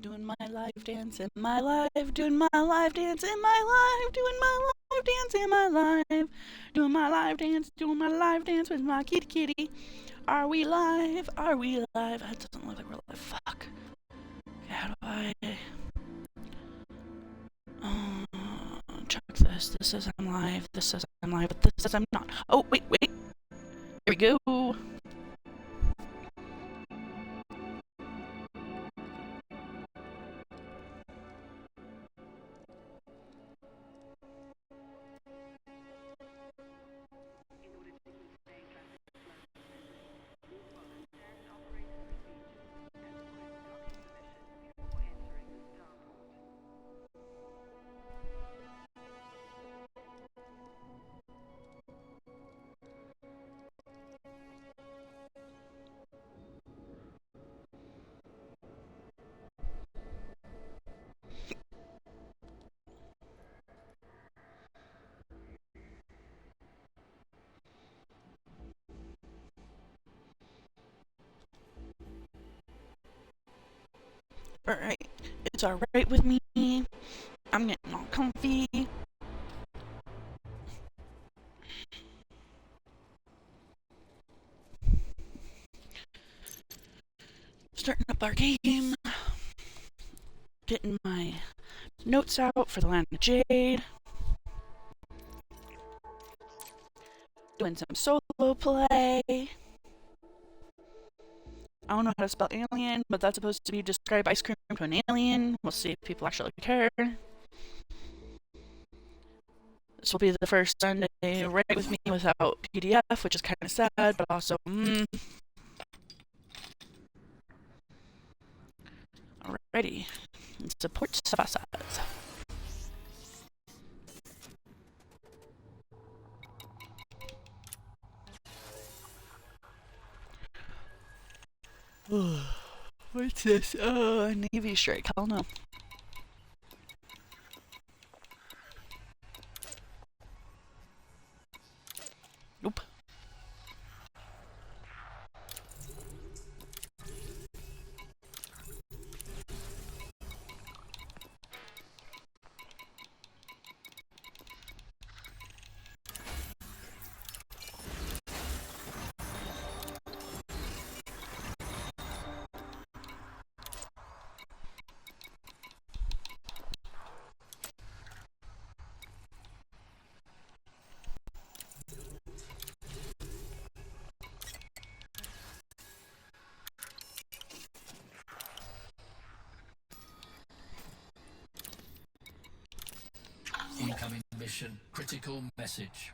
Doing my life dance in my life, doing my life dance in my life, doing my life dance in my life, doing my life dance, doing my life dance with my kitty kitty. Are we live? Are we live? That doesn't look like we're live. Fuck. How do I check this? This says I'm live. This says I'm live, but this says I'm not. Oh, wait. Here we go. Alright, it's alright with me. I'm getting all comfy. Starting up our game. Getting my notes out for the Land of Jade. Doing some solo play. I don't know how to spell alien, but that's supposed to be describe ice cream to an alien. We'll see if people actually care. This will be the first Sunday right with me without PDF, which is kind of sad, but also, Alrighty. Support Savasas. What's this? Navy strike. Hell no. Nope. Incoming mission. Critical message.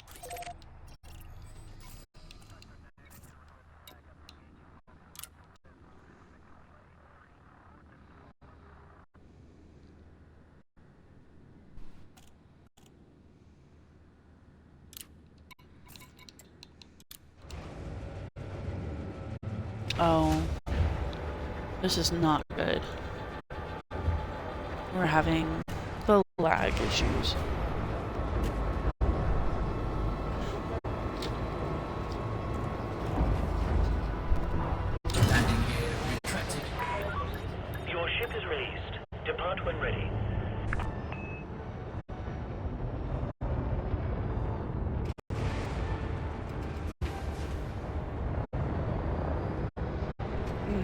Oh. This is not good. We're having the lag issues. Landing gear retracted. Your ship is released. Depart when ready.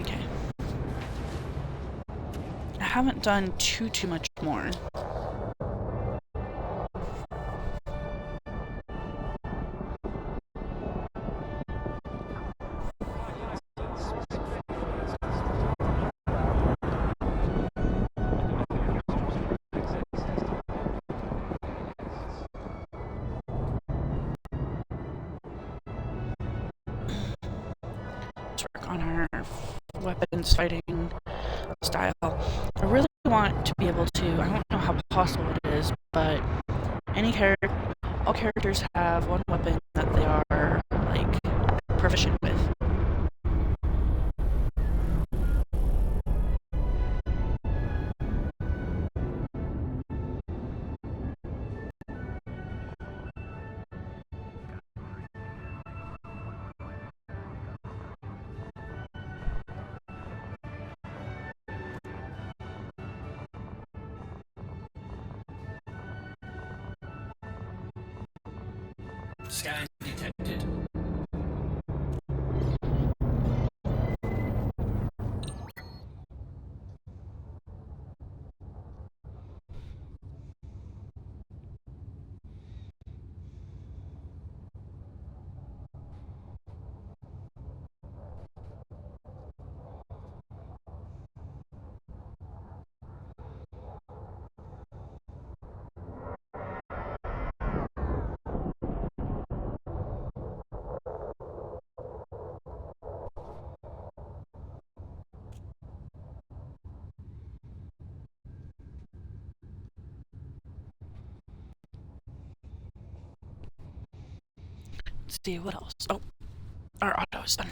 Okay. I haven't done too much more. Let's work on our weapons fighting style. I really want to be able to, I don't know how possible it is, but all characters have one weapon that they are, like, proficient with. Scan detected. Let's see what else. Oh, our auto is done.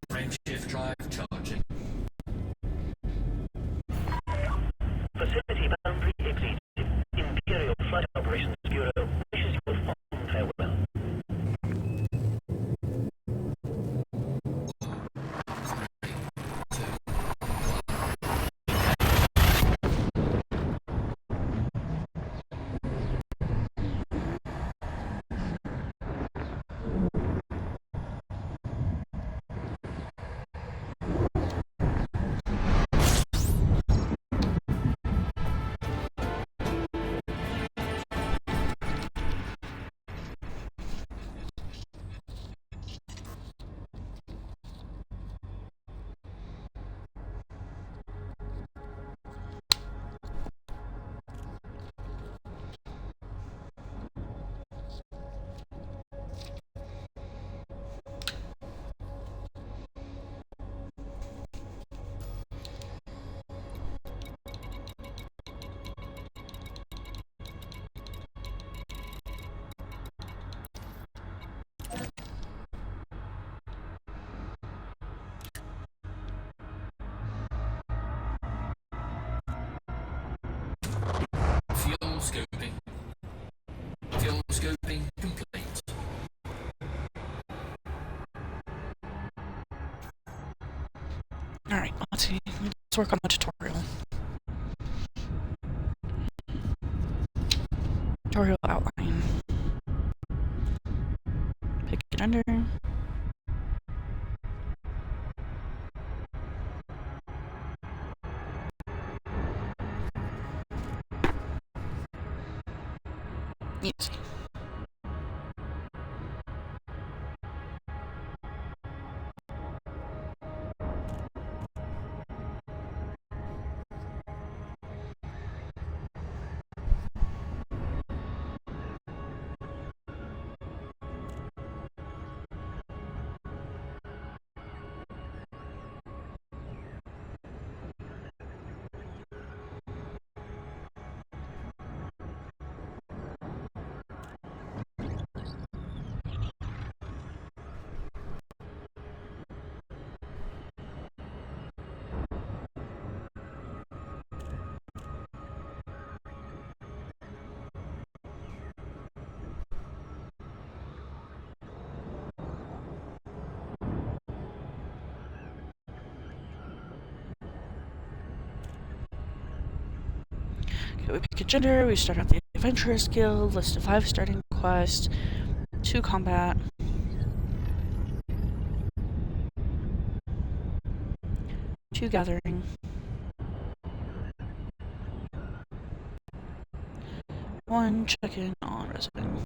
Frameshift drive charging. Facility boundary exceeded. Imperial Flight Operations Bureau wishes you a fond farewell. Fuel scoping. Fuel scoping complete. Alright, let's see. Let's work on the tutorial. Tutorial outline. Pick it under. Easy. Okay, we pick a gender, we start out the Adventurers Guild, list of 5 starting quests, 2 combat, 2 gathering, 1 check-in on resident.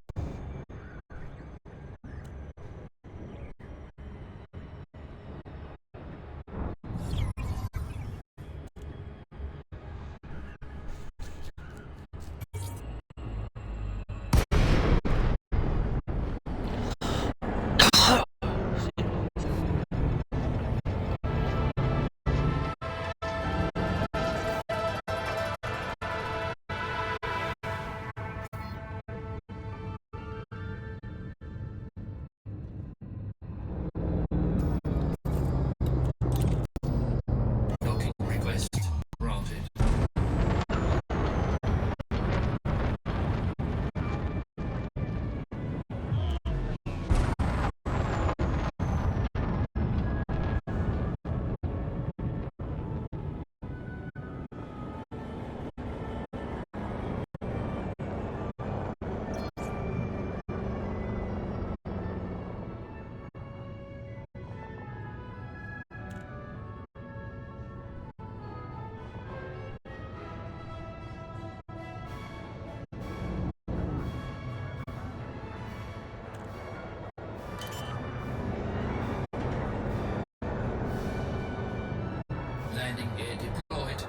Landing gear deployed.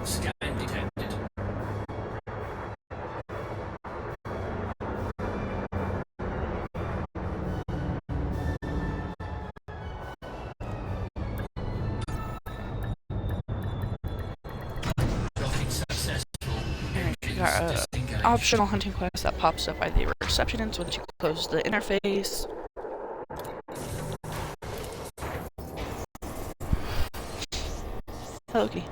Scan detected. Docking successful. Alright, we Engines got a disengaged. optional hunting quest that pops up by the receptionist once you close the interface. Hello, Kitty.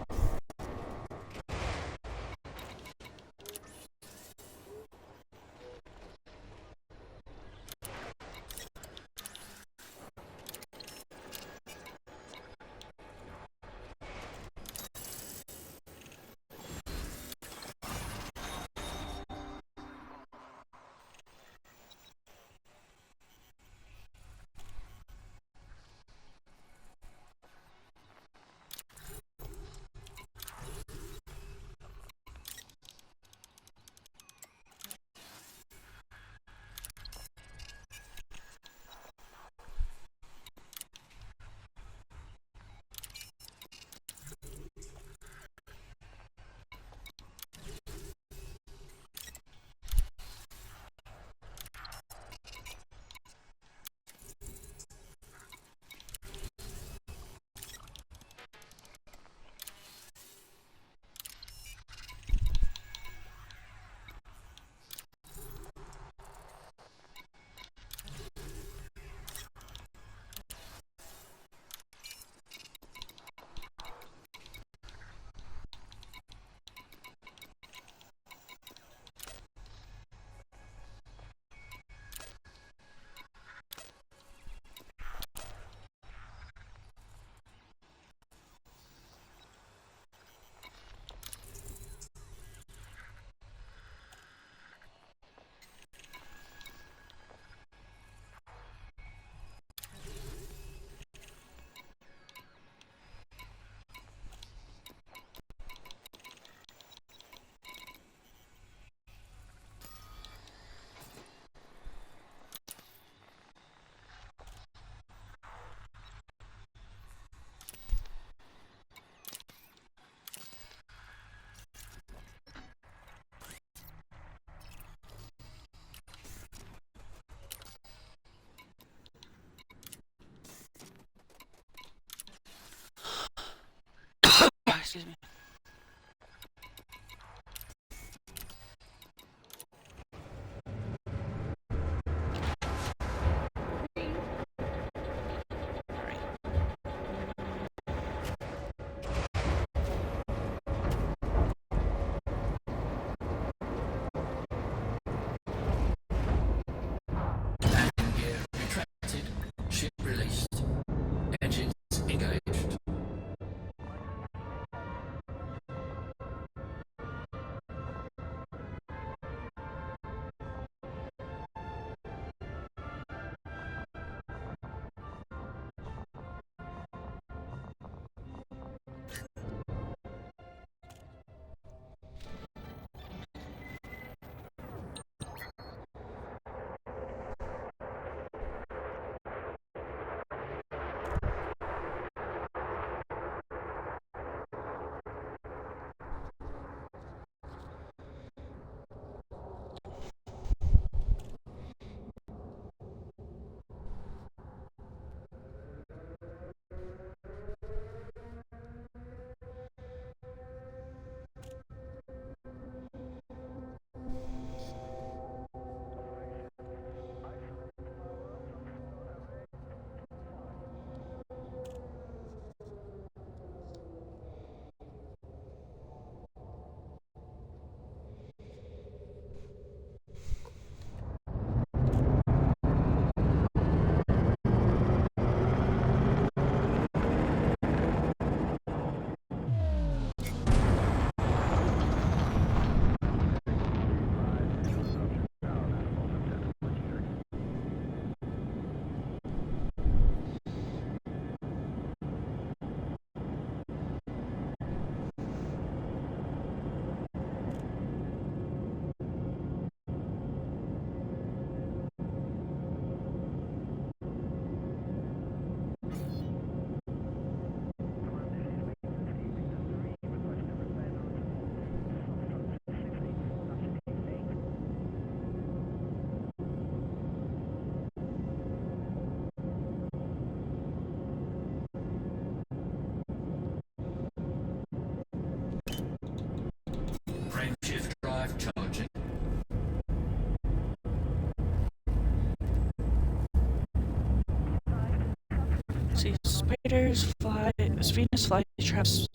spiders, flies, Venus flytraps,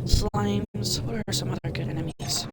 slimes. What are some other good enemies?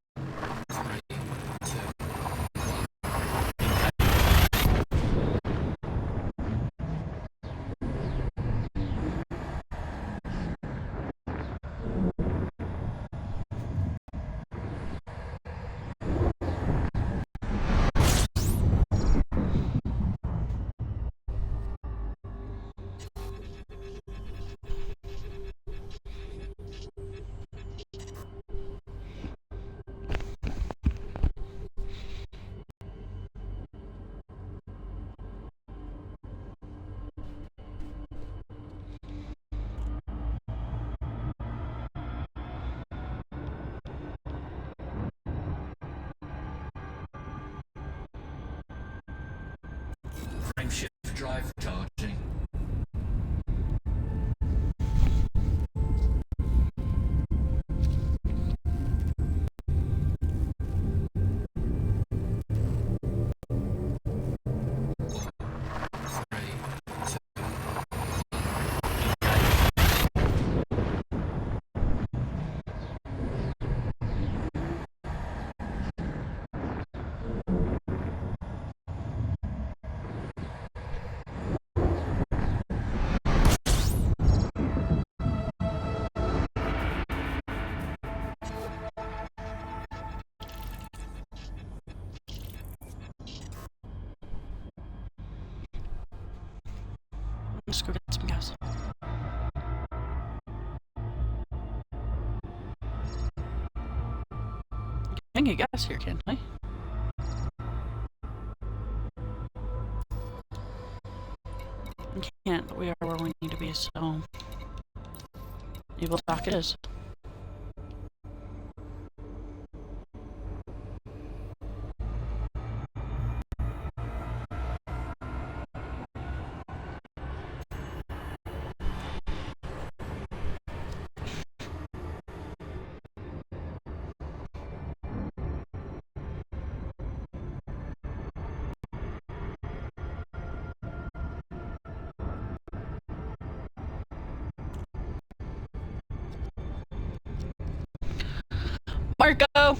Frame shift drive charging. Let's go get some gas. I can get gas here, can't I? I can't, but we are where we need to be, so... Evil Dock it is. Marco!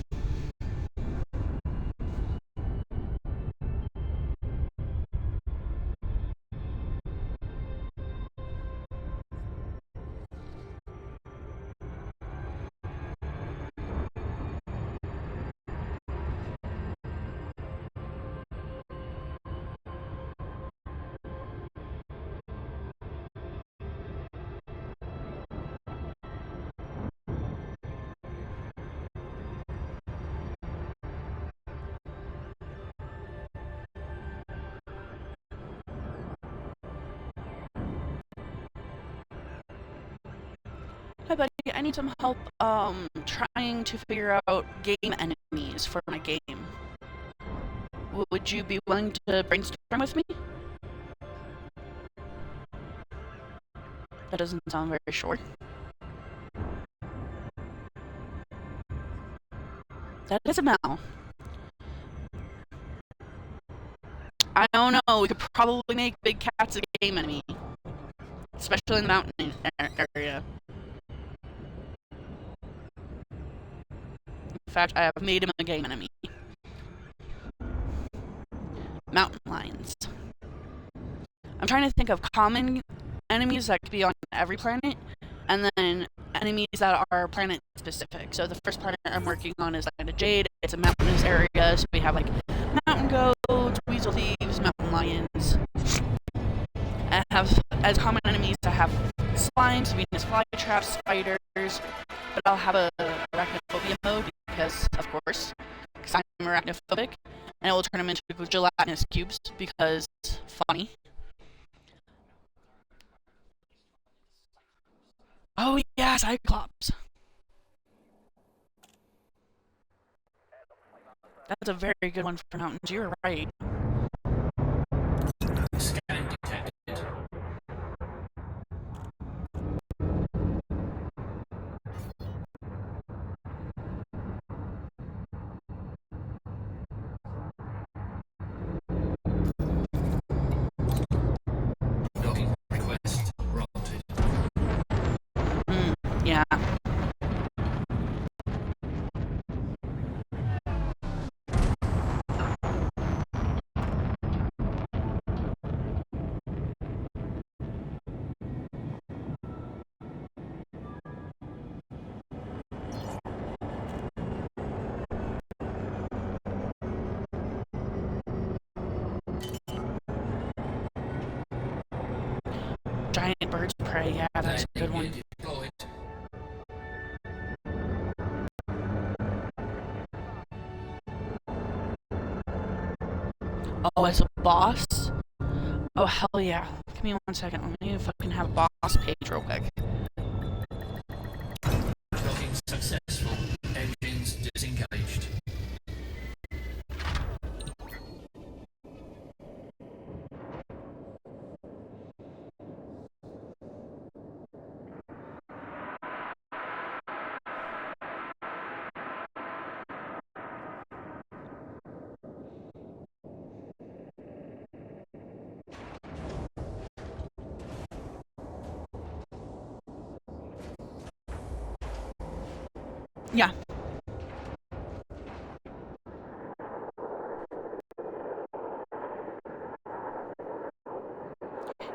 Hi, buddy. I need some help, trying to figure out game enemies for my game. Would you be willing to brainstorm with me? That doesn't sound very sure. That is a no. I don't know. We could probably make big cats a game enemy. Especially in the mountain area. In fact, I have made him a game enemy. Mountain lions. I'm trying to think of common enemies that could be on every planet, and then enemies that are planet specific. So the first planet I'm working on is Land of Jade. It's a mountainous area, so we have like mountain goats, weasel thieves, mountain lions. I have, as common enemies, I have slimes, Venus flytraps, spiders, but I'll have a arachnophobia mode because, of course, I'm arachnophobic, and it will turn them into gelatinous cubes because funny. Oh yeah, Cyclops. That's a very good one for mountains. You're right. Scan detected. Docking request granted. giant birds of prey. Yeah, that's a good one. Deployed. Oh, as a boss? Oh, hell yeah. Give me 1 second. Let me fucking have a boss page real quick. Docking successful. Engines disengaged. Yeah.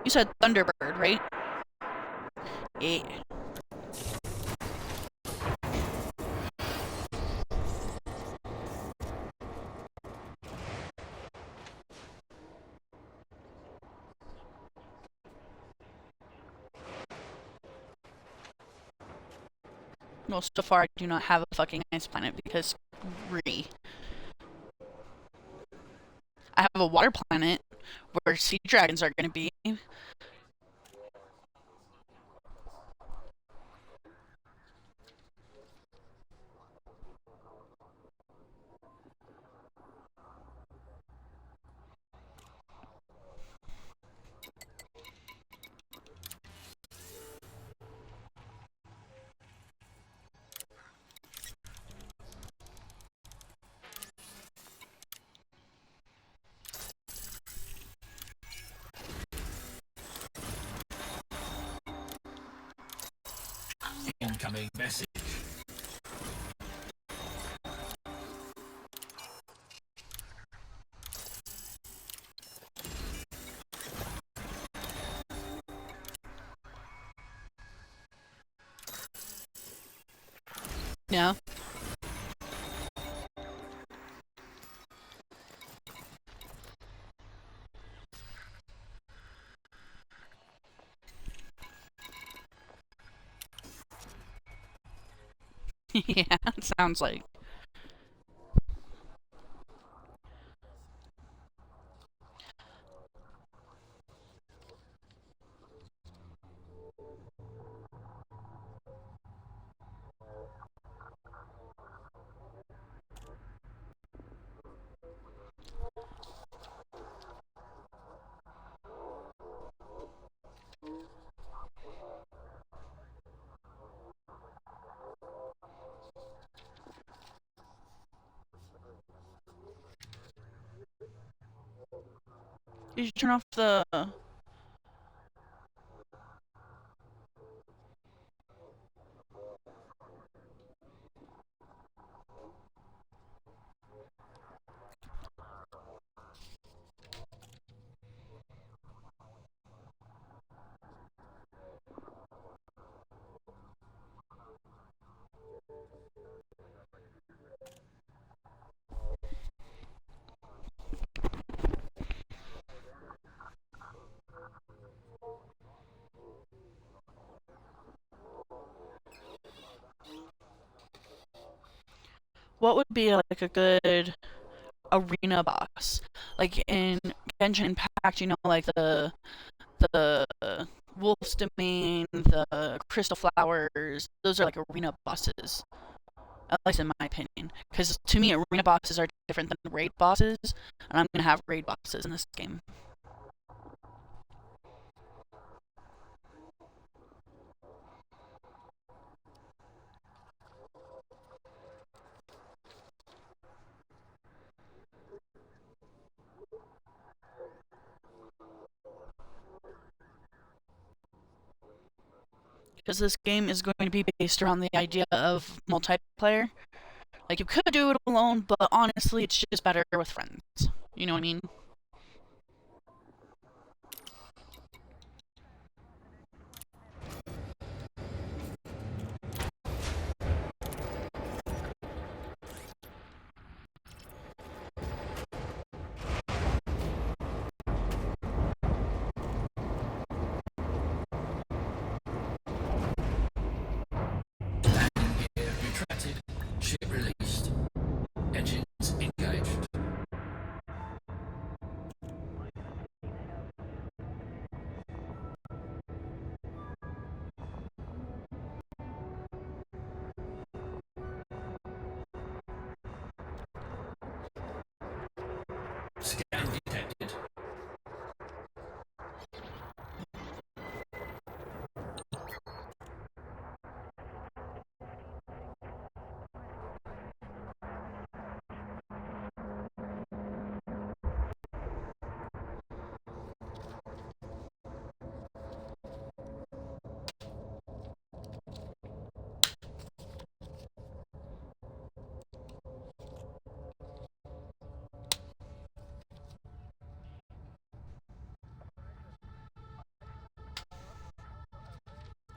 You said Thunderbird, right? Yeah. Well, so far I do not have a fucking ice planet because I have a water planet where sea dragons are going to be. Incoming message. Yeah. Yeah, it sounds like. Did you turn off the... What would be like a good arena boss? Like in Genshin Impact, you know, like the Wolf's Domain, the Crystal Flowers. Those are like arena bosses, at least in my opinion. Because to me, arena bosses are different than raid bosses, and I'm gonna have raid bosses in this game. Because this game is going to be based around the idea of multiplayer. Like, you could do it alone, but honestly, it's just better with friends. You know what I mean? Ship released. Engines engaged. Scan detected.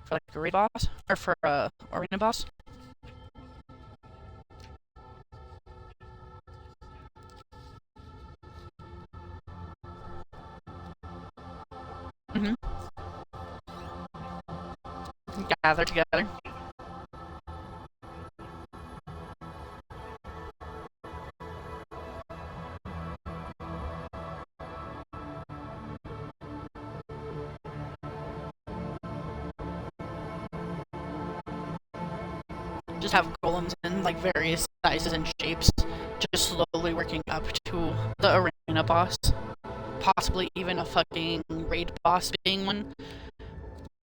For like a raid boss? Or for a arena boss? Mm-hmm. Gather together. Just have golems in like various sizes and shapes, just slowly working up to the arena boss. Possibly even a fucking raid boss being one.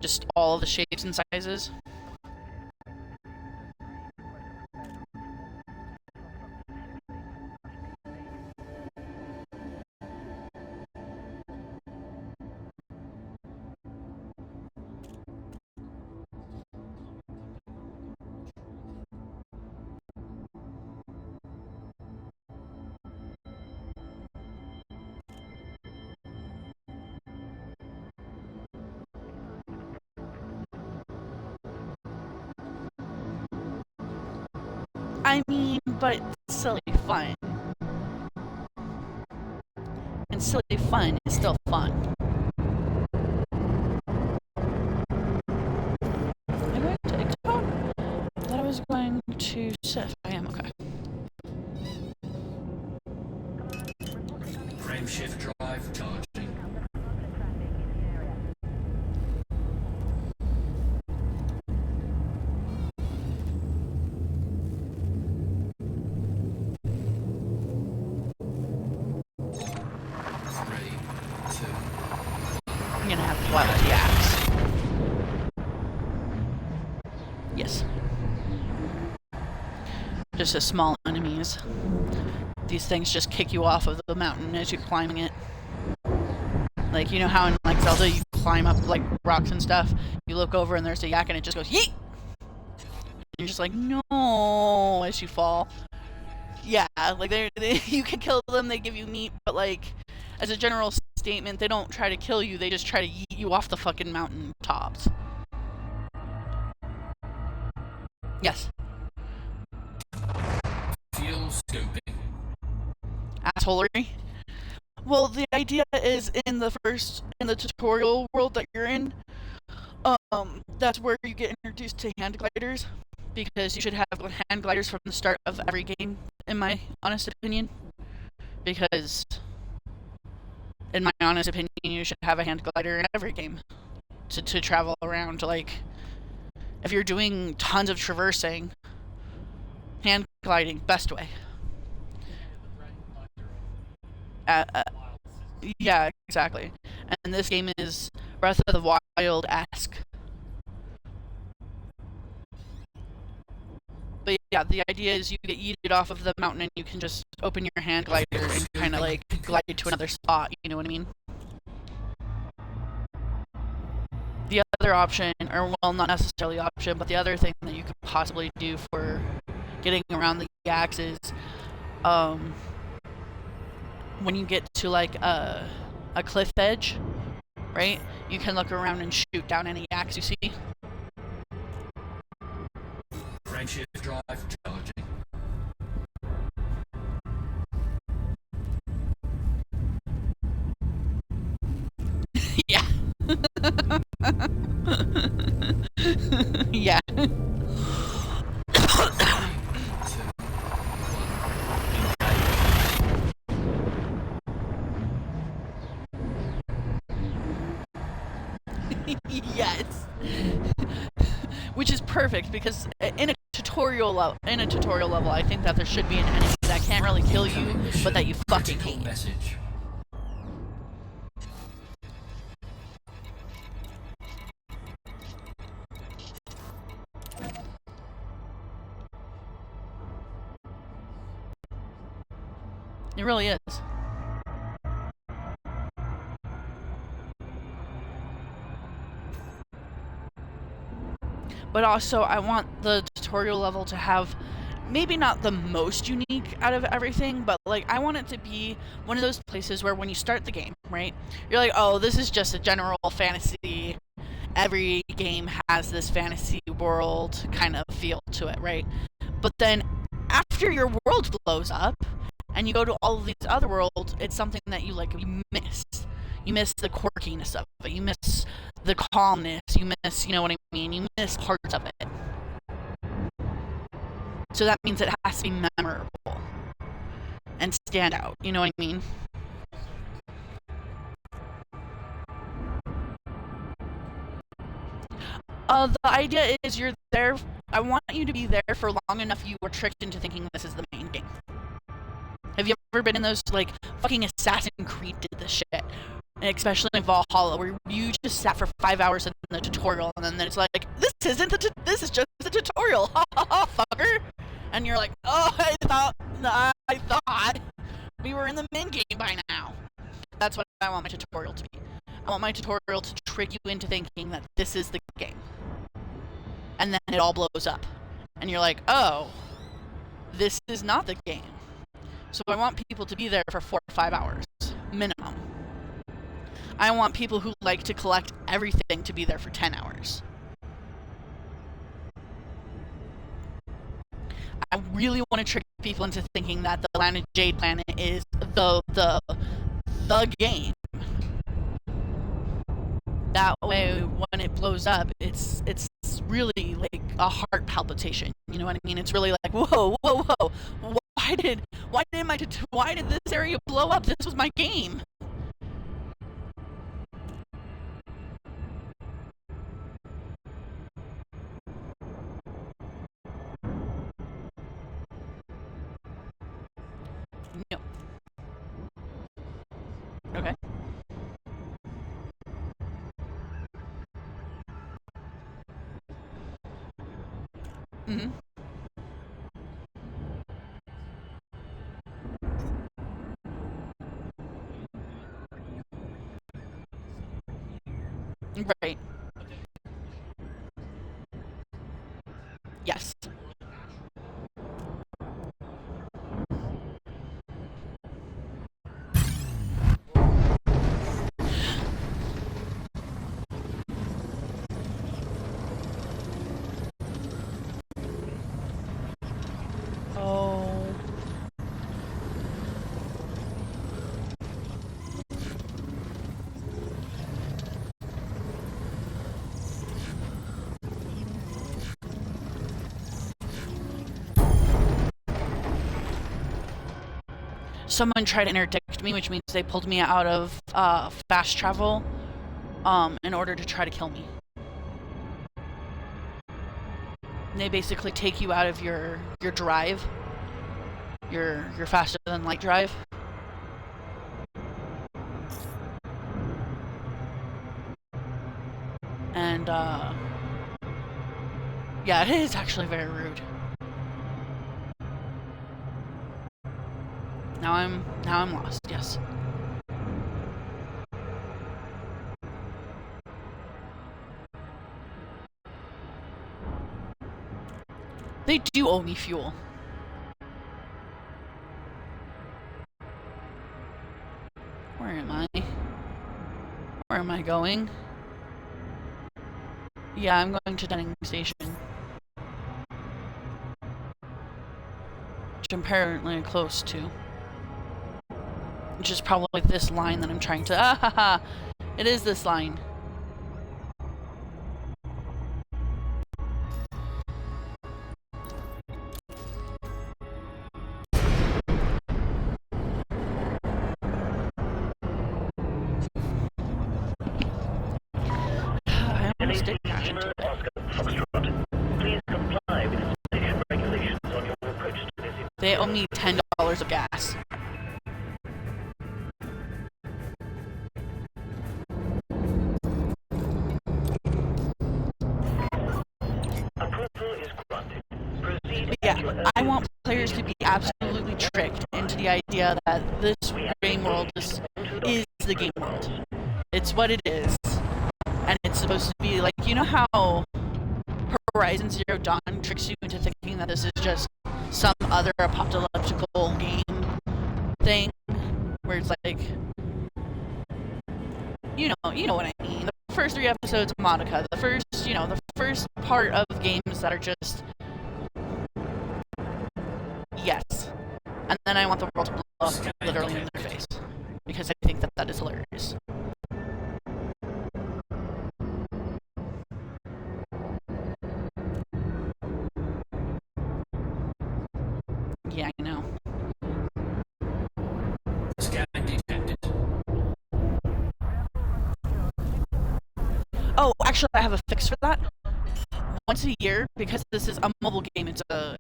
Just all the shapes and sizes. I mean, but it's silly fun. And silly fun is still fun. Am I going to expo? I thought I was going to Sif. I am, okay. Frameshift drive charging. Three, two. I'm gonna have to wild the axe. Yes. Just as small enemies. These things just kick you off of the mountain as you're climbing it. Like, you know how in like Zelda you climb up like rocks and stuff? You look over and there's a yak and it just goes yeet! And you're just like, no, as you fall. Yeah, like you can kill them, they give you meat, but like, as a general statement, they don't try to kill you, they just try to yeet you off the fucking mountain tops. Yes. Fuel scooping. Assholery. Well, the idea is in the tutorial world that you're in, that's where you get introduced to hand gliders, because you should have hand gliders from the start of every game, in my honest opinion. Because, in my honest opinion, you should have a hand glider in every game to travel around. Like, if you're doing tons of traversing, hand gliding, best way. Yeah, exactly. And this game is Breath of the Wild-esque. But yeah, the idea is you get yeeted off of the mountain and you can just open your hand glider and kind of like glide to another spot, you know what I mean? The other option, or well, not necessarily option, but the other thing that you could possibly do for getting around the yaks is, when you get to like a cliff edge, right? You can look around and shoot down any yaks you see. Frameshift drive charging. Yeah. Yeah. perfect because in a tutorial level, I think that there should be an enemy that can't really kill you, but that you fucking Critical hate. message. It really is. But also, I want the tutorial level to have maybe not the most unique out of everything, but like I want it to be one of those places where when you start the game, right, you're like, oh, this is just a general fantasy. Every game has this fantasy world kind of feel to it, right? But then after your world blows up and you go to all of these other worlds, it's something that you miss. You miss the quirkiness of it. You miss the calmness. You miss, you know what I mean? You miss parts of it. So that means it has to be memorable and stand out. You know what I mean? The idea is you're there. I want you to be there for long enough you were tricked into thinking this is the main game. Have you ever been in those, like, fucking Assassin's Creed did this shit? Especially in Valhalla, where you just sat for 5 hours in the tutorial, and then it's like, this is just the tutorial, ha ha ha, fucker. And you're like, oh, I thought we were in the main game by now. That's what I want my tutorial to be. I want my tutorial to trick you into thinking that this is the game. And then it all blows up. And you're like, oh, this is not the game. So I want people to be there for 4 or 5 hours, minimum. I want people who like to collect everything to be there for 10 hours. I really want to trick people into thinking that the Land of Jade planet is the game. That way, when it blows up, it's really like a heart palpitation. You know what I mean? It's really like, whoa, whoa, whoa. Why did this area blow up? This was my game. No. Okay. Mm-hmm. Right. Yes. Oh. Someone tried to interdict me, which means they pulled me out of fast travel in order to try to kill me. They basically take you out of your drive, your faster than light drive. And yeah, it is actually very rude. Now I'm lost, yes. They do owe me fuel. Where am I? Where am I going? Yeah, I'm going to Dunning Station. Which I'm apparently close to. Which is probably this line that I'm trying to... Ah ha ha! It is this line. I almost did crash into it. Oscar Foxtrot. Please They owe me $10 of gas. Approval is granted. Proceed But at yeah, your I earliest want players to be absolutely tricked into the idea that this game world is the game world. It's what it is. And it's supposed to be like, you know how Horizon Zero Dawn tricks you into thinking that this is just some other apocalyptical game thing, where it's like, you know what I mean. The first 3 episodes of Monica, the first part of games that are just yes, and then I want the world to blow up literally in their face because I think that that is hilarious. Yeah, I know. Scan detected. Oh, actually, I have a fix for that. Once a year, because this is a mobile game, it's a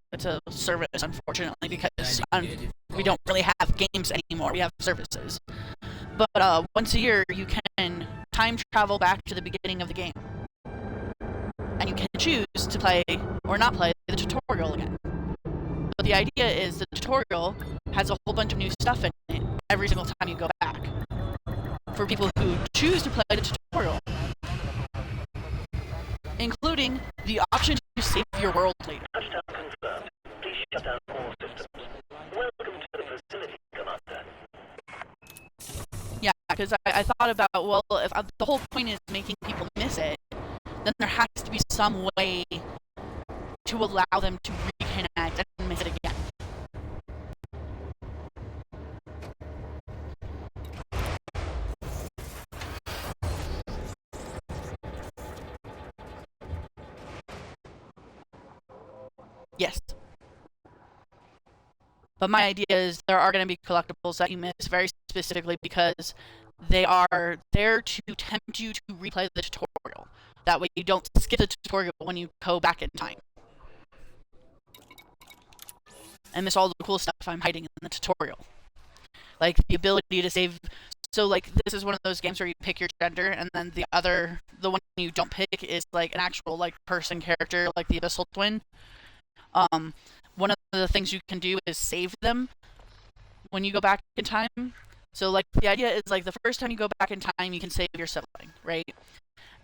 service, unfortunately, because we don't really have games anymore. We have services. But once a year, you can time travel back to the beginning of the game, and you can choose to play or not play the tutorial again. But the idea is the tutorial has a whole bunch of new stuff in it every single time you go back. For people who choose to play the tutorial, including the option to save your world later. Touchdown confirmed. Please shut down all systems. Welcome to the facility, Commander. Yeah, because I thought about, well, if the whole point is making people miss it, then there has to be some way to allow them to reconnect and miss it again. Yes. But my idea is there are going to be collectibles that you miss very specifically because they are there to tempt you to replay the tutorial. That way you don't skip the tutorial when you go back in time and miss all the cool stuff I'm hiding in the tutorial. Like the ability to save. So like this is one of those games where you pick your gender and then the one you don't pick is like an actual like person character, like the Abyssal Twin. One of the things you can do is save them when you go back in time. So like the idea is like the first time you go back in time, you can save your sibling, right?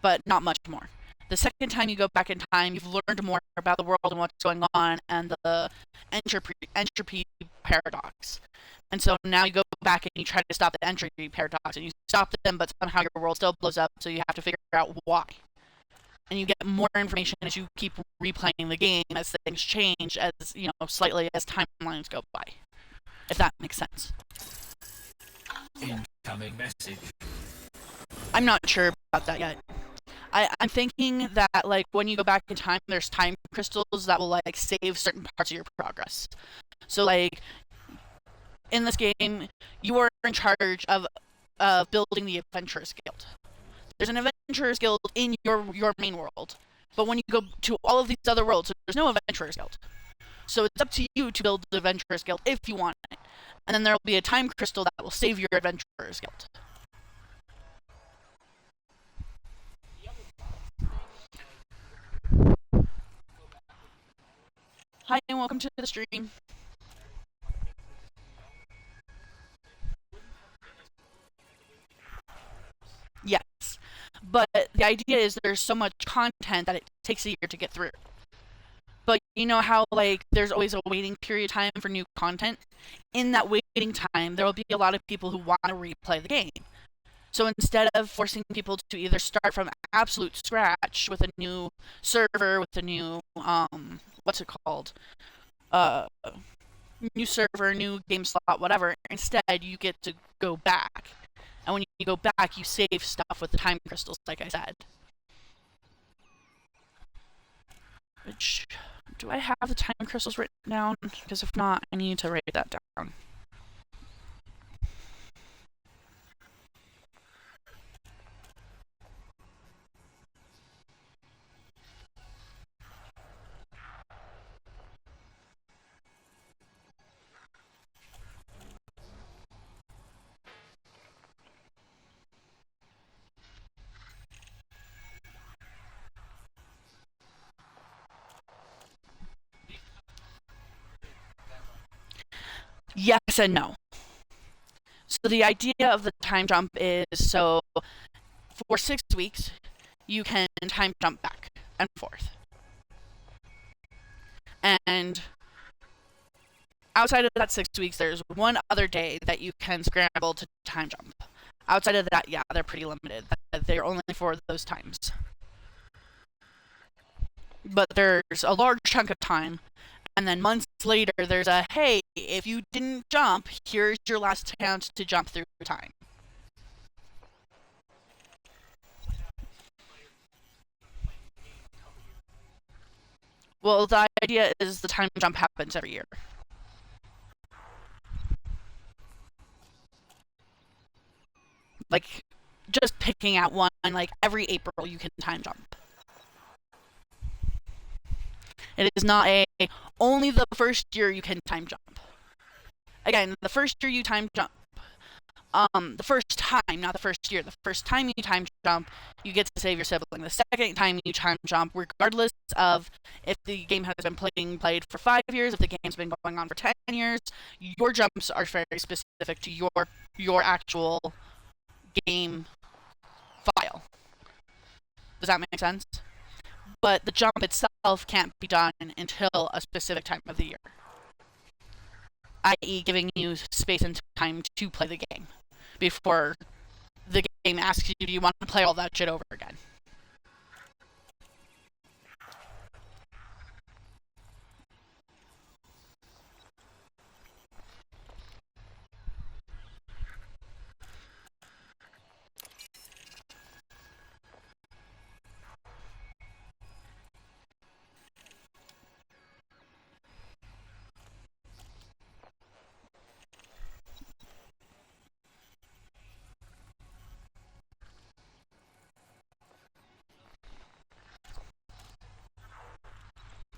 But not much more. The second time you go back in time, you've learned more about the world and what's going on and the entropy paradox. And so now you go back and you try to stop the entropy paradox, and you stop them, but somehow your world still blows up, so you have to figure out why. And you get more information as you keep replaying the game as things change, as slightly as timelines go by. If that makes sense. Incoming message. I'm not sure about that yet. I'm thinking that like when you go back in time, there's time crystals that will like save certain parts of your progress. So like in this game, you are in charge of building the Adventurers Guild. There's an Adventurers Guild in your main world, but when you go to all of these other worlds, there's no Adventurers Guild. So it's up to you to build the Adventurers Guild if you want it, and then there will be a time crystal that will save your Adventurers Guild. Hi, and welcome to the stream. Yes, but the idea is there's so much content that it takes a year to get through. But you know how like there's always a waiting period time for new content? In that waiting time, there will be a lot of people who want to replay the game. So instead of forcing people to either start from absolute scratch with a new server, with a new what's it called? Uh New server, new game slot, whatever, instead you get to go back. And when you go back, you save stuff with the time crystals, like I said. Which, do I have the time crystals written down? Because if not, I need to write that down. Yes and no. So the idea of the time jump is so for 6 weeks, you can time jump back and forth. And outside of that 6 weeks, there's one other day that you can scramble to time jump. Outside of that, yeah, they're pretty limited. They're only for those times. But there's a large chunk of time, and then months later, there's a hey, if you didn't jump, here's your last chance to jump through time. Well, the idea is the time jump happens every year. Like, just picking out one, like every April you can time jump. It is not a only the first year you can time jump. Again, the first year you time jump, the first time, not the first year, the first time you time jump, you get to save your sibling. The second time you time jump, regardless of if the game has been played for 5 years, if the game's been going on for 10 years, your jumps are very specific to your actual game file. Does that make sense? But the jump itself can't be done until a specific time of the year, i.e. giving you space and time to play the game before the game asks you, do you want to play all that shit over again?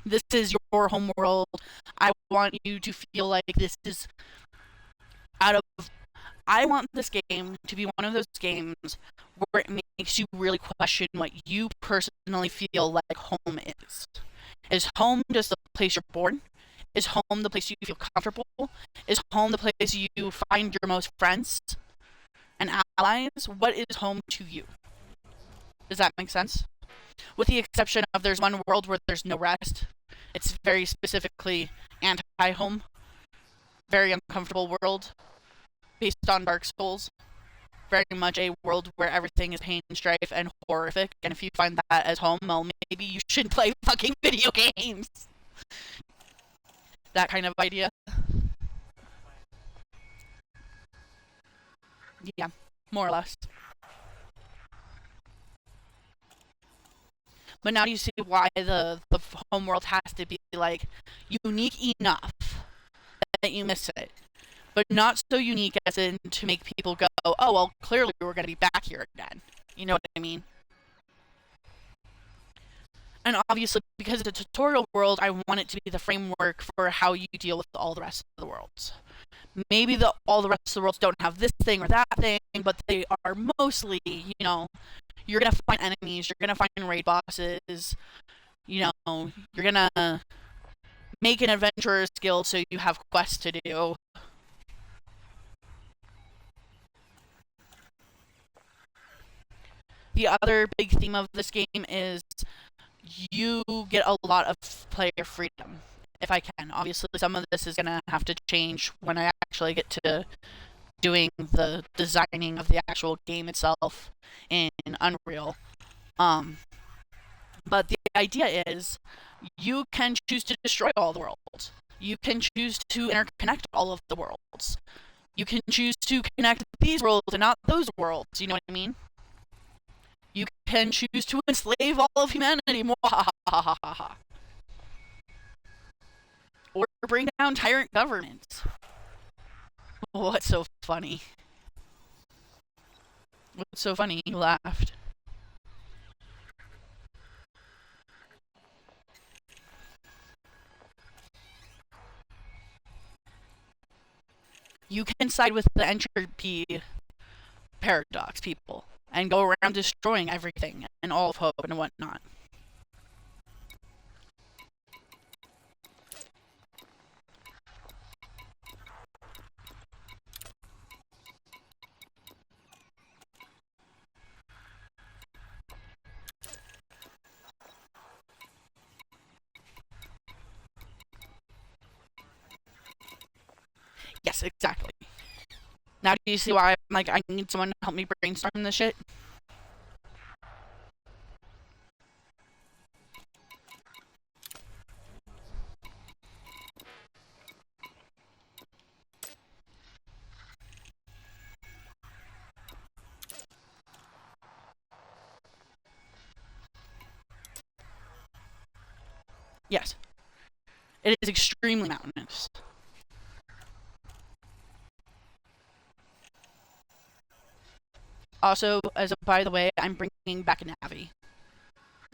This is your home world. I want you to feel like this is out of. I want this game to be one of those games where it makes you really question what you personally feel like home is. Is home just the place you're born? Is home the place you feel comfortable? Is home the place you find your most friends and allies? What is home to you? Does that make sense? With the exception of there's one world where there's no rest. It's very specifically anti-home, very uncomfortable world, based on Dark Souls. Very much a world where everything is pain, strife, and horrific. And if you find that as home, well, maybe you should play fucking video games. That kind of idea. Yeah, more or less. But now you see why the home world has to be like unique enough that you miss it, but not so unique as in to make people go, oh well, clearly we're going to be back here again. You know what I mean? And obviously, because it's a tutorial world, I want it to be the framework for how you deal with all the rest of the worlds. Maybe all the rest of the worlds don't have this thing or that thing, but they are mostly, you're gonna find enemies, you're gonna find raid bosses, you're gonna make an adventurer's guild so you have quests to do. The other big theme of this game is you get a lot of player freedom, if I can. Obviously, some of this is gonna have to change when I actually get to doing the designing of the actual game itself in Unreal. But the idea is you can choose to destroy all the worlds. You can choose to interconnect all of the worlds. You can choose to connect these worlds and not those worlds. You know what I mean? You can choose to enslave all of humanity. Or bring down tyrant governments. What's so funny? What's so funny? You laughed. You can side with the entropy paradox people and go around destroying everything and all of hope and whatnot. Yes, exactly. Now do you see why I'm like, I need someone to help me brainstorm this shit? Yes. It is extremely mountainous. Also, as a by the way, I'm bringing back a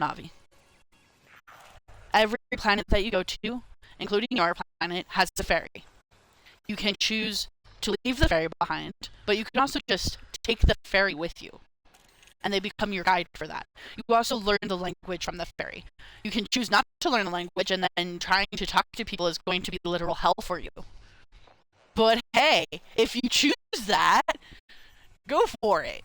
Navi. Every planet that you go to, including your planet, has a ferry. You can choose to leave the ferry behind, but you can also just take the ferry with you, and they become your guide for that. You also learn the language from the ferry. You can choose not to learn the language, and then trying to talk to people is going to be literal hell for you. But hey, if you choose that, go for it.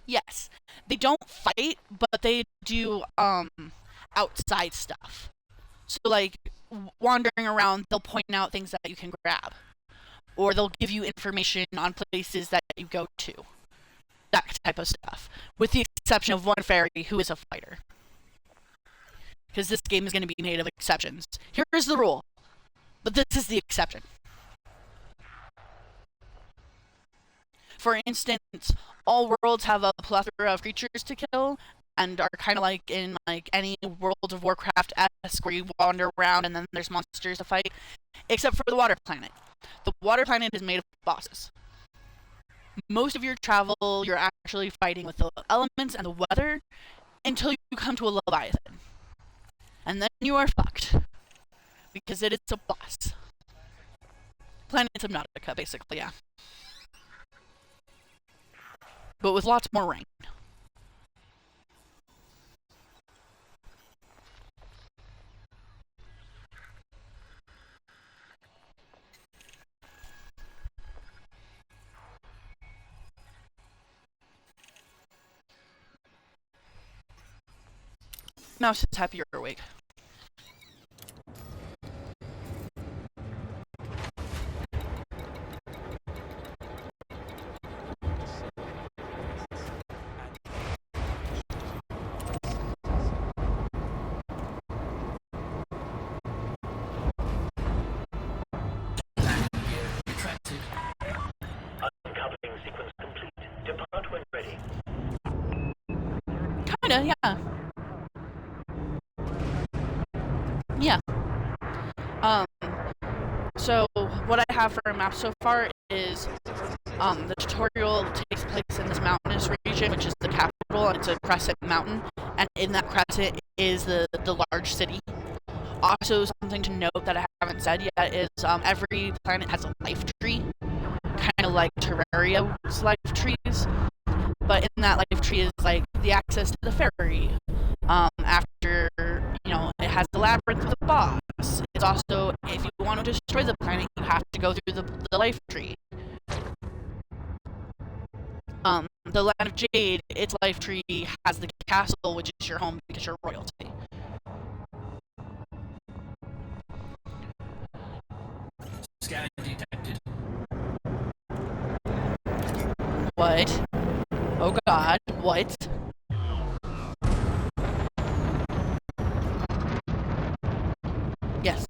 Yes, they don't fight, but they do outside stuff. So like wandering around, they'll point out things that you can grab, or they'll give you information on places that you go to. That type of stuff, with the exception of one fairy who is a fighter. Because this game is going to be made of exceptions. Here's the rule, but this is the exception. For instance, all worlds have a plethora of creatures to kill, and are kind of like in like any World of Warcraft-esque where you wander around and then there's monsters to fight, except for the water planet. The water planet is made of bosses. Most of your travel, you're actually fighting with the elements and the weather until you come to a Leviathan. And then you are fucked. Because it is a boss. Planet Subnautica, basically, yeah. But with lots more rain. Mouse is happy you're awake. Retracted. Uncoupling sequence complete. Depart when ready. Kinda, yeah. Yeah. Um, so what I have for a map so far is the tutorial takes place in this mountainous region, which is the capital, and it's a crescent mountain. And in that crescent is the large city. Also, something to note that I haven't said yet is every planet has a life tree, kind of like Terraria's life trees. But in that life tree is like the access to the ferry. After it has the labyrinth with the boss. It's also, if you want to destroy the planet, you have to go through the life tree. The Land of Jade, its life tree has the castle, which is your home because you're royalty. Scan detected. What? Oh god, what? Yes.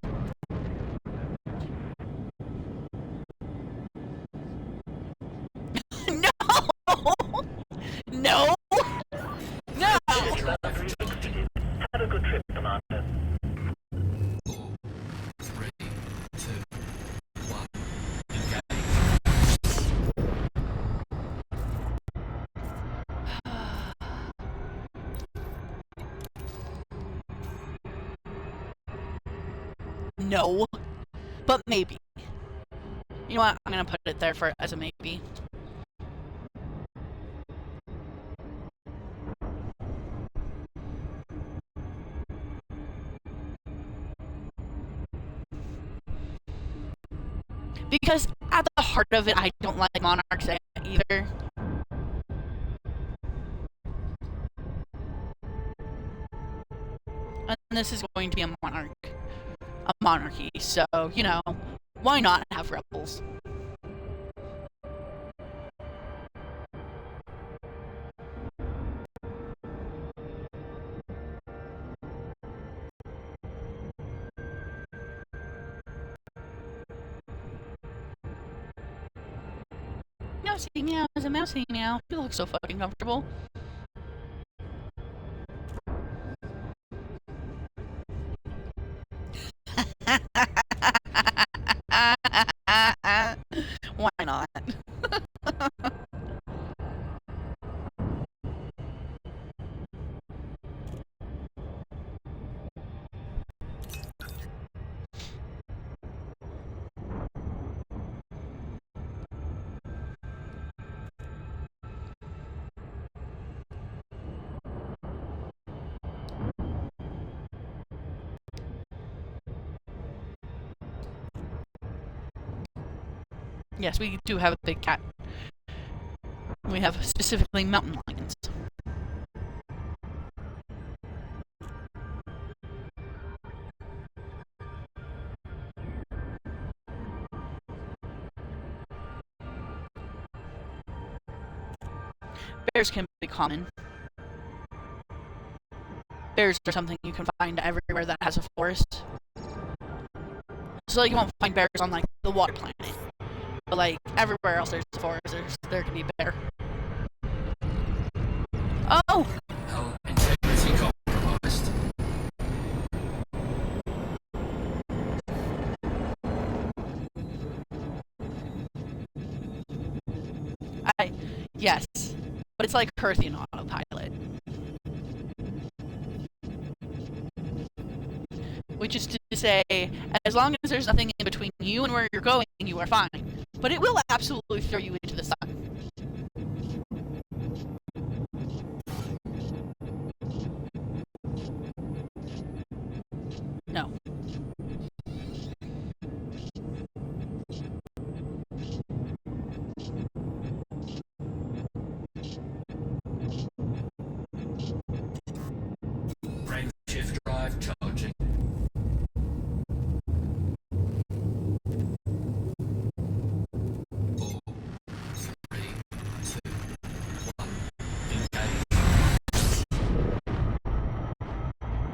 No! No! No! Have a good trip, Commander. 4, 3, 2, 1. Engage. No. But maybe. You know what? I'm gonna put it there for as a maybe. Because at the heart of it, I don't like monarchs either. And this is going to be a monarchy. So, Why not have rebels? Mousy meow is a mousy meow. You look so fucking comfortable. Why not? Yes, we do have a big cat. We have specifically mountain lions. Bears can be common. Bears are something you can find everywhere that has a forest. So you won't find bears on like the water planet, but like everywhere else there's a forest, there can be bear. Oh, How integrity compromised. yes, but it's like Earthian autopilot, which is to say, as long as there's nothing in between you and where you're going, you are fine. But it will absolutely throw you into the sun. No. Brain shift drive charging. 4, 3, 2, 1. Engage.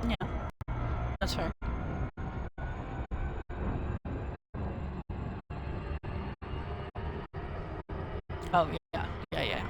Yeah, that's fair. Oh yeah, yeah.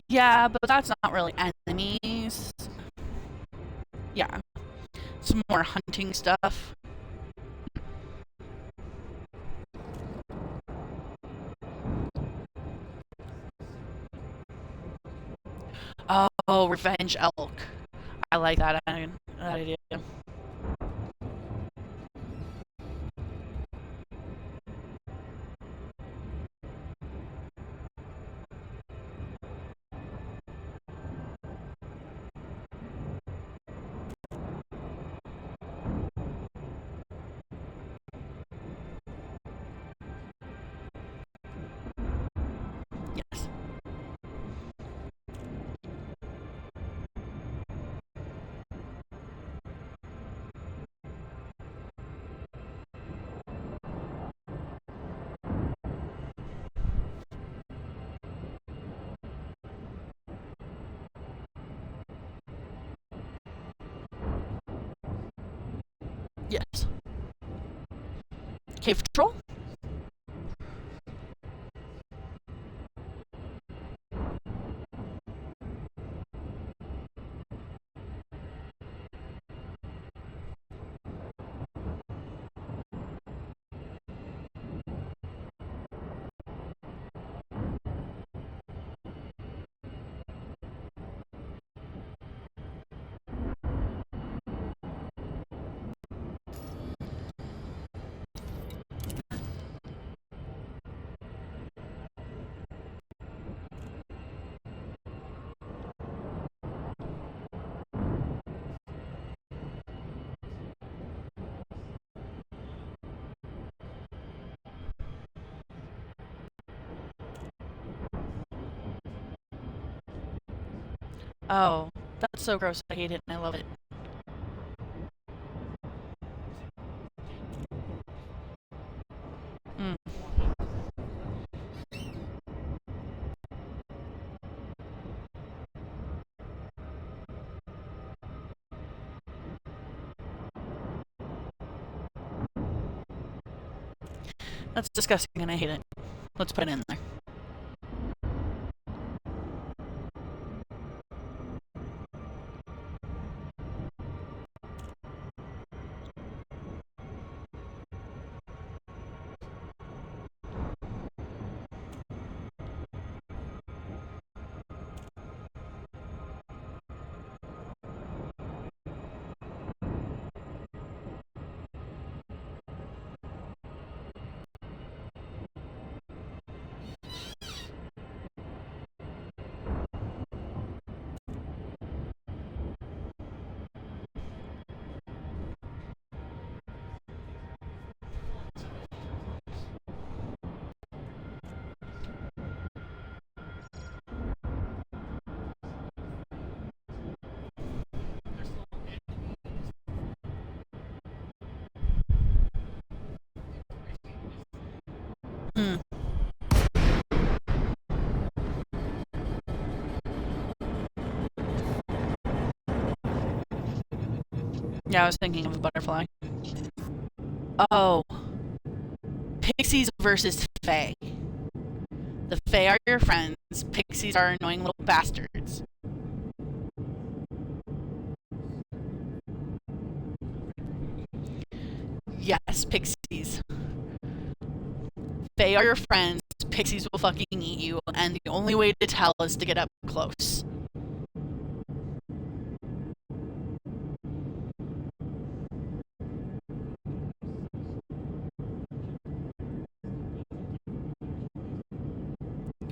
Yeah, but that's not really enemies. Yeah, it's more hunting stuff. Oh, revenge elk. I like that idea. Yes. Yes. Cave troll? Oh, that's so gross. I hate it and I love it. Mm. That's disgusting and I hate it. Let's put it in there. Mm. Yeah, I was thinking of a butterfly. Oh, pixies versus fae. The fae are your friends. Pixies are annoying little bastards. Yes, pixies. Fae are your friends. Pixies will fucking eat you, and the only way to tell is to get up close.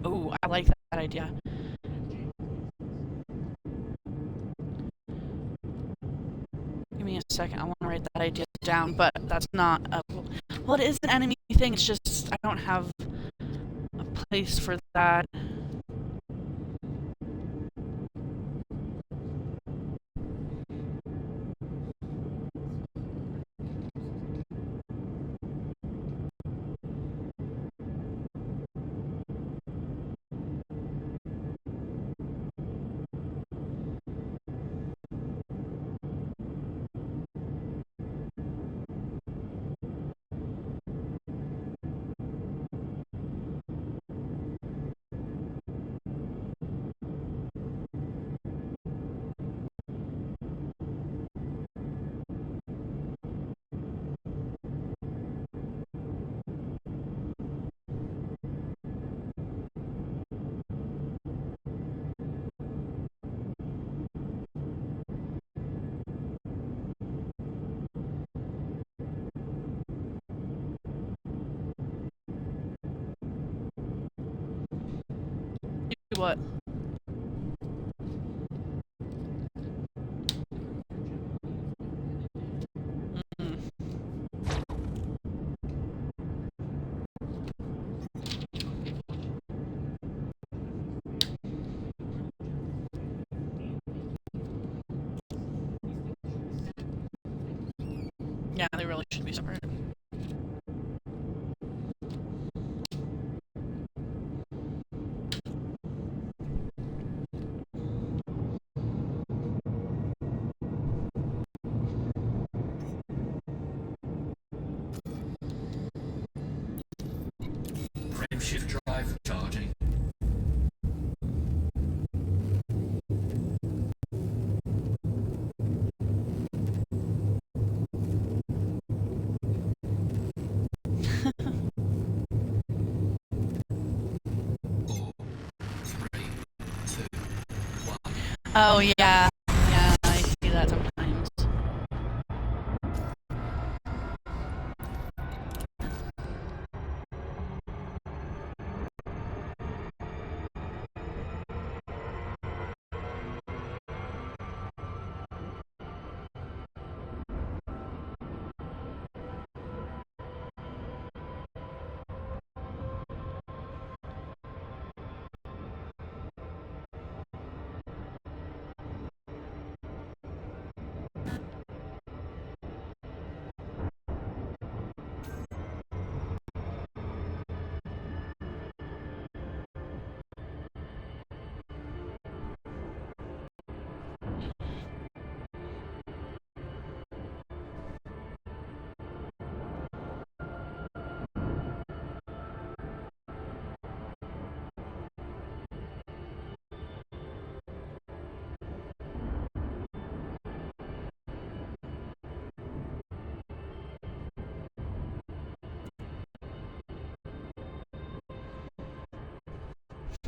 Ooh, I like that idea. Give me a second. I want to write that idea down, but that's not a. Well, it is an enemy thing. It's just I don't have a place for that. What? Mm. Yeah, they really should be separate. Frame shift drive charging. Four, three, two, one. Oh yeah, yeah, I see that sometimes.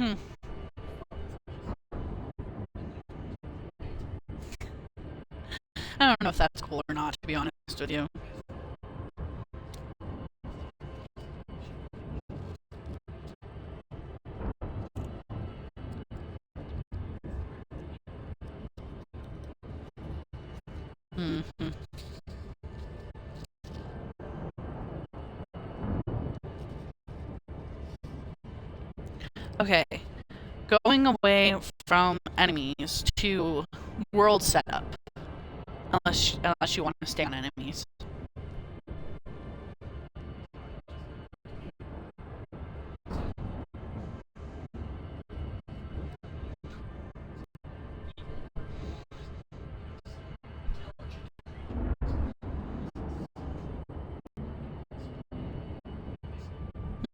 Hmm. I don't know if that's cool or not, to be honest with you. Hmm. Okay. Going away from enemies to world setup. Unless you want to stay on enemies.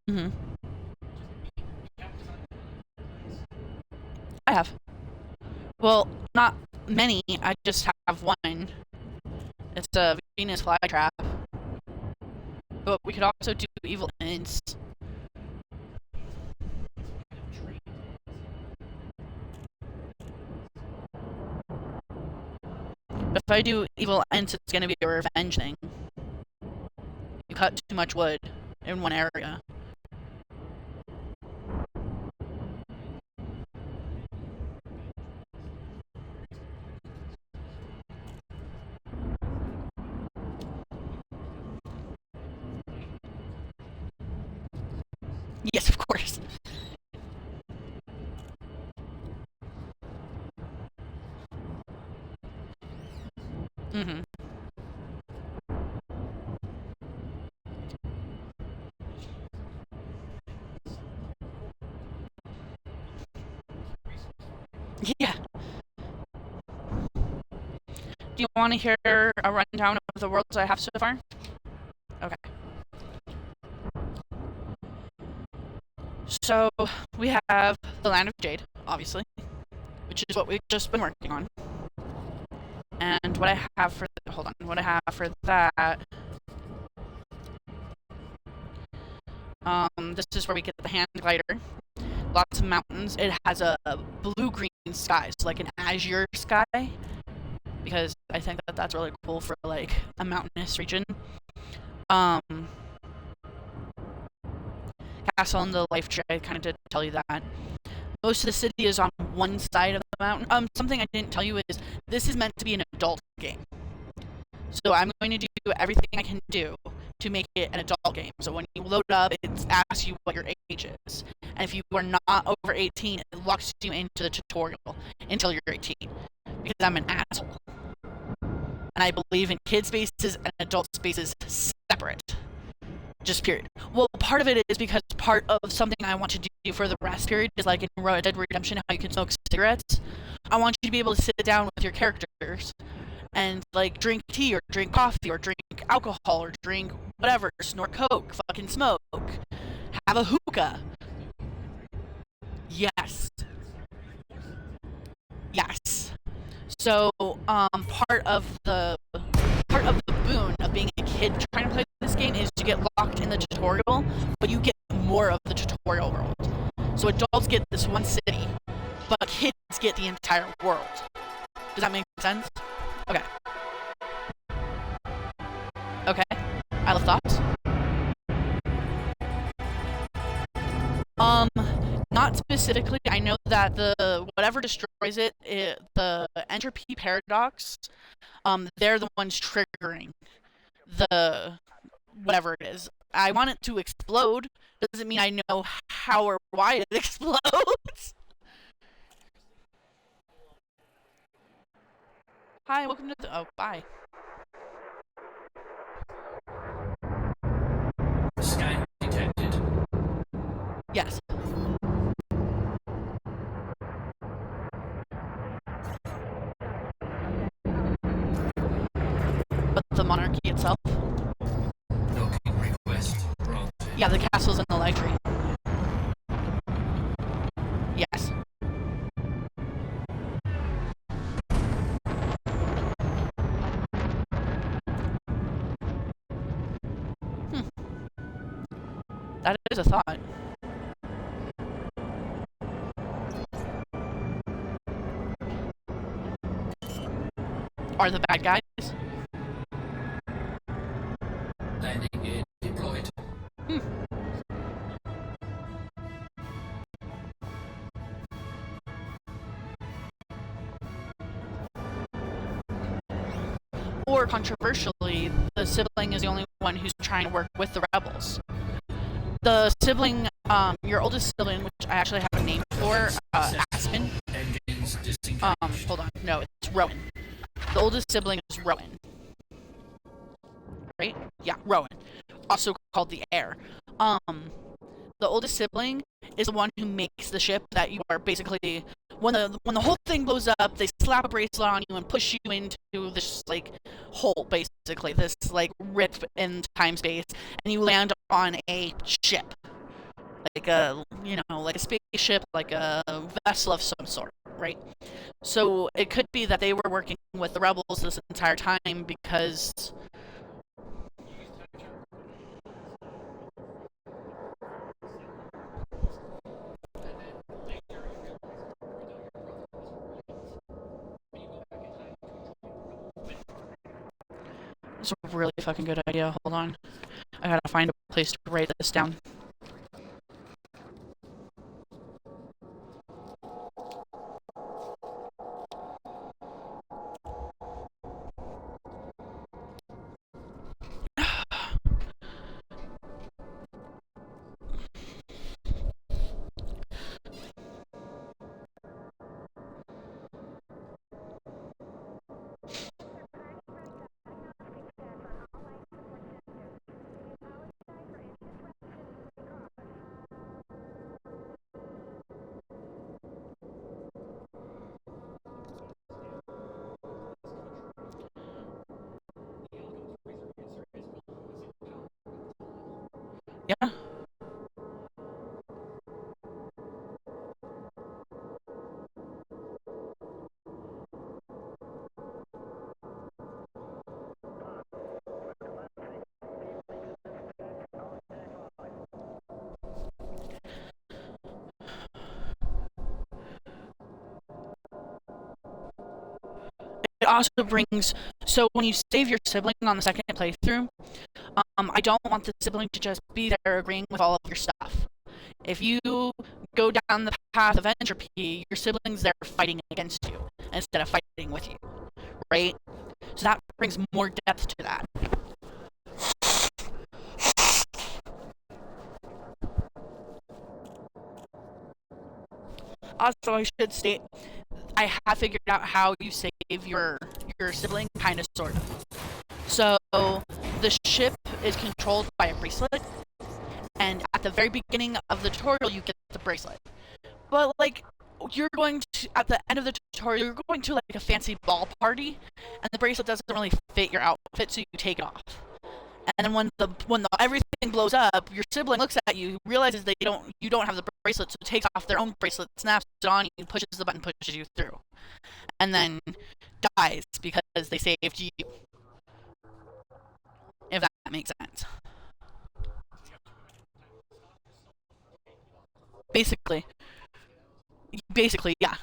Hmm. I have. Well, not many. I just have one. It's a Venus flytrap. But we could also do evil ends. If I do evil ends, it's gonna be a revenge thing. You cut too much wood in one area. Yes, of course. Hmm. Yeah. Do you want to hear a rundown of the worlds I have so far? Okay. So we have the Land of Jade, obviously, which is what we've just been working on. And what I have for what I have for that. This is where we get the hand glider. Lots of mountains. It has a blue-green sky, so like an azure sky, because I think that that's really cool for like a mountainous region. Um, Castle in the Life Tree, I kind of did tell you that. Most of the city is on one side of the mountain. Something I didn't tell you is this is meant to be an adult game. So I'm going to do everything I can do to make it an adult game. So when you load up, it asks you what your age is. And if you are not over 18, it locks you into the tutorial until you're 18. Because I'm an asshole. And I believe in kid spaces and adult spaces separate. Just period. Well, part of it is because part of something I want to do for the rest period is like in Red Dead Redemption, how you can smoke cigarettes. I want you to be able to sit down with your characters and like drink tea or drink coffee or drink alcohol or drink whatever, snort coke, fucking smoke, have a hookah. Yes. Yes. So, part of the boon of being a kid trying to play this game is you get locked in the tutorial, but you get more of the tutorial world. So adults get this one city, but kids get the entire world. Does that make sense? Okay. Okay. I love thoughts. Not specifically. I know that the whatever destroys the entropy paradox, they're the ones triggering the whatever it is. I want it to explode. Doesn't mean I know how or why it explodes. Hi, welcome to the. Oh, bye. Scan detected. Yes. But the monarchy itself. Docking request granted. Yeah, the castle's in the light tree. Yes. That is a thought. are the bad guys. Landing gear deployed. Hmm. Or controversially, the sibling is the only one who's trying to work with the rebels. The sibling, your oldest sibling, which I actually have a name for, Aspen. Engines disengaged. Hold on, no, it's Rowan. The oldest sibling is Rowan. Right? Yeah, Rowan. Also called the heir. The oldest sibling is the one who makes the ship that you are basically when the whole thing blows up, they slap a bracelet on you and push you into this like hole, basically this like rip in time space, and you land on a ship, like a like a spaceship, like a vessel of some sort, right? So it could be that they were working with the rebels this entire time because it's a really fucking good idea. Hold on. I gotta find a place to write this down. Yeah. It also brings so when you save your sibling on the second playthrough, I don't want the sibling to just be there agreeing with all of your stuff. If you go down the path of entropy, your sibling's there fighting against you instead of fighting with you, right? So that brings more depth to that. Also, I should state, I have figured out how you save your sibling, kind of, sort of. So the ship is controlled by a bracelet, and at the very beginning of the tutorial, you get the bracelet. But like, you're going to at the end of the tutorial, you're going to like a fancy ball party, and the bracelet doesn't really fit your outfit, so you take it off. And then when everything blows up, your sibling looks at you, realizes you don't have the bracelet, so takes off their own bracelet, snaps it on you, pushes the button, pushes you through, and then dies because they saved you. If that makes sense. Basically, yeah.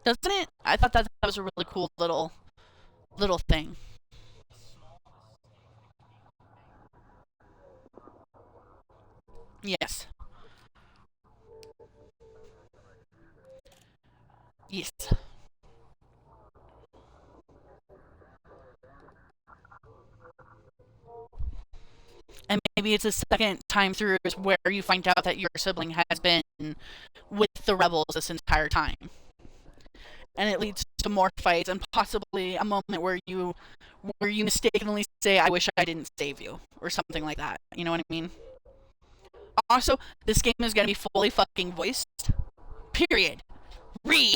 Doesn't it? I thought that was a really cool little thing. Yes. Yes. And maybe it's the second time through is where you find out that your sibling has been with the rebels this entire time. And it leads to more fights and possibly a moment where you mistakenly say, I wish I didn't save you, or something like that. You know what I mean? Also, this game is gonna be fully fucking voiced. Period. Read.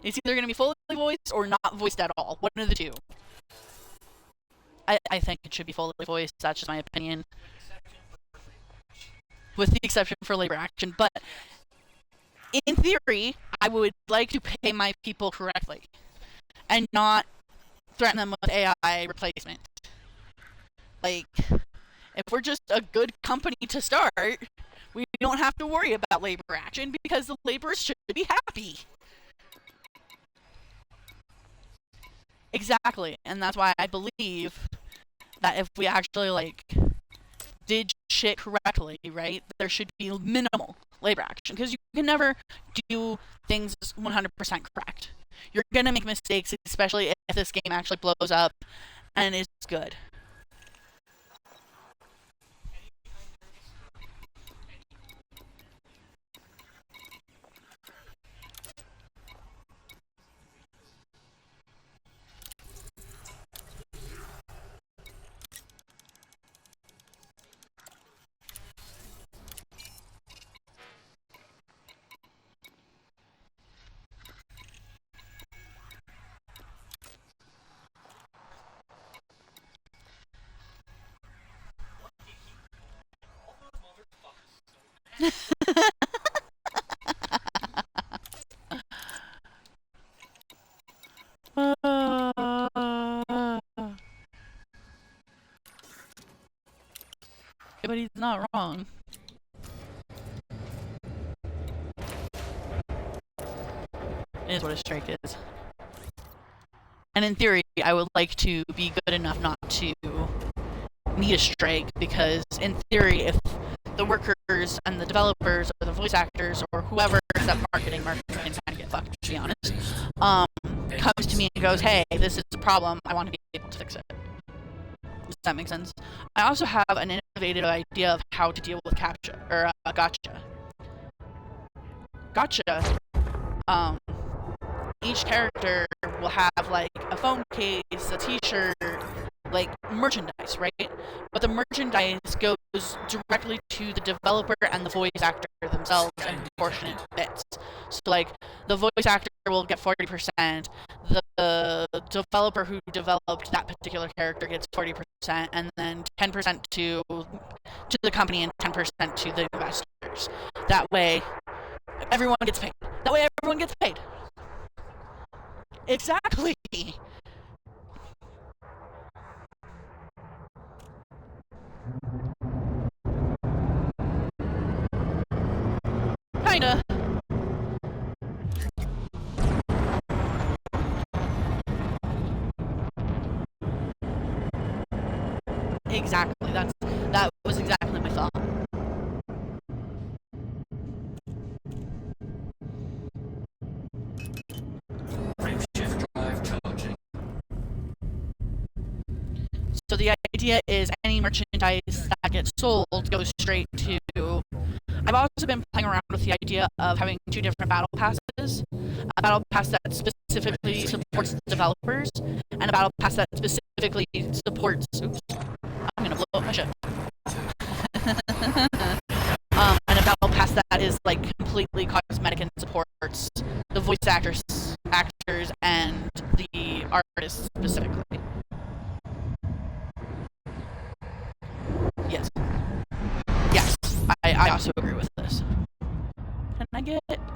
It's either gonna be fully voiced or not voiced at all. One of the two. I think it should be fully voiced. That's just my opinion. With the exception for labor action. But in theory, I would like to pay my people correctly and not threaten them with AI replacement. Like, if we're just a good company to start, we don't have to worry about labor action because the laborers should be happy. Exactly, and that's why I believe that if we actually like did shit correctly, right, there should be minimal labor action because you can never do things 100% correct. You're gonna make mistakes, especially if this game actually blows up and is good. But he's not wrong. It is what a strike is. And in theory, I would like to be good enough not to need a strike because, in theory, if the workers and the developers or the voice actors or whoever is at marketing can kind of get fucked, to be honest, comes to me and goes, hey, this is a problem, I want to be able to fix it. Does that make sense? I also have an innovative idea of how to deal with captcha, or gotcha. Gotcha. Each character will have like a phone case, a t-shirt, like merchandise, right? But the merchandise goes directly to the developer and the voice actor themselves in proportionate bits. So like the voice actor will get 40%, the developer who developed that particular character gets 40%, and then 10% to the company and 10% to the investors. That way everyone gets paid. That way everyone gets paid. Exactly. Kinda. Exactly. That was exactly my thought. Frameshift drive charging. So the idea is any merchandise that gets sold goes straight to. I've also been playing around with the idea of having two different battle passes. A battle pass that specifically supports the developers, and a battle pass that specifically supports. Oops, I'm gonna blow up my ship. And a battle pass that is like completely cosmetic and supports the voice actors, and the artists specifically. Yes. Yes, I also agree with this. Can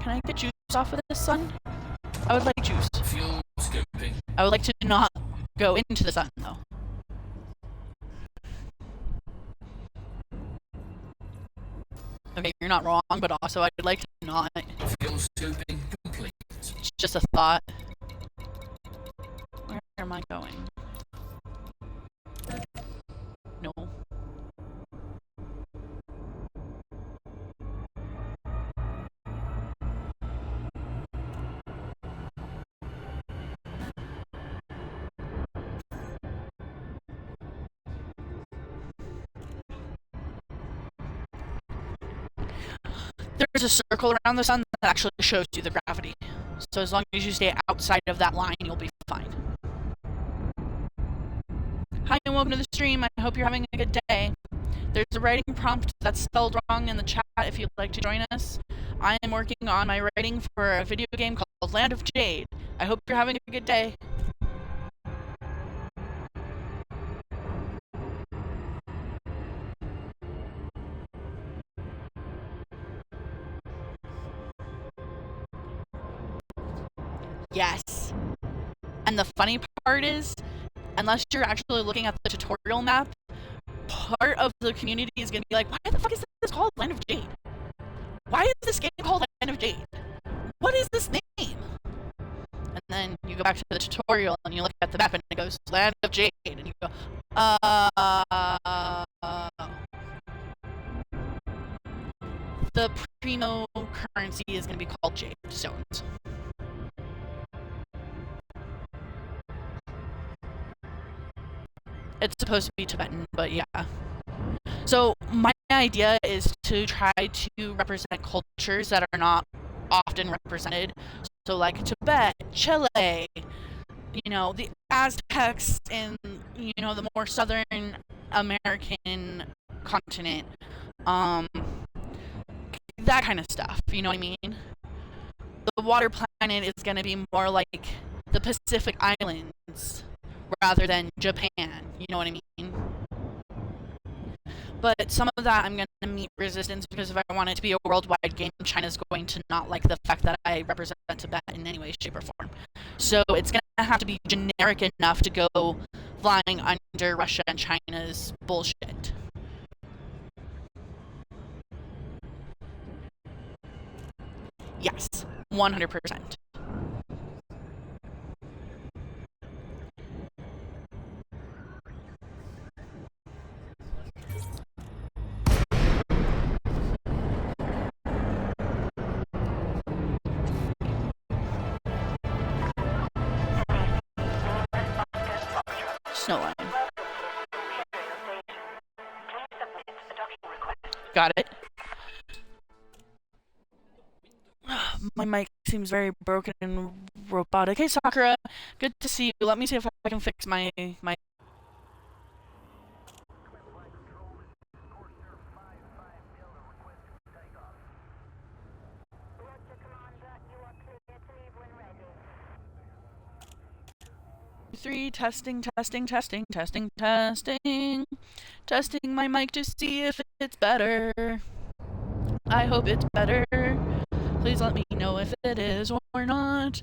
I get juice off of this sun? I would like juice. Fuel scoping. I would like to not go into the sun though. Okay, you're not wrong, but also I'd like to not. Fuel scoping complete. It's just a thought. Where am I going? No. There's a circle around the sun that actually shows you the gravity. So as long as you stay outside of that line, you'll be fine. Hi and welcome to the stream. I hope you're having a good day. There's a writing prompt that's spelled wrong in the chat if you'd like to join us. I am working on my writing for a video game called Land of Jade. I hope you're having a good day. Yes. And the funny part is, unless you're actually looking at the tutorial map, part of the community is going to be like, why the fuck is this called Land of Jade? Why is this game called Land of Jade? What is this name? And then you go back to the tutorial and you look at the map and it goes Land of Jade, and you go, uh, the primo currency is going to be called Jade Stones. It's supposed to be Tibetan, but yeah. So my idea is to try to represent cultures that are not often represented. So like Tibet, Chile, the Aztecs in, the more southern American continent. That kind of stuff, you know what I mean? The water planet is going to be more like the Pacific Islands rather than Japan, you know what I mean? But some of that I'm going to meet resistance because if I want it to be a worldwide game, China's going to not like the fact that I represent Tibet in any way, shape, or form. So it's going to have to be generic enough to go flying under Russia and China's bullshit. Yes, 100%. Snowline. Got it. My mic seems very broken and robotic. Hey, Sakura. Good to see you. Let me see if I can fix my... Three, testing, testing, testing, testing, testing. Testing my mic to see if it's better. I hope it's better. Please let me know if it is or not,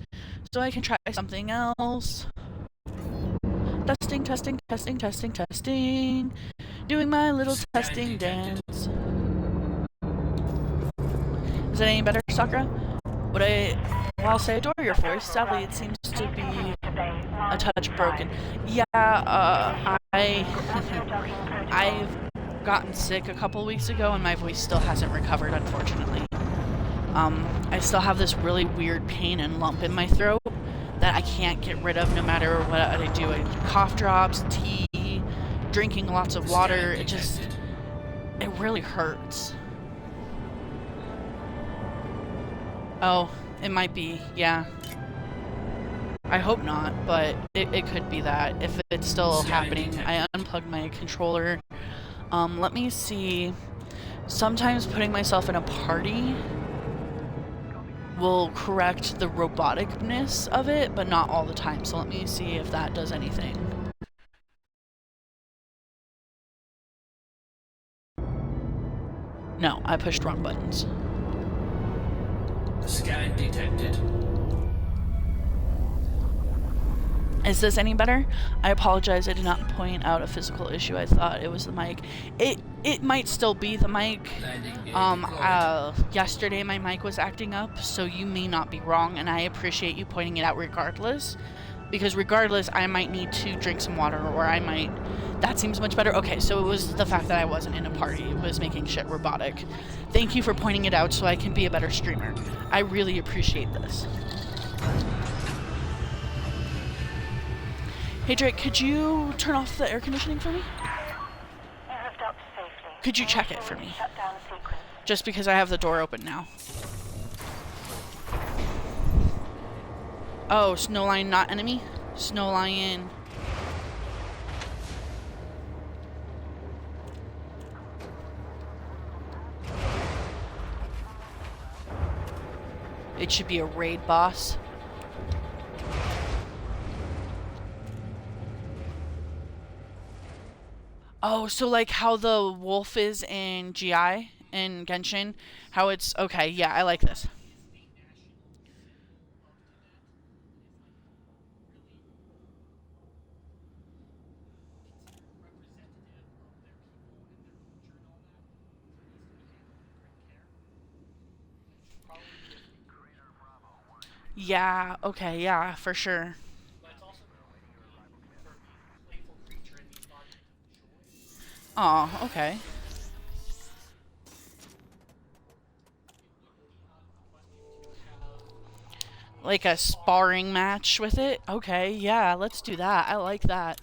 so I can try something else. Testing, testing, testing, testing, testing. Doing my little testing dance. Is it any better, Sakura? While I adore your voice, sadly it seems to be a touch broken. Yeah, I've gotten sick a couple weeks ago and my voice still hasn't recovered, unfortunately. I still have this really weird pain and lump in my throat that I can't get rid of no matter what I do. Cough drops, tea, drinking lots of water, it really hurts. Oh, it might be, yeah. I hope not, but it could be that. If it's still happening, I unplugged my controller. Let me see. Sometimes putting myself in a party will correct the roboticness of it, but not all the time. So let me see if that does anything. No, I pushed wrong buttons. Scan detected. Is this any better? I apologize, I did not point out a physical issue. I thought it was the mic. It might still be the mic. Yesterday my mic was acting up, so you may not be wrong, and I appreciate you pointing it out regardless. Because regardless, I might need to drink some water, or I might... That seems much better. Okay, so it was the fact that I wasn't in a party. It was making shit robotic. Thank you for pointing it out so I can be a better streamer. I really appreciate this. Hey Drake, could you turn off the air conditioning for me? Could you check it for me? Just because I have the door open now. Oh, Snowline not enemy? Snowline. It should be a raid boss. Oh, so like how the wolf is in GI, in Genshin? How it's... Okay, yeah, I like this. Yeah, okay, yeah, for sure. Oh, okay. Like a sparring match with it? Okay, yeah, let's do that. I like that.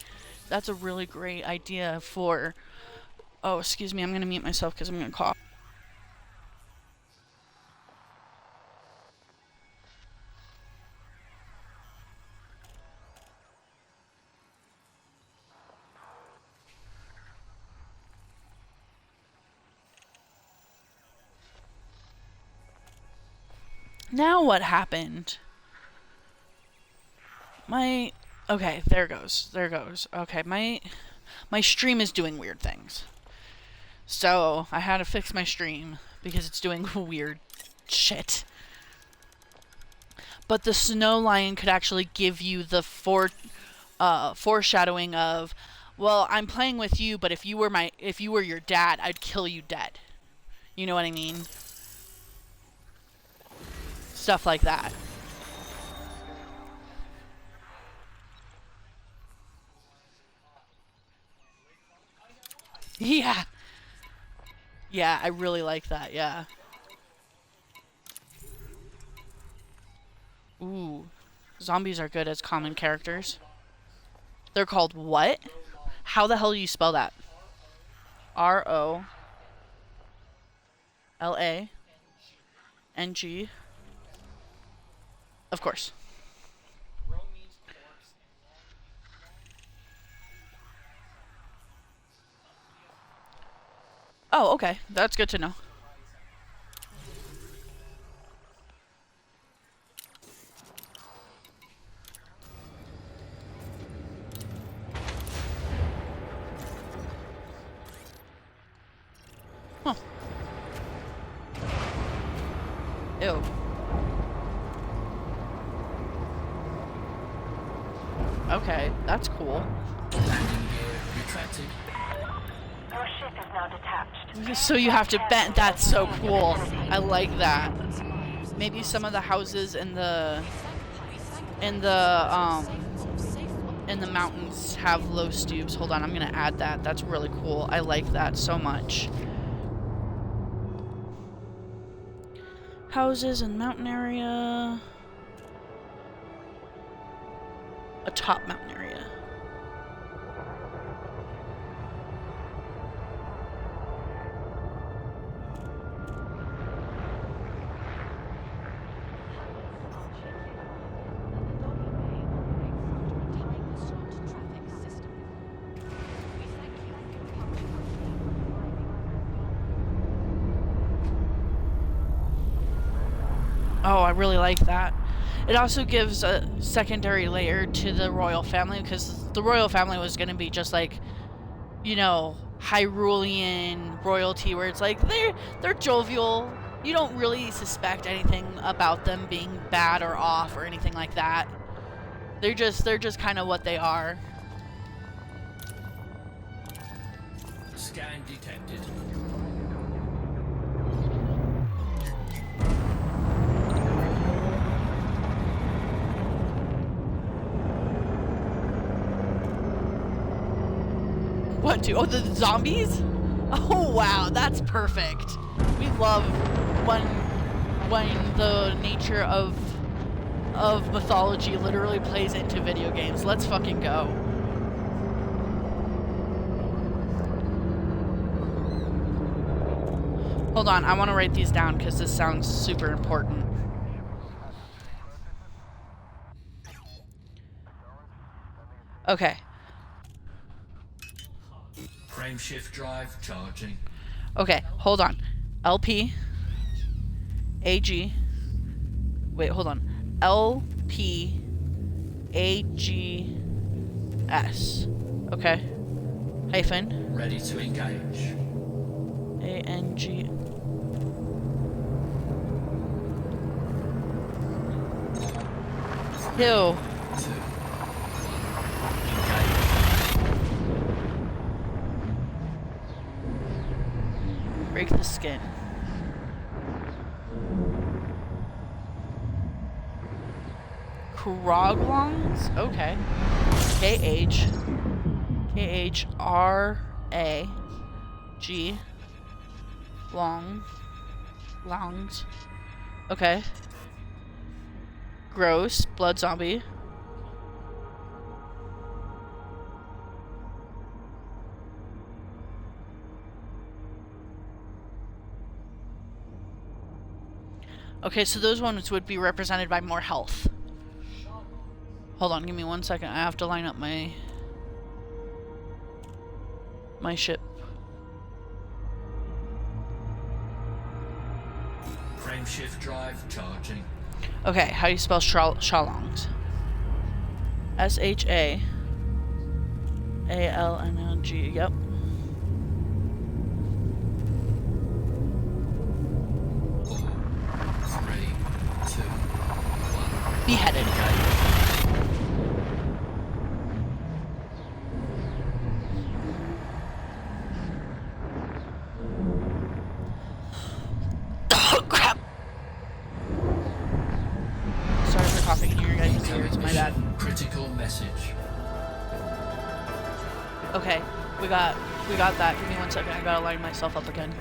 That's a really great idea for. Oh, excuse me, I'm gonna mute myself because I'm gonna cough. Now what happened? My. Okay, there goes. There goes. Okay, my stream is doing weird things. So I had to fix my stream because it's doing weird shit. But the snow lion could actually give you the foreshadowing of, well, I'm playing with you, but if you were your dad, I'd kill you dead. You know what I mean? Stuff like that. Yeah. Yeah, I really like that. Yeah. Ooh. Zombies are good as common characters. They're called what? How the hell do you spell that? ROLANG. Of course. Oh, okay. That's good to know. Huh. Ew. Okay, that's cool. Landing gear retracted. Your ship is now detached. So you have to bend. That's so cool. I like that. Maybe some of the houses in the mountains have low stoops. Hold on, I'm gonna add that. That's really cool. I like that so much. Houses in mountain area. A top mountain area. Oh, I really like that. It also gives a secondary layer to the royal family because the royal family was going to be just like, you know, Hyrulean royalty where it's like they're jovial. You don't really suspect anything about them being bad or off or anything like that. They're just kind of what they are. Scan detected. What do? Oh, the zombies? Oh wow, that's perfect. We love when the nature of mythology literally plays into video games. Let's fucking go. Hold on, I want to write these down because this sounds super important. Okay. Frameshift drive charging. Okay, hold on. LP AG. Wait, hold on. LP AGS. Okay. Hyphen Ready to engage. ANG. Ew. 2. Break the skin. Kroglongs? Okay. K-H-R-A-G. Longs. Okay. Gross. Blood zombie. Okay, so those ones would be represented by more health. Hold on, give me 1 second. I have to line up my ship. Frameshift drive charging. Okay, how do you spell Shalongs? S-H-A-A-L-N-G. Yep. Beheaded. Oh, crap. Sorry for coughing in your guys' ears. My bad. Critical message. Okay, we got that. Give me 1 second. I gotta line myself up again.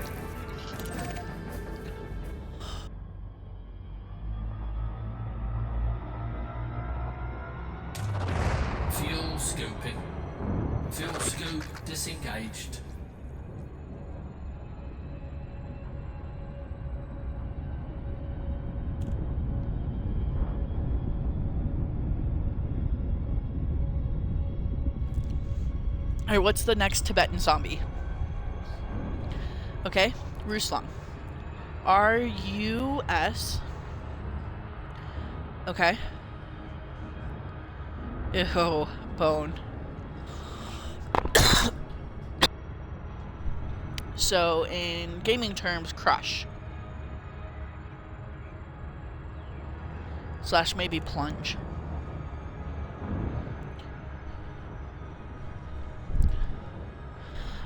Fuel scoping. Fuel scope disengaged. Alright, what's the next Tibetan zombie? Okay, Ruslan. R-U-S. Okay. Ew, bone. So, in gaming terms, crush. / maybe plunge.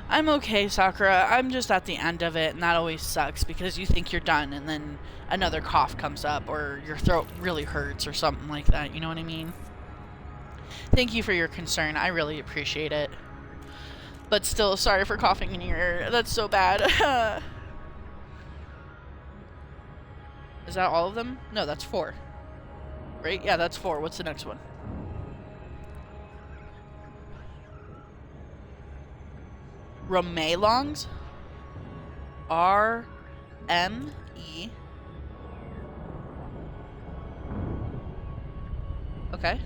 I'm okay, Sakura. I'm just at the end of it, and that always sucks because you think you're done, and then another cough comes up, or your throat really hurts, or something like that. You know what I mean? Thank you for your concern. I really appreciate it. But still, sorry for coughing in your ear. That's so bad. Is that all of them? No, that's 4. Right? Yeah, that's 4. What's the next one? me-loj? R-M-E. Okay.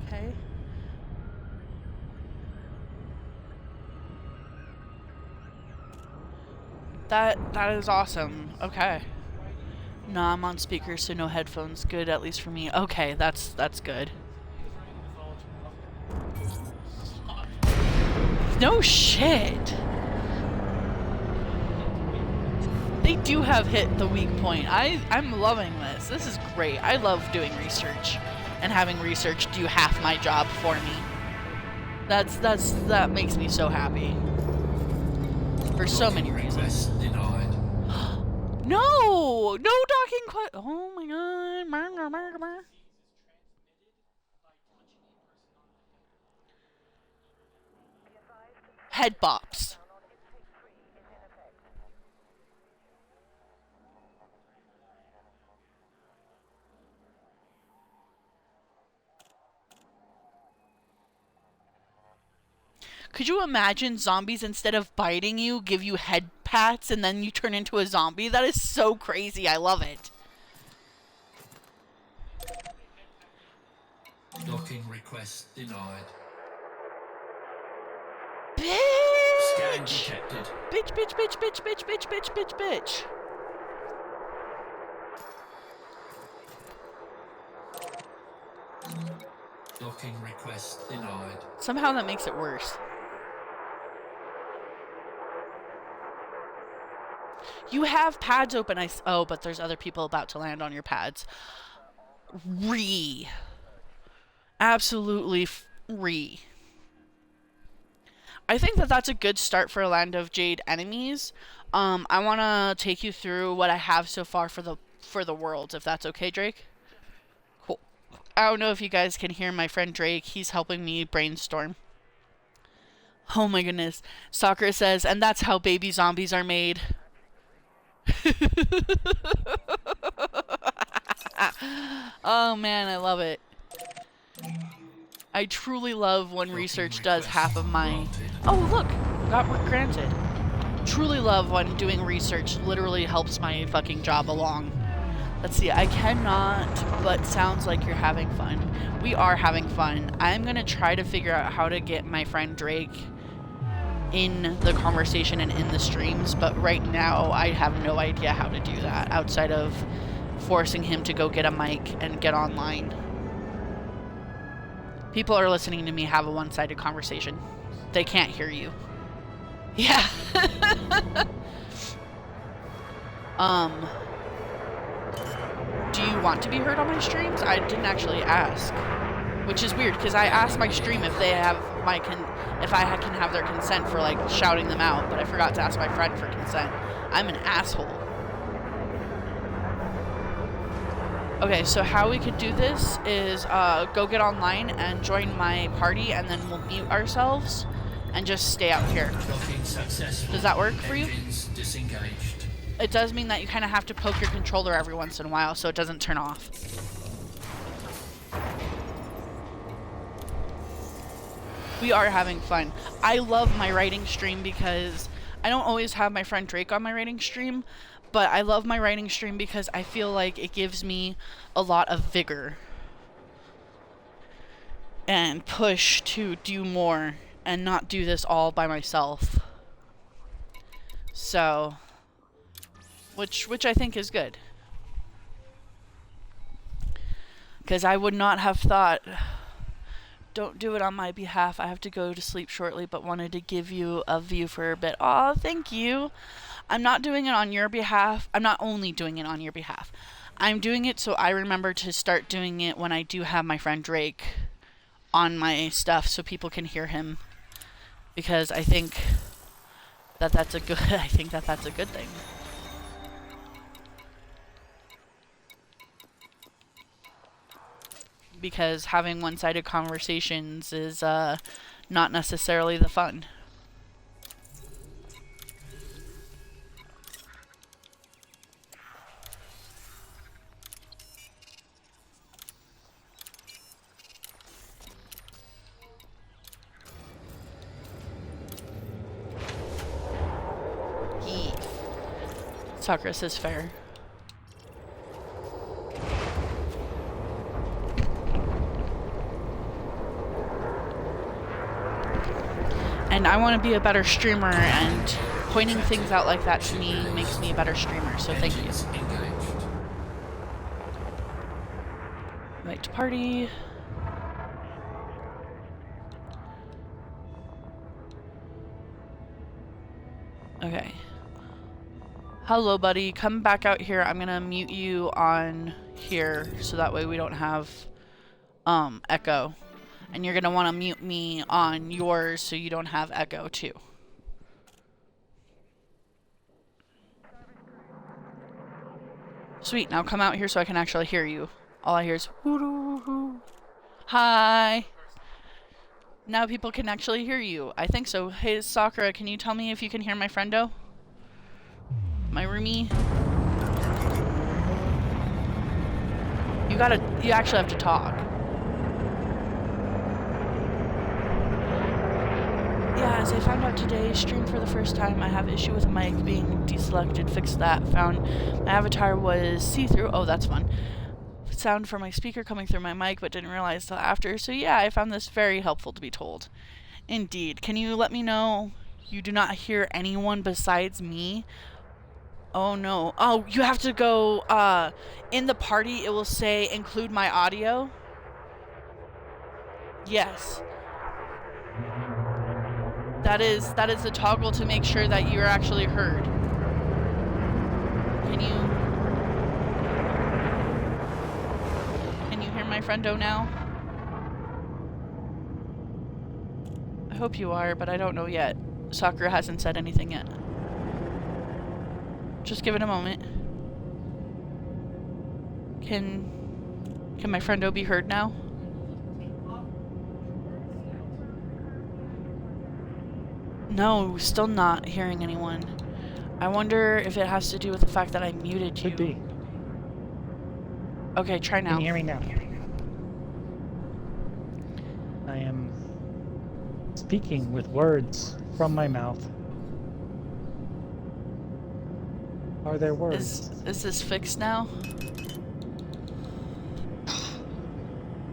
Okay. That is awesome. Okay. No, I'm on speaker, so no headphones. Good, at least for me. Okay, that's good. No shit. They do have hit the weak point. I'm loving this. This is great. I love doing research and having research do half my job for me. That makes me so happy. For so many reasons. Denied. No docking oh my god. Head bops. Could you imagine zombies, instead of biting you, give you head pats and then you turn into a zombie? That is so crazy. I love it. Docking request denied. Scan Bitch! detected. Bitch. Docking request denied. Somehow that makes it worse. You have pads open. Oh, but there's other people about to land on your pads. Absolutely I think that that's a good start for a Land of Jade enemies. I want to take you through what I have so far for the worlds, if that's okay, Drake. Cool. I don't know if you guys can hear my friend Drake. He's helping me brainstorm. Oh my goodness. Sakura says, and that's how baby zombies are made. Oh man, I love it. I truly love when research does half of my... Oh, look! Got granted. Truly love when doing research literally helps my fucking job along. Let's see, I cannot, but sounds like you're having fun. We are having fun. I'm gonna try to figure out how to get my friend Drake in the conversation and in the streams, but right now I have no idea how to do that outside of forcing him to go get a mic and get online. People are listening to me have a one-sided conversation. They can't hear you. Yeah. Do you want to be heard on my streams? I didn't actually ask, which is weird because I asked my stream if they have if I can have their consent for like shouting them out, but I forgot to ask my friend for consent. I'm an asshole. Okay, so how we could do this is go get online and join my party, and then we'll mute ourselves and just stay out here. Does that work for you? Disengaged. It does mean that you kind of have to poke your controller every once in a while so it doesn't turn off. We are having fun. I love my writing stream because I don't always have my friend Drake on my writing stream, but I love my writing stream because I feel like it gives me a lot of vigor and push to do more and not do this all by myself. So, which I think is good. Because I would not have thought, don't do it on my behalf, I have to go to sleep shortly, but wanted to give you a view for a bit. Aw, thank you. I'm not doing it on your behalf. I'm not only doing it on your behalf. I'm doing it so I remember to start doing it when I do have my friend Drake on my stuff so people can hear him. Because I think that that's a good thing. Because having one-sided conversations is not necessarily the fun. Sakura says fair. And I want to be a better streamer, and pointing things out like that to me makes me a better streamer, so thank you. Invite to party. Okay. Hello, buddy. Come back out here. I'm gonna mute you on here, so that way we don't have echo. And you're gonna want to mute me on yours so you don't have echo too. Sweet, now come out here so I can actually hear you. All I hear is hoo-doo-hoo. Hi. Now people can actually hear you. I think so. Hey, Sakura, can you tell me if you can hear my friendo? My roomie? You actually have to talk. Yeah, as I found out today, streamed for the first time, I have issue with a mic being deselected. Fixed that. Found my avatar was see-through. Oh, that's fun. Sound from my speaker coming through my mic, but didn't realize till after. So yeah, I found this very helpful to be told. Indeed. Can you let me know you do not hear anyone besides me? Oh no. Oh, you have to go, in the party it will say include my audio. Yes. That is the toggle to make sure that you are actually heard. Can you hear my friendo now? I hope you are, but I don't know yet. Sakura hasn't said anything yet. Just give it a moment. Can my friendo be heard now? No, still not hearing anyone. I wonder if it has to do with the fact that I muted you. Could be. Okay, try now. Can you hear me now? I am speaking with words from my mouth. Are there words? Is this fixed now?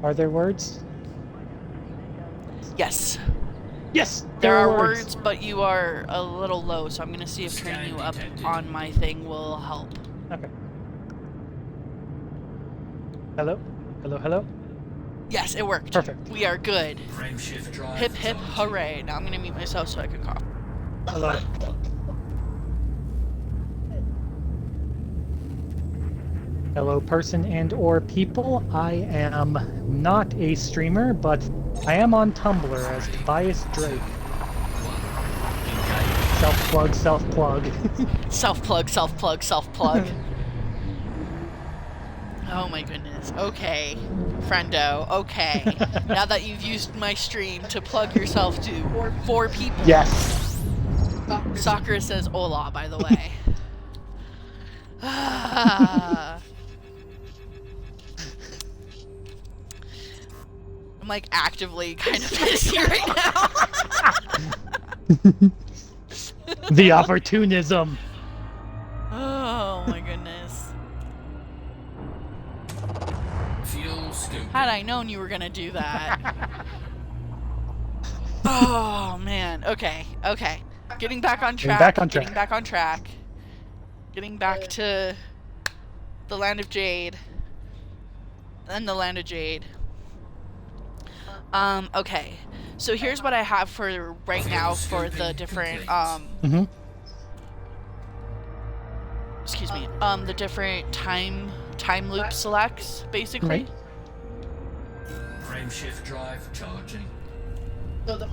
Are there words? Yes. Yes! There are words, but you are a little low, so I'm gonna see if turning you up on my thing will help. Okay. Hello? Hello, hello? Yes, it worked. Perfect. We are good. Frameshift drive. Hip hip charging. hooray. Now I'm gonna mute myself so I can cough. Hello. Hello, person and or people. I am not a streamer, but I am on Tumblr as Tobias Drake. Self-plug, self-plug. Self-plug, self-plug, self-plug. Oh my goodness. Okay. Friendo, okay. Now that you've used my stream to plug yourself to 4 people. Yes. Sakura says hola, by the way. I'm like actively kind of pissy right now. The opportunism. Oh my goodness. Fuel scoop. Had I known you were gonna do that. Oh man. Okay. Okay. Getting back on track. back on track. Getting back on track. Getting back to the land of Jade. And the land of Jade. Okay. So here's what I have for right now for the different Mm-hmm. excuse me, the different time loop selects, basically. Right. Frameshift drive charging.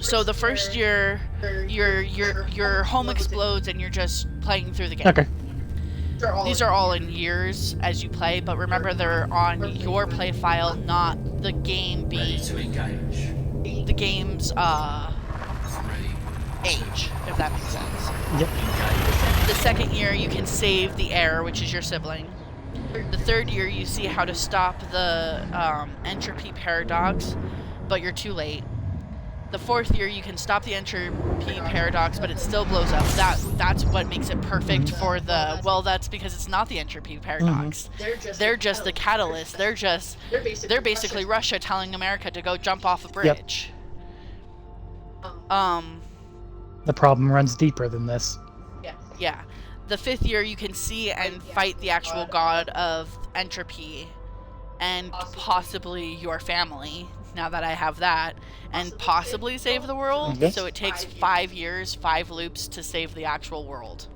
So the first year, your home explodes and you're just playing through the game. Okay. These are all in years as you play, but remember they're on your play file, not the game Ready being to engage. the game's Ready. age, if that makes sense. Yep. The second year you can save the heir, which is your sibling. The third year you see how to stop the entropy paradox, but you're too late. The fourth year you can stop the entropy paradox, but it still blows up. That's what makes it perfect for the, well, that's because it's not the entropy paradox. They're just the catalyst. They're basically Russia telling America to go jump off a bridge. The problem runs deeper than this. Yeah. The fifth year you can see and fight the actual god of entropy and possibly your family, now that I have that, and possibly save the world. Yes. So it takes 5 years, 5 loops to save the actual world.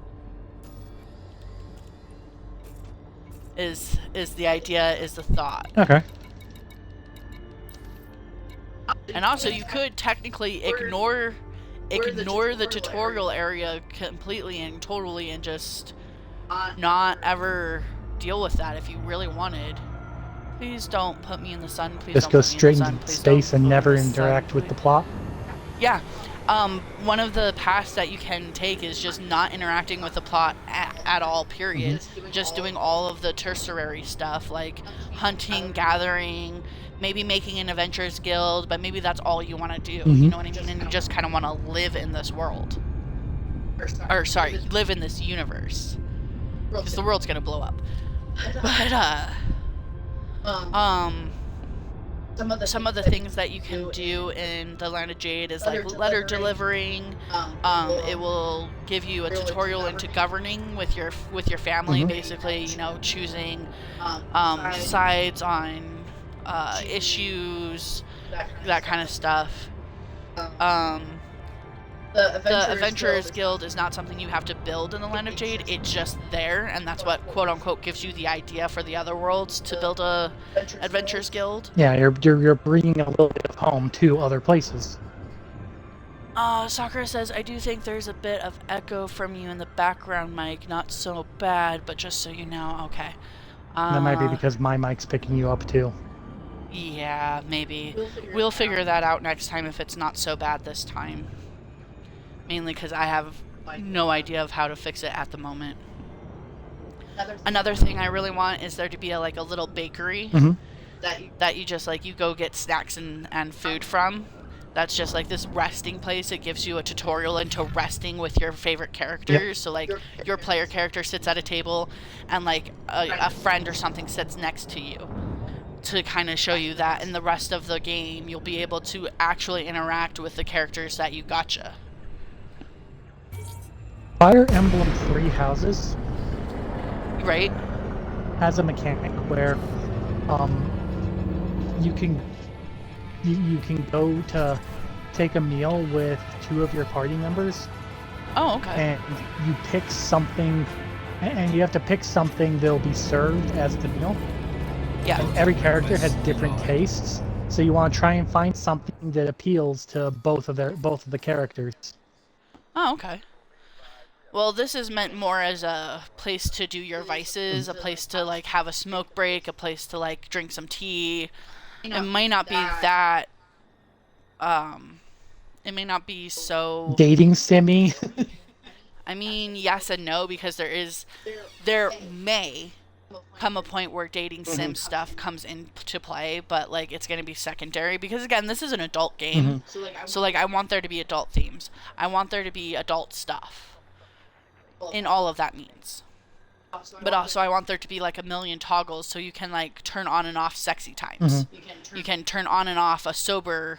Is the idea, is the thought. Okay. And also you could technically ignore the tutorial area completely and totally and just not ever deal with that if you really wanted. Please don't put me in the sun. Please Just don't go put me in the straight sun. into Please space don't and put me never in the sun, interact with the please. plot. Yeah. One of the paths that you can take is just not interacting with the plot at all, period. Just doing all of the tertiary stuff, like hunting, gathering, maybe making an adventurers guild, but maybe that's all you want to do. You know what I mean? And you just kind of want to live in this world. Or, sorry, live in this universe. Because the world's going to blow up. But, some of the things that you can do in the Land of Jade is like letter delivering. It will give you a tutorial into governing with your family, basically, you know, choosing sides on issues, that kind of stuff. The Adventurers Guild is not something you have to build in the Land of Jade. It's just there, and that's what quote-unquote gives you the idea for the other worlds to build a Adventurers Guild. Yeah, you're bringing a little bit of home to other places. Sakura says, I do think there's a bit of echo from you in the background, Mike. Not so bad, but just so you know. Okay. That might be because my mic's picking you up too. Yeah, maybe. We'll figure that out next time if it's not so bad this time. Mainly because I have no idea of how to fix it at the moment. Another thing I really want is there to be a little bakery that you just you go get snacks and food from. That's just this resting place. It gives you a tutorial into resting with your favorite characters. Yep. So your player character sits at a table and a friend or something sits next to you to kind of show you that in the rest of the game you'll be able to actually interact with the characters that you gotcha. Fire Emblem Three Houses Right? has a mechanic where you can go to take a meal with 2 of your party members. Oh, okay. And you pick something, and you have to pick something that'll be served as the meal. Yeah. And every character has different tastes, so you want to try and find something that appeals to both of the characters. Oh, okay. Well, this is meant more as a place to do your vices, a place to have a smoke break, a place to drink some tea. It might not be that. It may not be so. Dating simmy. I mean, yes and no, because there may come a point where dating sim stuff comes into play, but it's going to be secondary because again, this is an adult game. So I want there to be adult themes. I want there to be adult stuff in all of that means. But also I want there to be a million toggles so you can turn on and off sexy times. You can turn on and off a sober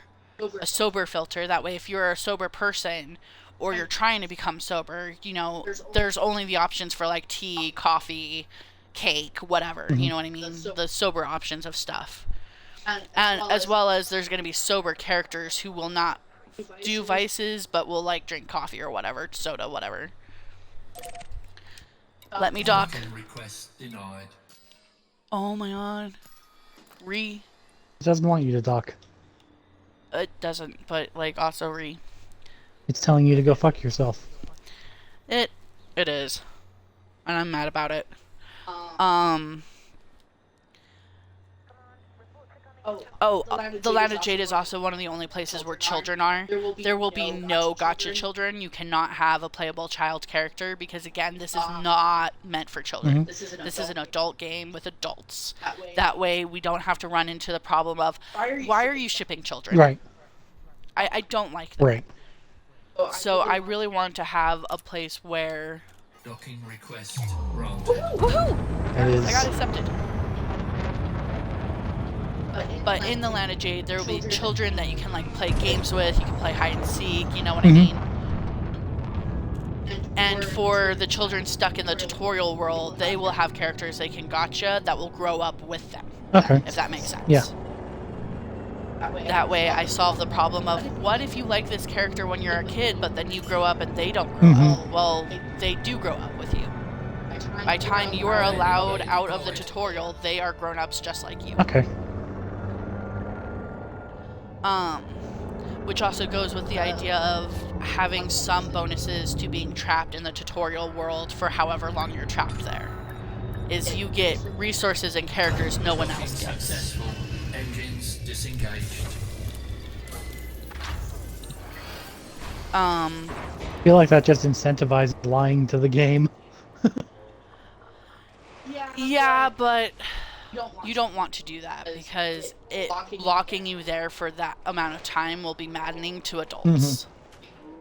filter. That way if you're a sober person or you're trying to become sober, there's only the options for tea, coffee, cake, whatever. You know what I mean? The sober options of stuff. And as well as there's going to be sober characters who will not do vices but will drink coffee or whatever, soda, whatever. Let me dock. Request denied. Oh my god. It doesn't want you to dock. It doesn't, but also It's telling you to go fuck yourself. It is. And I'm mad about it. The Land of Jade is also one of the only places where children are. There will be no gotcha children. You cannot have a playable child character because, again, this is not meant for children. This is an adult game with adults. That way we don't have to run into the problem of, why are you shipping children? Right. I don't like that. Right. So I really want to have a place where... Docking request granted. Woohoo! It is. I got accepted. But in the Land of Jade, there will be children that you can play games with. You can play hide and seek. You know what I mean? And for the children stuck in the tutorial world, they will have characters they can gotcha that will grow up with them. Okay. If that makes sense. Yeah. That way, I solve the problem of what if you like this character when you're a kid, but then you grow up and they don't grow up? Well, they do grow up with you. By the time you are allowed out of the tutorial, they are grown-ups just like you. Okay. Which also goes with the idea of having some bonuses to being trapped in the tutorial world for however long you're trapped there. Is you get resources and characters no one else gets. Successful. Engines disengaged. I feel like that just incentivizes lying to the game. Yeah, but you don't want to do that because locking you there for that amount of time will be maddening to adults.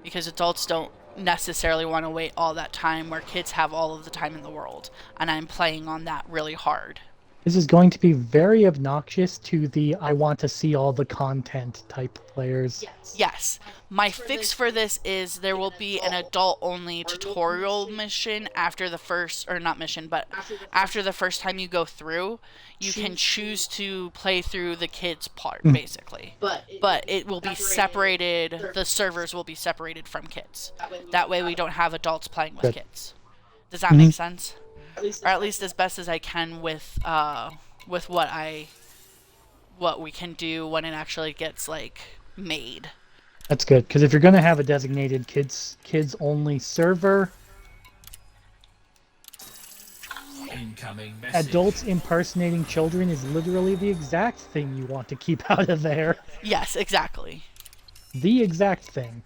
Because adults don't necessarily want to wait all that time where kids have all of the time in the world. And I'm playing on that really hard. This is going to be very obnoxious to the I want to see all the content type players. Yes. My fix for this is there will be an adult-only tutorial mission after the first, or not mission, but after the first time you go through, you can choose to play through the kids part, basically. But it will be separated, the servers will be separated from kids. That way we don't have adults playing with kids. Does that make sense? Or at least as best as I can with what we can do when it actually gets made. That's good, because if you're going to have a designated kids only server, Incoming message. adults impersonating children is literally the exact thing you want to keep out of there. Yes, exactly. The exact thing.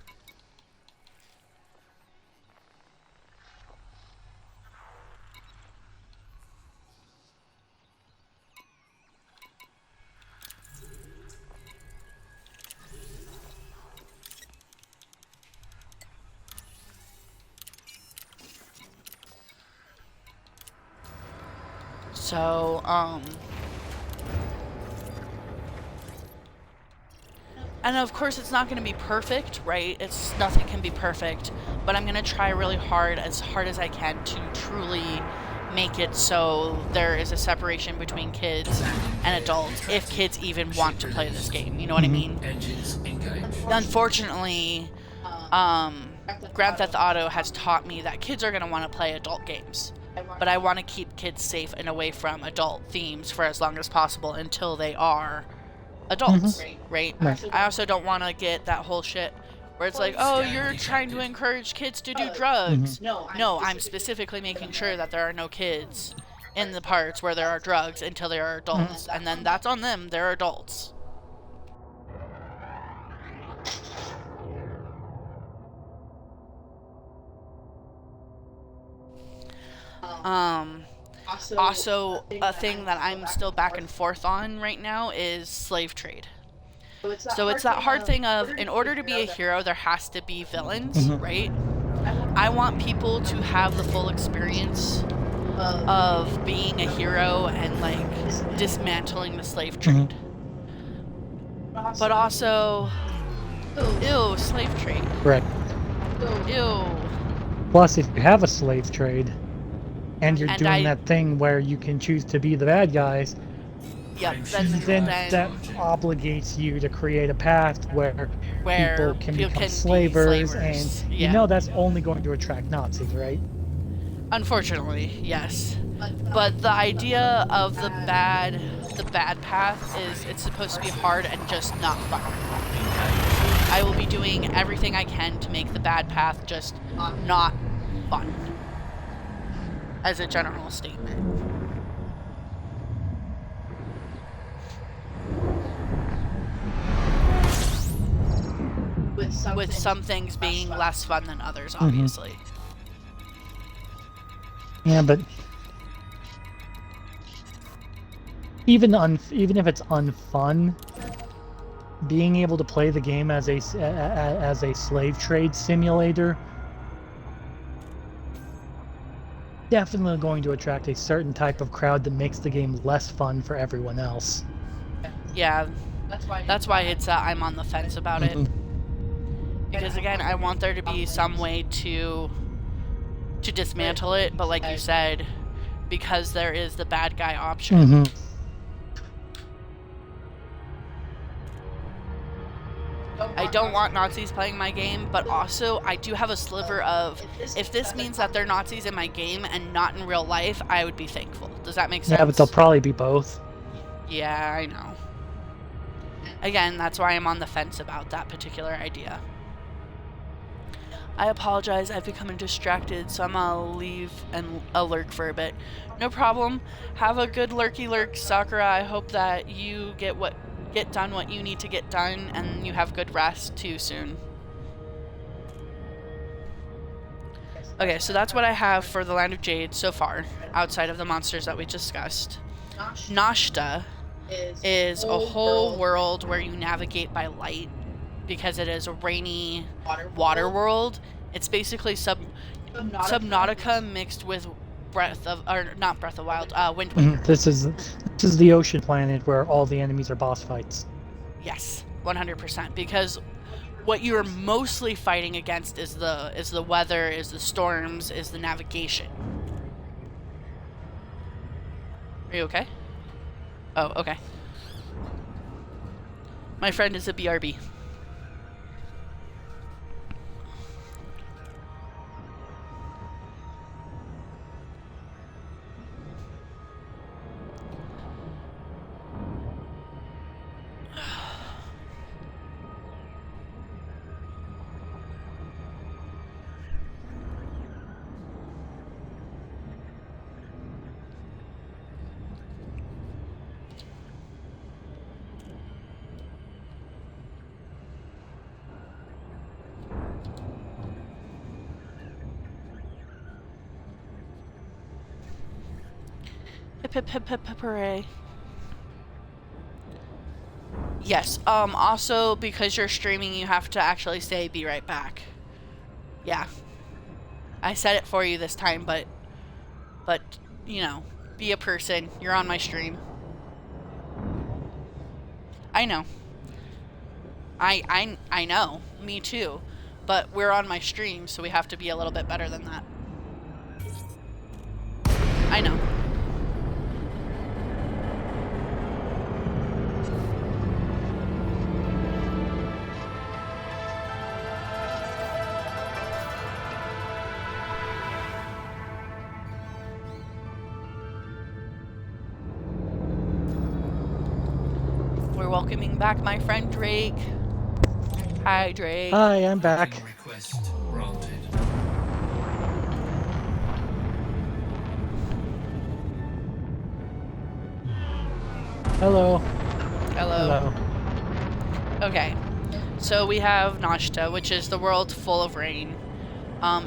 So, and of course it's not going to be perfect, right? It's nothing can be perfect, but I'm going to try really hard as I can to truly make it so there is a separation between kids and adults, if kids even want to play this game, you know what I mean? Engines engaged. Unfortunately, Grand Theft Auto has taught me that kids are going to want to play adult games, but I want to keep kids safe and away from adult themes for as long as possible until they are adults, right? I also don't want to get that whole shit where it's like, oh, you're trying to encourage kids to do drugs. No, I'm specifically making sure that there are no kids in the parts where there are drugs until they are adults, and then that's on them. They're adults. Also, a thing that I'm still back and forth on right now is slave trade. So it's that hard thing of, in order to be a hero, there has to be villains, right? I want people to have the full experience of being a hero and, like, dismantling the slave trade. But also, ew, slave trade. Right. Ew. Plus, if you have a slave trade, and you're And doing that thing where you can choose to be the bad guys, Yep, then that obligates you to create a path where people can become be slavers, slavers. and Yeah. you know that's only going to attract Nazis, right? Unfortunately, yes. But the idea of the bad path is it's supposed to be hard and just not fun. I will be doing everything I can to make the bad path just not fun, as a general statement. With some things being less fun than others, obviously. Yeah, but even if it's unfun, being able to play the game as a slave trade simulator definitely going to attract a certain type of crowd that makes the game less fun for everyone else. Yeah, that's why it's I'm on the fence about it. Because again, I want there to be some way to dismantle it, but like you said, because there is the bad guy option. I don't want Nazis playing my game, but also I do have a sliver of, if this means that they're Nazis in my game and not in real life, I would be thankful. Does that make sense? Yeah, but they'll probably be both. Yeah, I know. Again, that's why I'm on the fence about that particular idea. I apologize, I've become distracted, so I'm gonna leave and lurk for a bit. No problem. Have a good lurky lurk, Sakura. I hope that you get done what you need to get done, and you have good rest too soon. Okay, so that's what I have for the Land of Jade so far, outside of the monsters that we discussed. Nashta is a whole world where you navigate by light, because it is a rainy water world. It's basically Subnautica mixed with not Breath of Wild, Wind Waker. This is the ocean planet where all the enemies are boss fights. Yes, 100%. Because what you're mostly fighting against is the weather, is the storms, is the navigation. Are you okay? Oh, okay. My friend is a BRB. Hip hip hip hip hooray. Yes, also because you're streaming you have to actually say be right back. Yeah. I said it for you this time, but you know, be a person. You're on my stream. I know. I know. Me too. But we're on my stream, so we have to be a little bit better than that. I know. We're welcoming back my friend Drake. Hi, Drake. Hi, I'm back. Calling request granted. Hello. Hello. Okay, so we have Nashta, which is the world full of rain.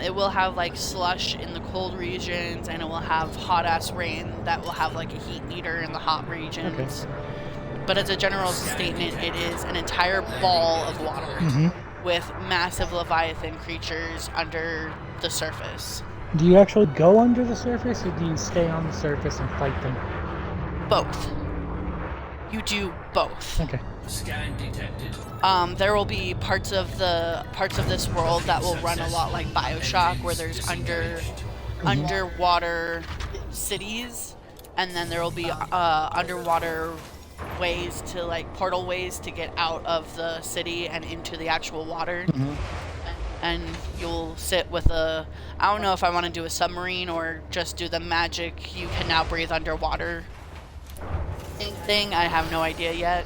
It will have like slush in the cold regions, and it will have hot ass rain that will have like a heat meter in the hot regions. Okay. But as a general statement, it is an entire ball of water with massive leviathan creatures under the surface. Do you actually go under the surface, or do you stay on the surface and fight them? Both. You do both. Okay. Scan detected. There will be parts of this world that will run a lot like BioShock, where there's underwater cities, and then there will be underwater ways to like portal ways to get out of the city and into the actual water. And you'll sit with I don't know if I want to do a submarine or just do the magic you can now breathe underwater thing. I have no idea yet.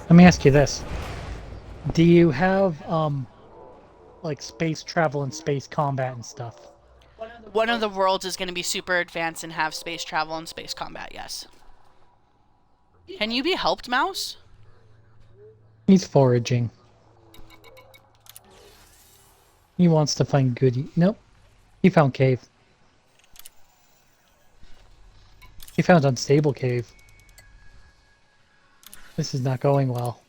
Let me ask you this. Do you have, like space travel and space combat and stuff? One of the worlds is going to be super advanced and have space travel and space combat, yes. Can you be helped, Mouse? He's foraging. He wants to find goodie. Nope. He found cave. He found unstable cave. This is not going well.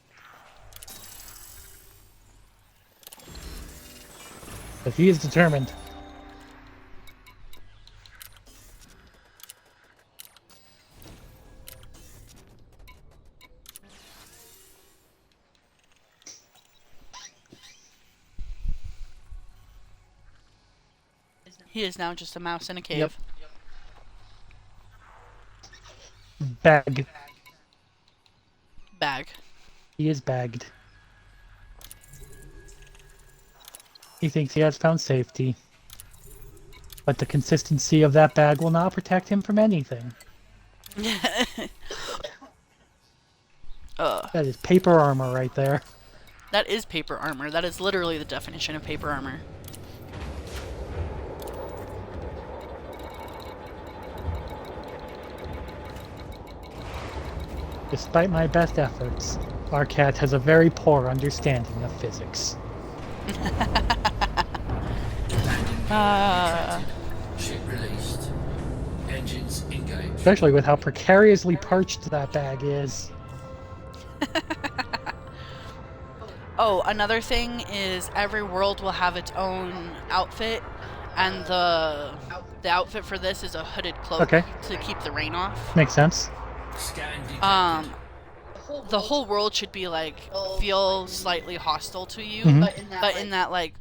But he is determined. He is now just a mouse in a cave. Yep. Bag. Bag. He is bagged. He thinks he has found safety. But the consistency of that bag will not protect him from anything. That is paper armor right there. That is paper armor. That is literally the definition of paper armor. Despite my best efforts, our cat has a very poor understanding of physics. Ship released. Engines engaged. Especially with how precariously perched that bag is. Oh, another thing is every world will have its own outfit, and the outfit for this is a hooded cloak to keep the rain off. Makes sense. Scan detected. The whole world should be like feel slightly hostile to you, but in that like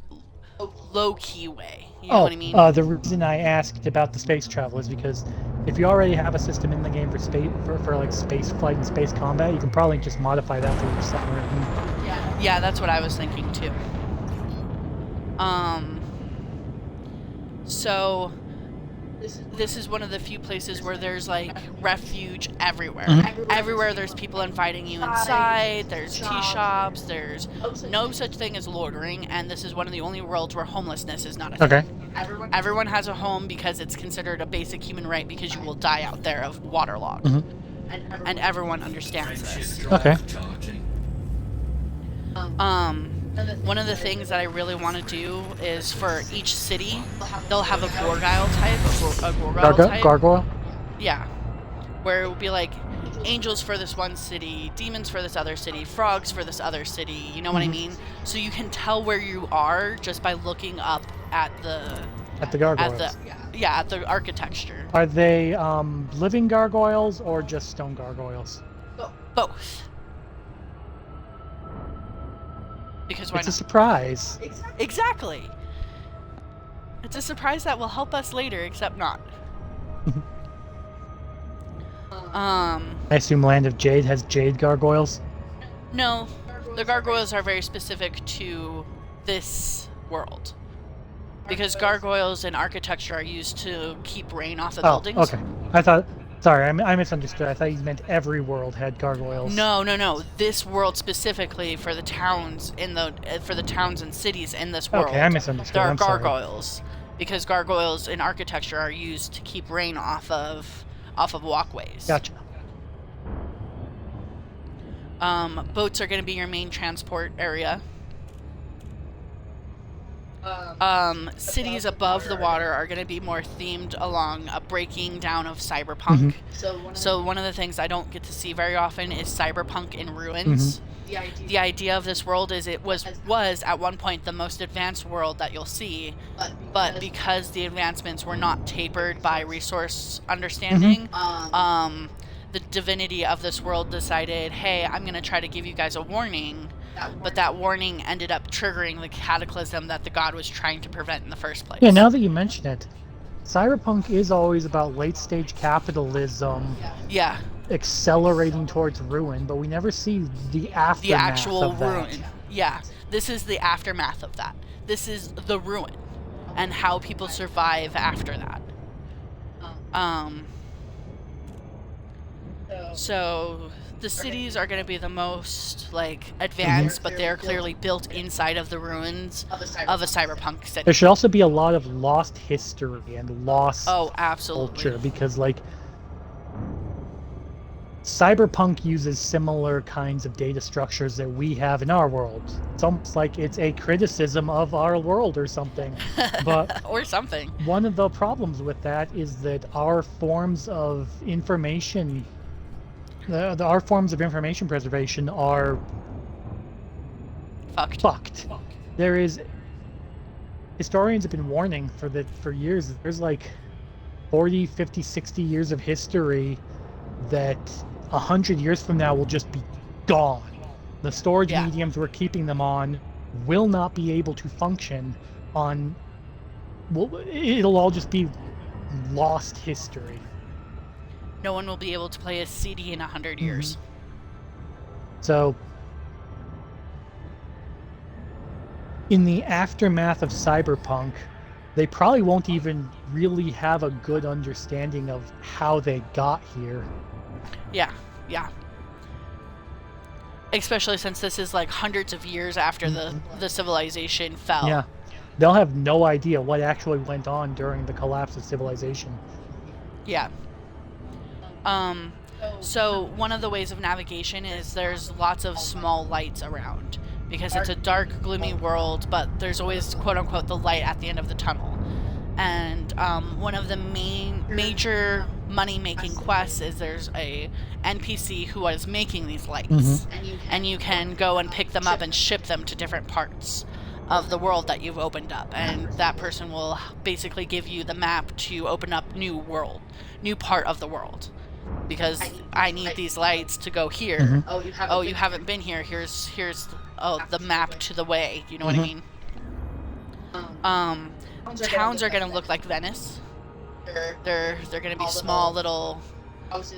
low key way. You know what I mean? The reason I asked about the space travel is because if you already have a system in the game for space for like space flight and space combat, you can probably just modify that for your submarine. Yeah, that's what I was thinking too. So this is one of the few places where there's like refuge everywhere. Everywhere there's people inviting you inside, there's tea shops, there's no such thing as loitering, and this is one of the only worlds where homelessness is not a thing. Everyone has a home because it's considered a basic human right because you will die out there of waterlogged. And everyone understands this. Okay. Charging. One of the things that I really want to do is for each city, they'll have a Gorgile type, a Gorgile type. Gargoyle? Yeah. where it would be like angels for this one city, demons for this other city, frogs for this other city. You know what I mean? So you can tell where you are just by looking up at the gargoyles. at the architecture. Are they living gargoyles or just stone gargoyles? Both. Because why It's a not? surprise. Exactly. It's a surprise that will help us later, except not. I assume Land of Jade has jade gargoyles. No, the gargoyles are very specific to this world. Because gargoyles in architecture are used to keep rain off of buildings. Okay. I thought... Sorry, I misunderstood. I thought you meant every world had gargoyles. No. This world specifically for the towns for the towns and cities in this world. Okay, I misunderstood. There are I'm sorry. gargoyles because gargoyles in architecture are used to keep rain off of walkways. Gotcha. Boats are going to be your main transport area. Cities above the water are going to be more themed along a breaking down of cyberpunk. So one of the things I don't get to see very often is cyberpunk in ruins. The idea of this world is it was at one point the most advanced world that you'll see, but because the advancements were not tapered by resource understanding, the divinity of this world decided, hey, I'm going to try to give you guys a warning. But that warning ended up triggering the cataclysm that the god was trying to prevent in the first place. Yeah, now that you mention it, cyberpunk is always about late-stage capitalism Yeah, accelerating towards ruin, but we never see the aftermath the actual of that. ruin. Yeah, this is the aftermath of that. This is the ruin and how people survive after that. So the cities are going to be the most advanced, but they're clearly built inside of the ruins of a cyberpunk city. There should also be a lot of lost history and lost Absolutely. culture, because cyberpunk uses similar kinds of data structures that we have in our world. It's almost like it's a criticism of our world or something. But or something. one of the problems with that is that our forms of information, our forms of information preservation are fucked. There is... Historians have been warning for years. There's 40, 50, 60 years of history that 100 years from now will just be gone. The storage mediums we're keeping them on will not be able to function on... it'll all just be lost history. No one will be able to play a CD in 100 years. So, in the aftermath of cyberpunk, they probably won't even really have a good understanding of how they got here. Yeah. Especially since this is hundreds of years after the civilization fell. Yeah. They'll have no idea what actually went on during the collapse of civilization. Yeah. So one of the ways of navigation is there's lots of small lights around because it's a dark, gloomy world, but there's always quote-unquote the light at the end of the tunnel. And one of the major money-making quests is there's a NPC who is making these lights, and you can go and pick them up and ship them to different parts of the world that you've opened up, and that person will basically give you the map to open up new part of the world. Because I need these lights to go here. Oh, you haven't been here. Here's the map to the way. You know what I mean? Towns are gonna look like Venice. They're gonna be small little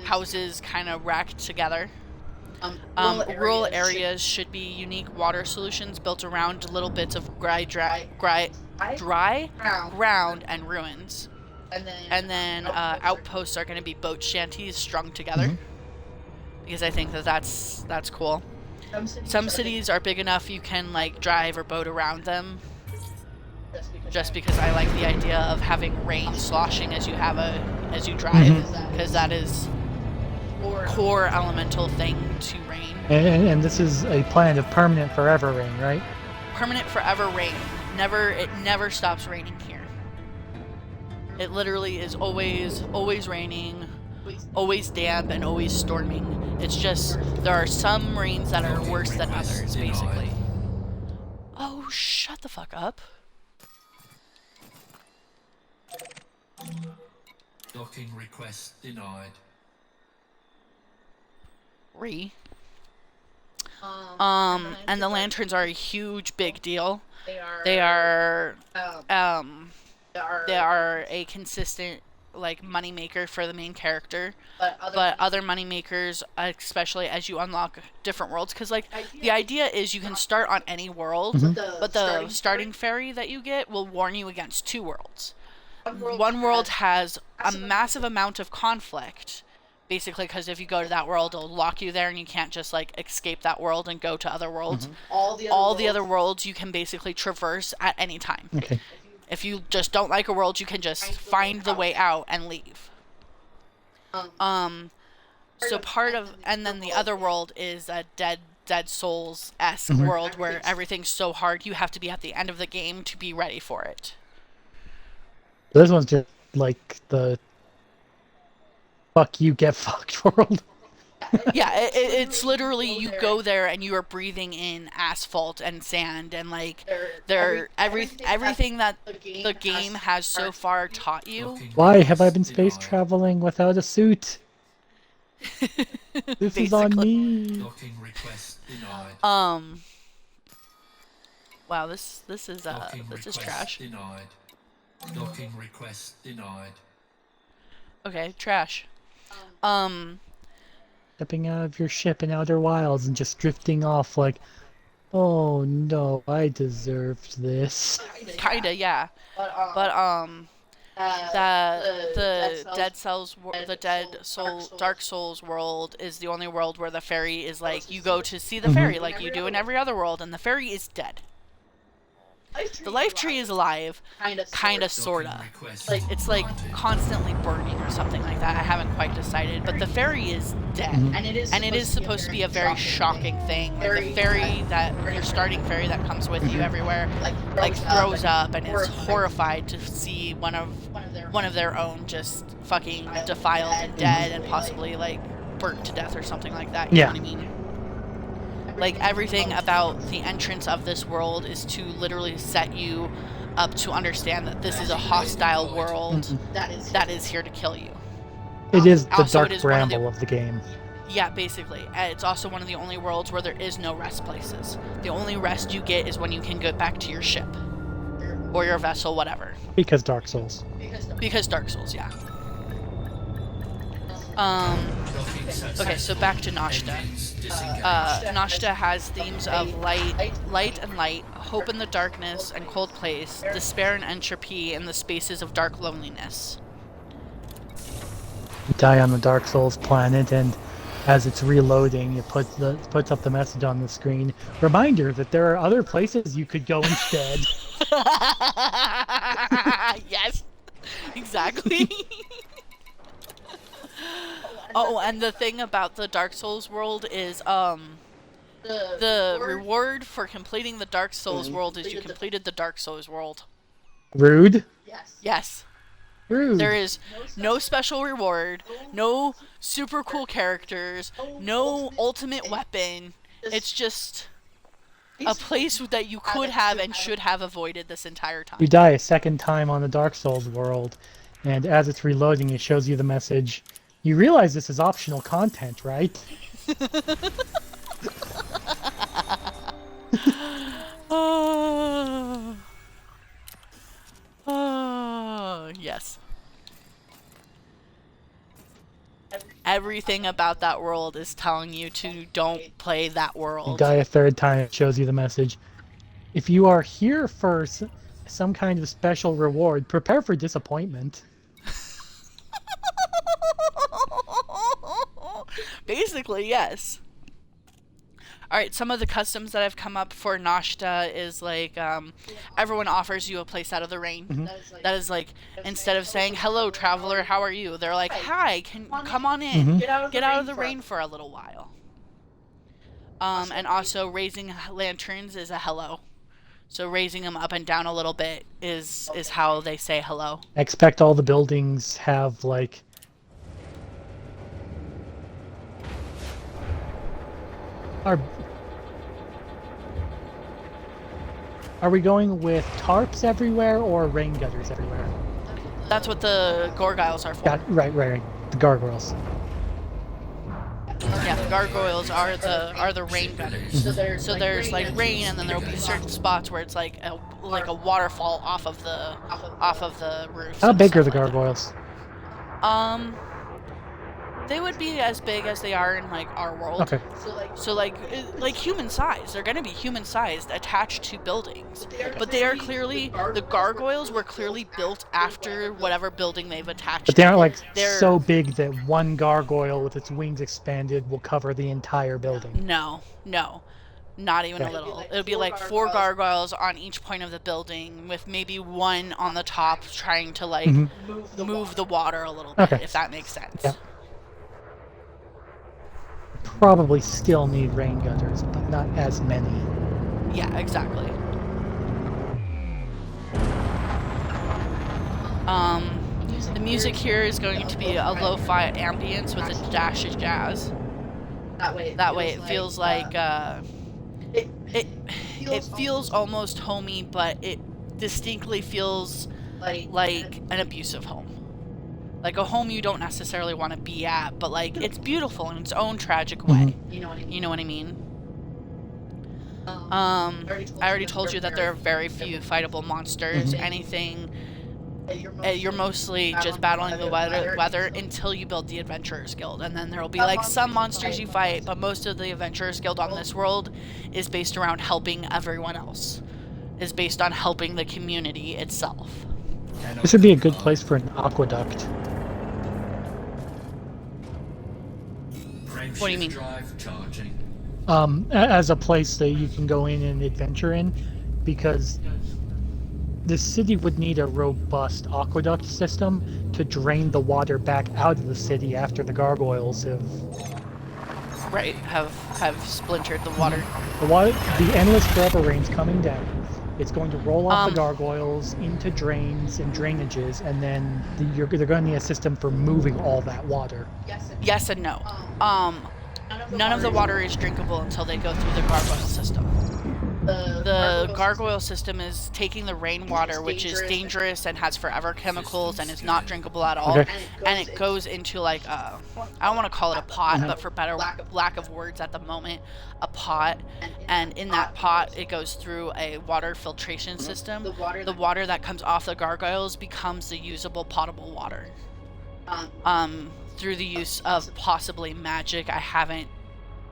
houses, kind of racked together. Rural areas should be unique water solutions built around little bits of dry ground and ruins. And then outposts are going to be boat shanties strung together, because I think that's cool. Some cities are big enough you can drive or boat around them. Just because I like the idea of having rain sloshing as you drive, because that is core elemental thing to rain. And this is a planet of permanent forever rain, right? Permanent forever rain. It never stops raining here. It literally is always raining, always damp and always storming. It's just there are some rains that are worse than others, basically. Oh, shut the fuck up. Docking request denied. And the lanterns are a huge big deal. They are a consistent like money maker for the main character, but other money makers, especially as you unlock different worlds, because like the idea is you can start on any world, but the starting ferry that you get will warn you against two worlds. One world has a massive amount of conflict, basically, because if you go to that world, it'll lock you there and you can't just like escape that world and go to other worlds. All the other worlds you can basically traverse at any time. Okay. If you just don't like a world, you can just find the way out and leave. So part of, and then the other world is a Dead Souls-esque world where everything's so hard you have to be at the end of the game to be ready for it. This one's just like the fuck you get fucked world. Yeah, it's literally you go there and you are breathing in asphalt and sand and like everything that the game has so far taught you. Why have I been space traveling without a suit? This is on me. Docking request denied. Wow, this is trash. Denied. Docking request denied. Okay, trash. Stepping out of your ship in Outer Wilds and just drifting off like, oh no, I deserved this. Kinda, yeah. But Dark Souls world is the only world where the ferry is like you go to see the ferry like you do in every other world, and the ferry is dead. The life tree is alive, kinda, sorta. It's like constantly burning or something like that. I haven't quite decided, but the ferry is dead, and it is supposed to be a very shocking thing. Like the ferry your starting ferry that comes with you everywhere, like throws up and is horrified to see one of their own just fucking defiled and dead and possibly like burnt to death or something like that. You know what I mean? Like, everything about the entrance of this world is to literally set you up to understand that this is a hostile world that is here to kill you. It is the Also, dark bramble of the game. Yeah, basically. It's also one of the only worlds where there is no rest places. The only rest you get is when you can go back to your ship. Or your vessel, whatever. Because Dark Souls. Because Dark Souls, yeah. Okay, so back to Nashta. Nashta has themes of light and light, hope in the darkness and cold place, despair and entropy in the spaces of dark loneliness. You die on the Dark Souls planet, and as it's reloading, it puts up the message on the screen. Reminder that there are other places you could go instead. Yes, exactly. Oh, and the thing about the Dark Souls world is, the reward for completing the Dark Souls world is you completed the Dark Souls world. Rude? Yes. Rude. There is no special reward, no super cool characters, no ultimate weapon. It's just a place that you could have and should have avoided this entire time. You die a second time on the Dark Souls world, and as it's reloading, it shows you the message. You realize this is optional content, right? Yes. Everything about that world is telling you to don't play that world. You die a third time, it shows you the message. If you are here for some kind of special reward, prepare for disappointment. Basically, yes. Alright, some of the customs that have come up for Nashta is like, everyone offers you a place out of the rain. That is like, instead of saying, hello traveler, how are you? They're like, hi, come on in. Get out of the rain for a little while. And also raising lanterns is a hello. So raising them up and down a little bit is how they say hello. I expect all the buildings have like Are are we going with tarps everywhere or rain gutters everywhere? That's what the gargoyles are for. Right. The gargoyles. Yeah, the gargoyles are the rain gutters. So there's like rain, and then there will be certain spots where it's like a waterfall off of the roof. How big are the gargoyles? They would be as big as they are in like our world. Okay. So like human size. They're gonna be human sized, attached to buildings. But they are clearly, the gargoyles were clearly built after whatever building they've attached. But they aren't like They're- so big that one gargoyle with its wings expanded will cover the entire building. No, not even a Okay. little. It would be like 4 gargoyles on each point of the building, with maybe one on the top trying to like move the water a little bit, Okay. if that makes sense. Yeah. Probably still need rain gutters, but not as many. Yeah, exactly. The music here is going to be a lo-fi ambience with a dash of jazz. That way it feels like it feels almost homey, but it distinctly feels like an abusive home. Like a home you don't necessarily want to be at, but like it's beautiful in its own tragic way. You know what I mean? I already told you that there are very few fightable monsters. Anything, you're mostly just battling the weather until you build the Adventurers Guild, and then there will be like some monsters you fight, but most of the Adventurers Guild on this world is based around helping everyone else. Is based on helping the community itself. This would be a good place for an aqueduct. What do you mean? Drive charging. As a place that you can go in and adventure in, because the city would need a robust aqueduct system to drain the water back out of the city after the gargoyles have Have splintered the water. the endless forever rain's coming down. It's going to roll off the gargoyles into drains and drainages, and then they're going to need a system for moving all that water. Yes and no. None of the water is drinkable until they go through the gargoyle system. The gargoyle system is taking the rainwater, which is dangerous and has forever chemicals and is not drinkable at all, Okay. and it goes into like I don't want to call it a pot, but for better lack of words at the moment, a pot, and in that pot it goes through a water filtration system. The water that comes off the gargoyles becomes the usable potable water. Through the use of possibly magic. I haven't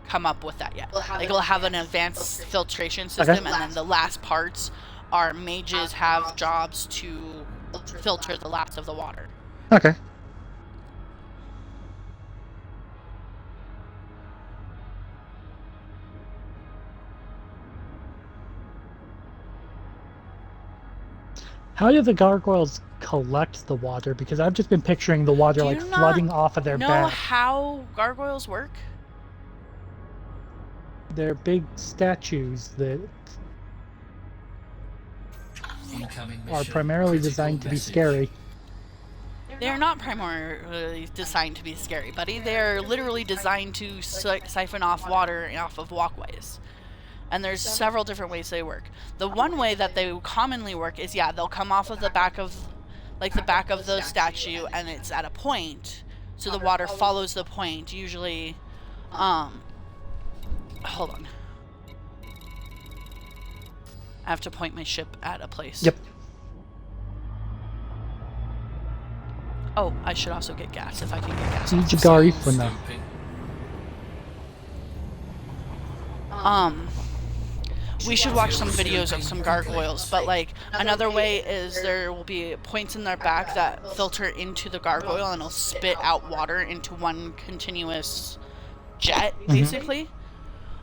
come up with that yet. Like it'll have an advanced filtration system, and then the last parts are mages have jobs to filter the last of the water. Okay. How do the gargoyles collect the water? Because I've just been picturing the water Do like you flooding off of their Know back. how gargoyles work? They're big statues that Incoming are mission. primarily Critical designed to be message. scary. They're not primarily designed to be scary, buddy. They're literally designed to siphon off water off of walkways. And there's several different ways they work. The one way that they commonly work is, they'll come off of the back of the statue, and it's at a point, so the water follows the point. Usually, hold on. I have to point my ship at a place. Yep. Oh, I should also get gas if I can get gas. Jigari Funa. Scoping. We should watch some videos of some gargoyles, but like another way is there will be points in their back that filter into the gargoyle, and it'll spit out water into one continuous jet, basically.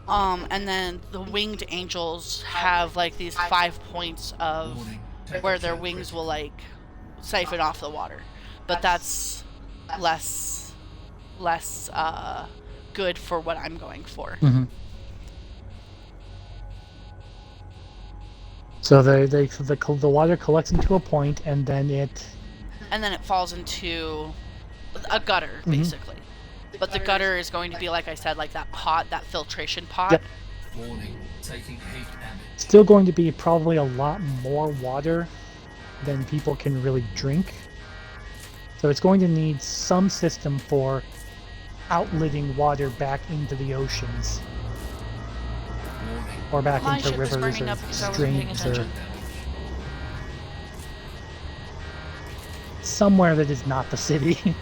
And then the winged angels have like these 5 points of Warning. where their wings will like siphon off the water, but that's less good for what I'm going for. Mm-hmm. So the water collects into a point, and then it And then it falls into a gutter, basically. But the gutter is going to be, like I said, like that pot, that filtration pot. Yep. Warning, taking heat damage. Still going to be probably a lot more water than people can really drink. So it's going to need some system for outletting water back into the oceans. Warning, Or back My into ship is rivers burning or up because I wasn't paying streams or attention. somewhere that is not the city.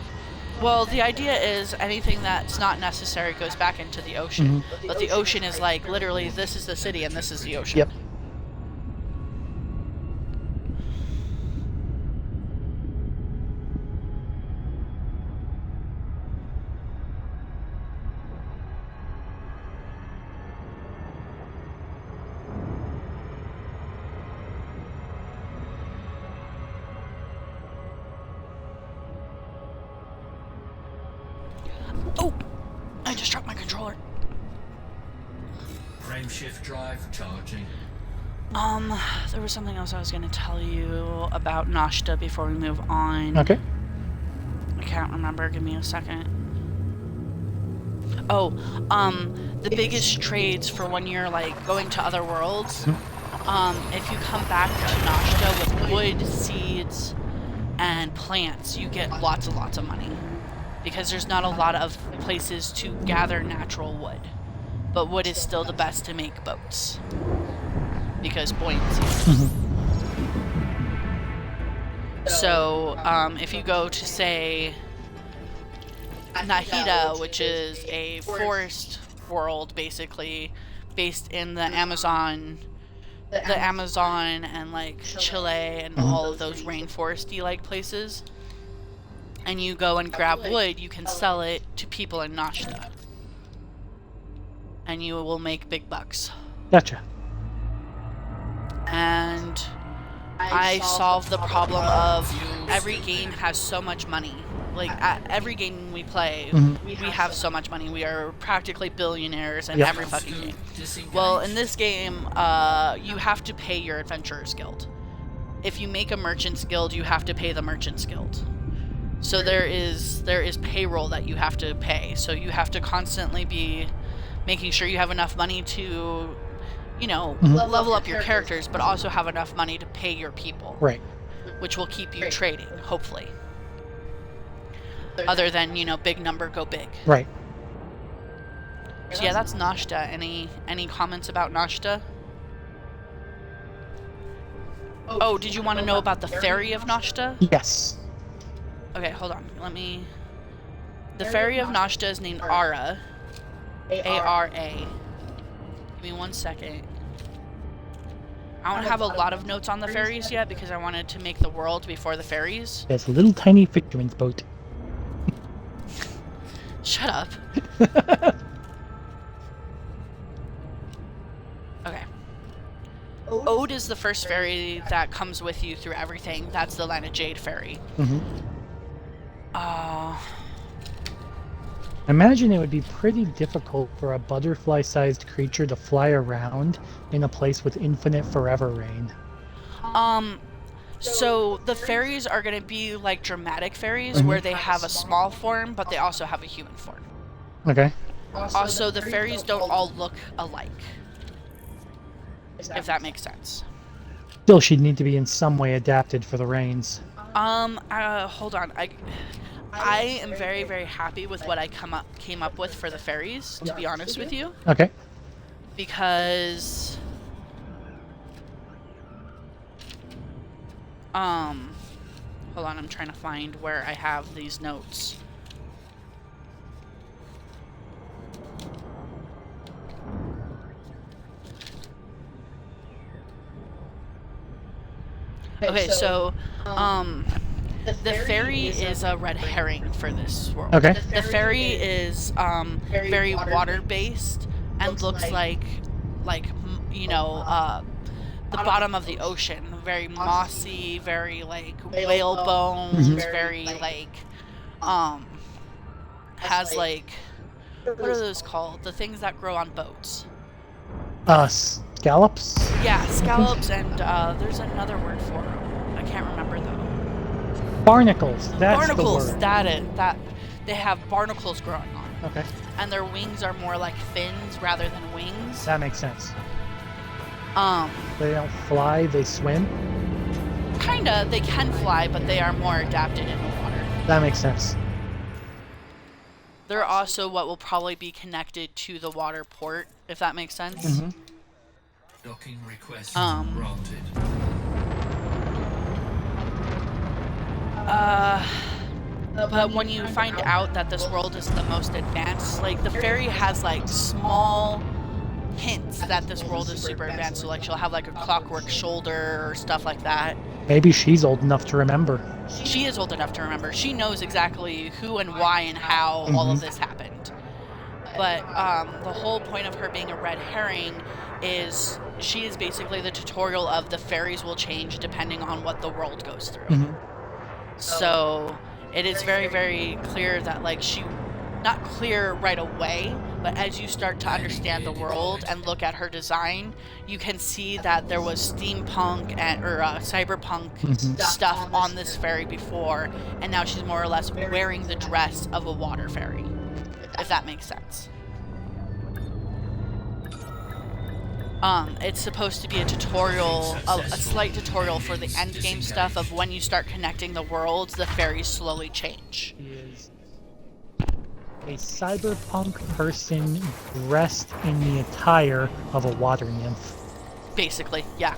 Well, the idea is anything that's not necessary goes back into the ocean. But the ocean is like, literally, this is the city and this is the ocean. Yep. Oh! I just dropped my controller. frameshift drive charging. There was something else I was going to tell you about Nashta before we move on. Okay. I can't remember. Give me a second. Oh, the biggest trades for when you're, like, going to other worlds, if you come back to Nashta with wood, seeds, and plants, you get lots and lots of money. Because there's not a lot of places to gather natural wood. But wood is still the best to make boats. Because buoyancy. So, if you go to, say, Nahida, which is a forest world, basically, based in the Amazon and, like, Chile and all of those rainforesty-like places, and you go and grab wood, you can sell it to people in Nashta. And you will make big bucks. Gotcha. And I solved the problem of every game has so much money. Like, at every game we play, we have so much money. We are practically billionaires in every fucking game. Well, in this game, you have to pay your Adventurers Guild. If you make a Merchants Guild, you have to pay the Merchants Guild. So there is payroll that you have to pay. So you have to constantly be making sure you have enough money to, you know, level up your characters, but also have enough money to pay your people. Right. Which will keep you trading, hopefully. Other than, you know, big number, go big. Right. So yeah, that's Nashta. Any comments about Nashta? Oh, did you want to know about the ferry of Nashta? Yes. Okay, hold on. The ferry of Nashta is named Ara. A-R-A. Give me 1 second. I don't have a lot of notes on the ferries yet because I wanted to make the world before the ferries. It's a little tiny fisherman's boat. Shut up. Okay. Ode is the first ferry that comes with you through everything. That's the Line of Jade ferry. I imagine it would be pretty difficult for a butterfly-sized creature to fly around in a place with infinite forever rain. So the fairies are going to be like dramatic fairies where they have a small form, but they also have a human form. Okay. Also, the fairies don't all look alike. If that makes sense. Still, she'd need to be in some way adapted for the rains. Hold on. I am very, very happy with what I came up with for the fairies, to be honest with you. Okay. Because hold on, I'm trying to find where I have these notes. Okay, so the fairy is a red herring for this world. Okay. The fairy is very water-based and looks like you know, the bottom of the ocean. Very mossy, very like whale bones, very like has like, what are those called? The things that grow on boats. Scallops? Yeah, scallops, and there's another word for them. I can't remember though. Barnacles. That's Barnacles. the word. That they have barnacles growing on Okay. and their wings are more like fins rather than wings. That makes sense. Um, They don't fly, they swim. Kinda, they can fly, but they are more adapted in the water. That makes sense. They're also what will probably be connected to the water port, if that makes sense. Mhm. Docking request Um, granted. But when you find out that this world is the most advanced, like the fairy has like small hints that this world is super advanced. So like she'll have like a clockwork shoulder or stuff like that. Maybe she's old enough to remember. She is old enough to remember. She knows exactly who and why and how all of this happened. But the whole point of her being a red herring is she is basically the tutorial of the fairies will change depending on what the world goes through. Mhm. So it is very, very clear that like she, not clear right away, but as you start to understand the world and look at her design, you can see that there was steampunk or cyberpunk stuff on this fairy before, and now she's more or less wearing the dress of a water fairy, if that makes sense. It's supposed to be a tutorial, a slight tutorial for the end game stuff of when you start connecting the worlds, the fairies slowly change. She is a cyberpunk person dressed in the attire of a water nymph. Basically, yeah.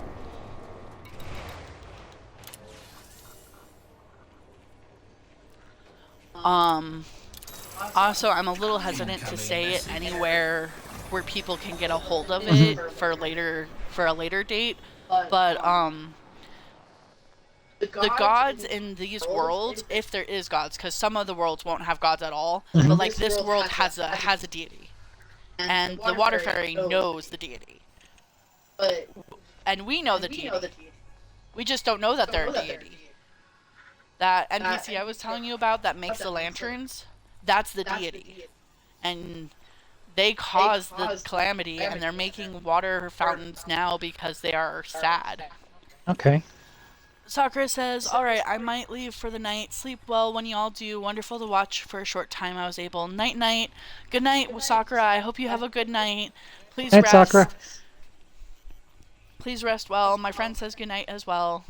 Also, I'm a little hesitant to say it anywhere where people can get a hold of it for a later date, but the gods in these worlds, if there is gods, because some of the worlds won't have gods at all, but like this world has a deity, and the water fairy knows the deity, and we know the deity. We just don't know that they're a deity. That NPC I was telling you about that makes the lanterns, that's the deity, and they caused the calamity, and they're making water fountains now because they are sad. Okay. Sakura says, "Alright, I might leave for the night. Sleep well when you all do. Wonderful to watch for a short time I was able. Night night. Good night, Sakura. I hope you have a good night. Please Night, rest. Sakura. Please rest well. My friend says good night as well."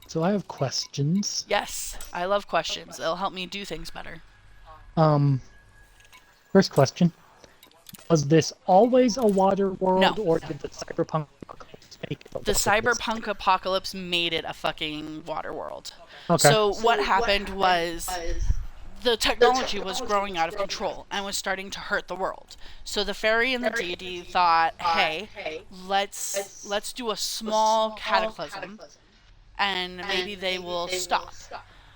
So I have questions. Yes, I love questions. It'll help me do things better. First question. Was this always a water world, No. or did the cyberpunk apocalypse make it a The water world? cyberpunk apocalypse made it a fucking water world. Okay. So what happened was the technology was growing out of control and was starting to hurt the world. So the fairy and the deity thought, "Hey, let's do a small cataclysm, and maybe they will stop."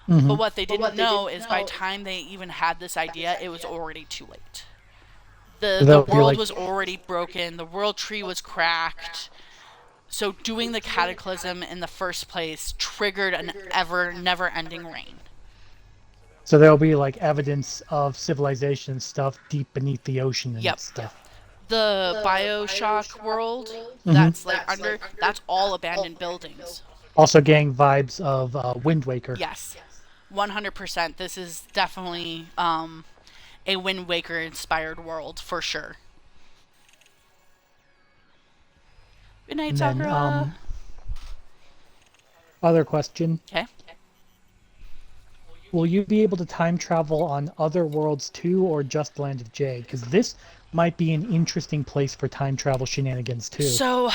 But what they didn't know is by the time they even had this idea, it was already too late. The They'll be world like- was already broken. The world tree was cracked. So doing the cataclysm in the first place triggered an never-ending rain. So there'll be like evidence of civilization stuff deep beneath the ocean and Yep. stuff. The Bioshock world, that's like that's all abandoned buildings. Also getting vibes of Wind Waker. Yes, 100%. This is definitely a Wind Waker inspired world for sure. Good night, And then, Sakura. other question. Okay. Will you be able to time travel on other worlds too, or just Land of Jade? Because this might be an interesting place for time travel shenanigans too. So,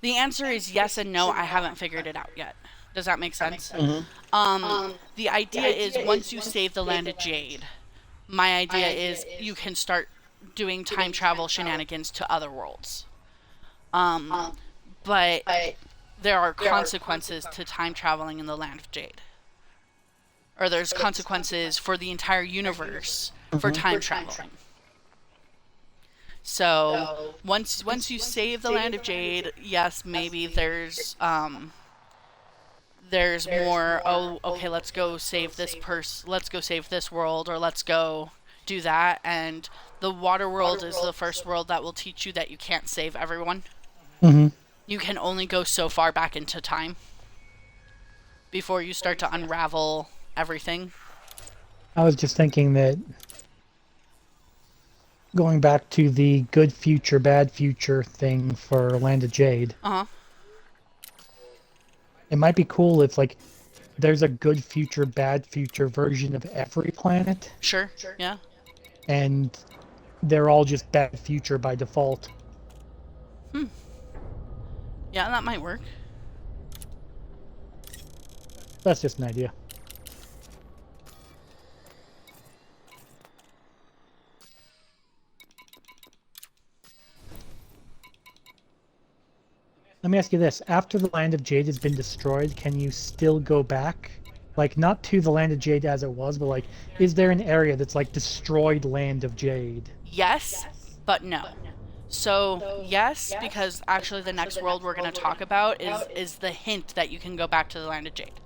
the answer is yes and no. I haven't figured it out yet. Does that make sense? The idea is once you save the Land of Jade, my idea is you can start doing time travel shenanigans to other worlds. But there are consequences to time traveling in the Land of Jade. Or there's consequences for the entire universe for time traveling. So once you save the Land of Jade, yes, maybe there's more. Oh, okay, let's go save this let's go save this world, or let's go do that. And the water world is the first world that will teach you that you can't save everyone. Mm-hmm. You can only go so far back into time. before you start to unravel everything. I was just thinking that going back to the good future, bad future thing for Land of Jade, Uh-huh. it might be cool if like there's a good future, bad future version of every planet, Sure. Yeah. and they're all just bad future by default. Yeah, that might work. That's just an idea. Let me ask you this. After the Land of Jade has been destroyed, can you still go back? Like, not to the Land of Jade as it was, but like, is there an area that's like destroyed Land of Jade? Yes, but no. So, yes, because actually the next world we're going to talk about is the hint that you can go back to the Land of Jade.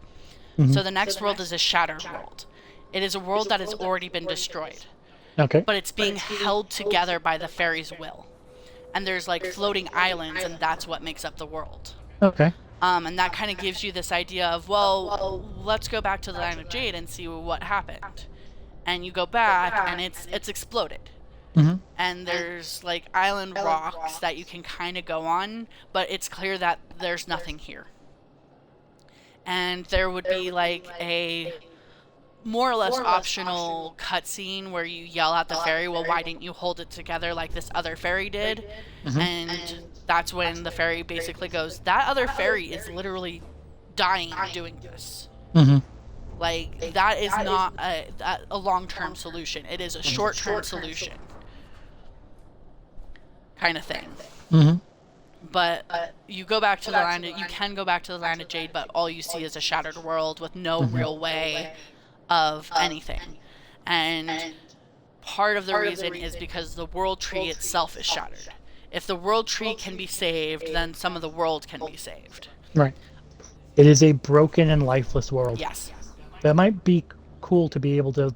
So the next world is a Shattered World. It is a world that has already been destroyed, Okay. but it's being held together by the fairy's will. And there's like floating islands, and that's what makes up the world. Okay. And that kind of gives you this idea of, well, let's go back to the Land of Jade and see what happened. And you go back, and it's exploded. Mm-hmm. And there's like island rocks that you can kind of go on, but it's clear that there's nothing here. And there would be like a more or less optional cutscene where you yell at the fairy, well, why didn't you hold it together like this other fairy did? And that's when the fairy basically goes, that other fairy is literally dying doing this. Mm-hmm. Like, that is not a long-term solution. It is a short-term solution kind of thing. Mm-hmm. But you go back to the land, you can go back to the Land of Jade, but all you see is a shattered world with no real way of anything. And part of the reason is because the world tree itself is shattered. If the world tree can be saved, then some of the world can be saved. Right. It is a broken and lifeless world. Yes. That might be cool to be able to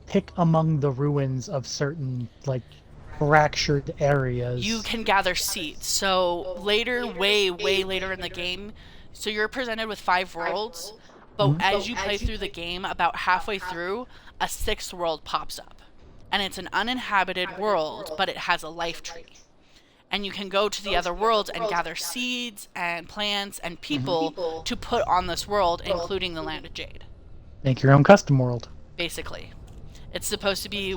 pick among the ruins of certain, like, fractured areas. You can gather seeds. So later, way later in the game, so you're presented with 5 worlds, but as you play through the game, about halfway through, a 6th world pops up. And it's an uninhabited world, but it has a life tree. And you can go to the other worlds and gather seeds and plants and people to put on this world, including the Land of Jade. Make your own custom world. Basically. It's supposed to be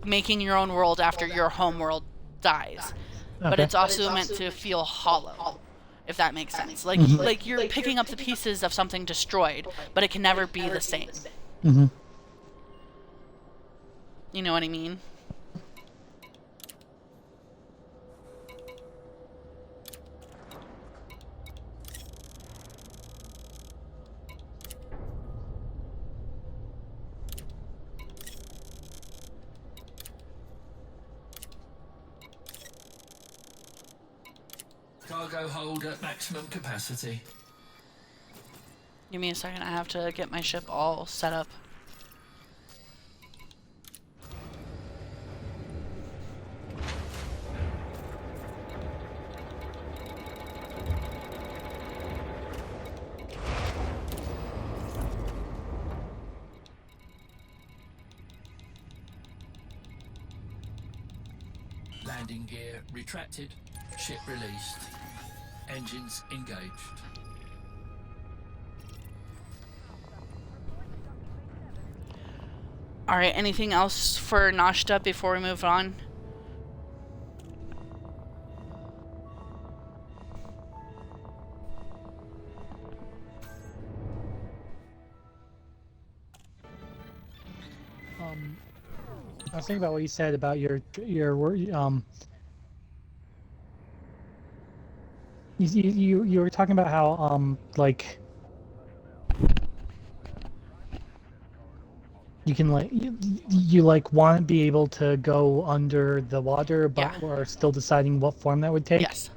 making your own world after your home world dies. But Okay. it's also meant to feel hollow, if that makes sense. Like like you're picking up the pieces of something destroyed, but it can never be the same. Mm-hmm. You know what I mean? Cargo hold at maximum capacity. Give me a second, I have to get my ship all set up. Landing gear retracted. Ship released. Engines engaged. Alright, anything else for Nashta before we move on? I was thinking about what you said about your you were talking about how like you can like you like want to be able to go under the water, but Yeah. we're still deciding what form that would take. Yes.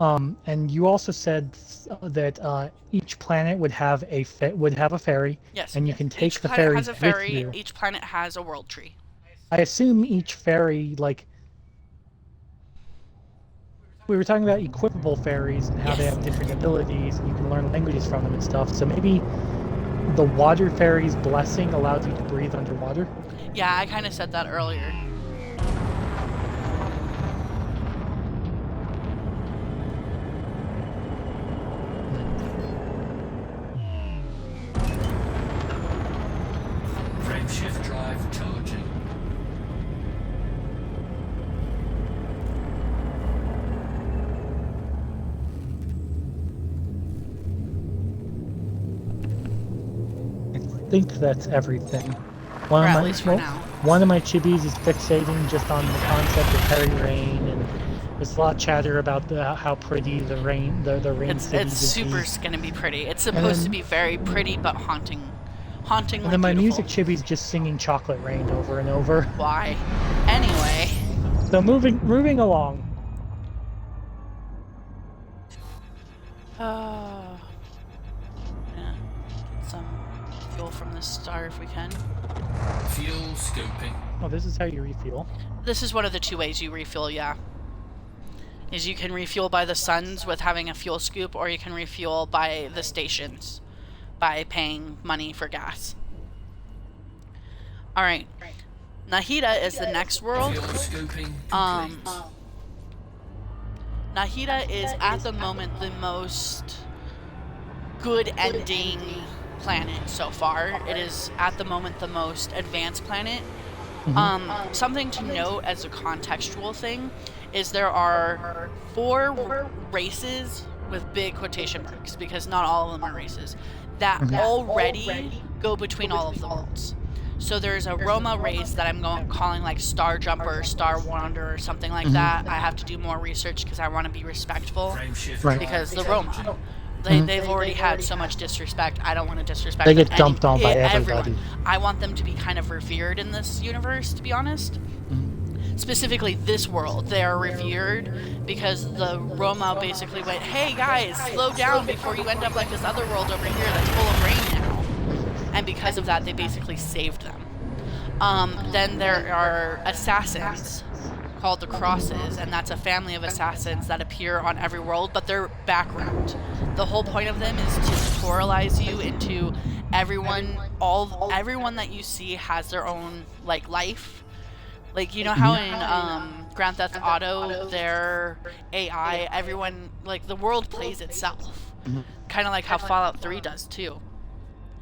And you also said that each planet would have a ferry. Yes. And you can take Each the planet ferries has a ferry, with you. each planet has a world tree. I assume each ferry, like, we were talking about equipable fairies and how they have different abilities, and you can learn languages from them and stuff. So maybe the water fairy's blessing allows you to breathe underwater. Yeah, I kind of said that earlier. Frameshift drive charging. I think that's everything. Or at least for now. One of my chibis is fixating just on the concept of fairy rain, and there's a lot of chatter about how pretty the rain It's cities super is. gonna be pretty. It's supposed to be very pretty, but hauntingly And then my beautiful. music chibi's just singing Chocolate Rain over and over. Why? Anyway. So moving along. Yeah. Get some fuel from this star if we can. Fuel scooping. Oh, this is how you refuel. This is one of the two ways you refuel, yeah. Is you can refuel by the suns with having a fuel scoop, or you can refuel by the stations by paying money for gas. Alright. Nahida is the next world. Fuel scooping complete. Nahida is at the moment the most good ending planet so far. It is at the moment the most advanced planet. Something to note as a contextual thing is there are 4 races with big quotation marks, because not all of them are races, that already go between all of the worlds. So there's a Roma race that I'm calling like Star Jumper, Star Wanderer, or something like that. I have to do more research because I want to be respectful. Frameshift Right. Because the Roma, they've already had so much disrespect. I don't want to disrespect They them get dumped on by everyone. everybody. I want them to be kind of revered in this universe, to be honest. Specifically this world, they are revered because the Roma basically went, hey guys, slow down before you end up like this other world over here that's full of rain now. And because of that, they basically saved them. Then there are assassins called the Crosses, and that's a family of assassins that appear on every world, but they're background. The whole point of them is to tutorialize you into everyone that you see has their own like life. Like, you know how in Grand Theft Auto, their AI, everyone, like, the world plays itself. Kind of like how Fallout 3 does, too.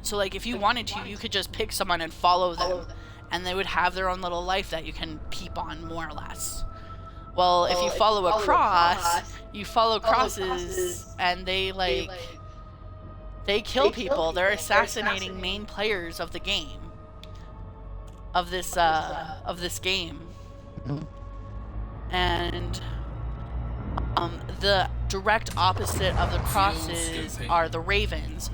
So, like, if you wanted to, you could just pick someone and follow them, and they would have their own little life that you can peep on, more or less. Well, if you follow a cross, you follow crosses, and they, like, they kill people. They're assassinating main players of the game. Of this game. And the direct opposite of the crosses are the ravens.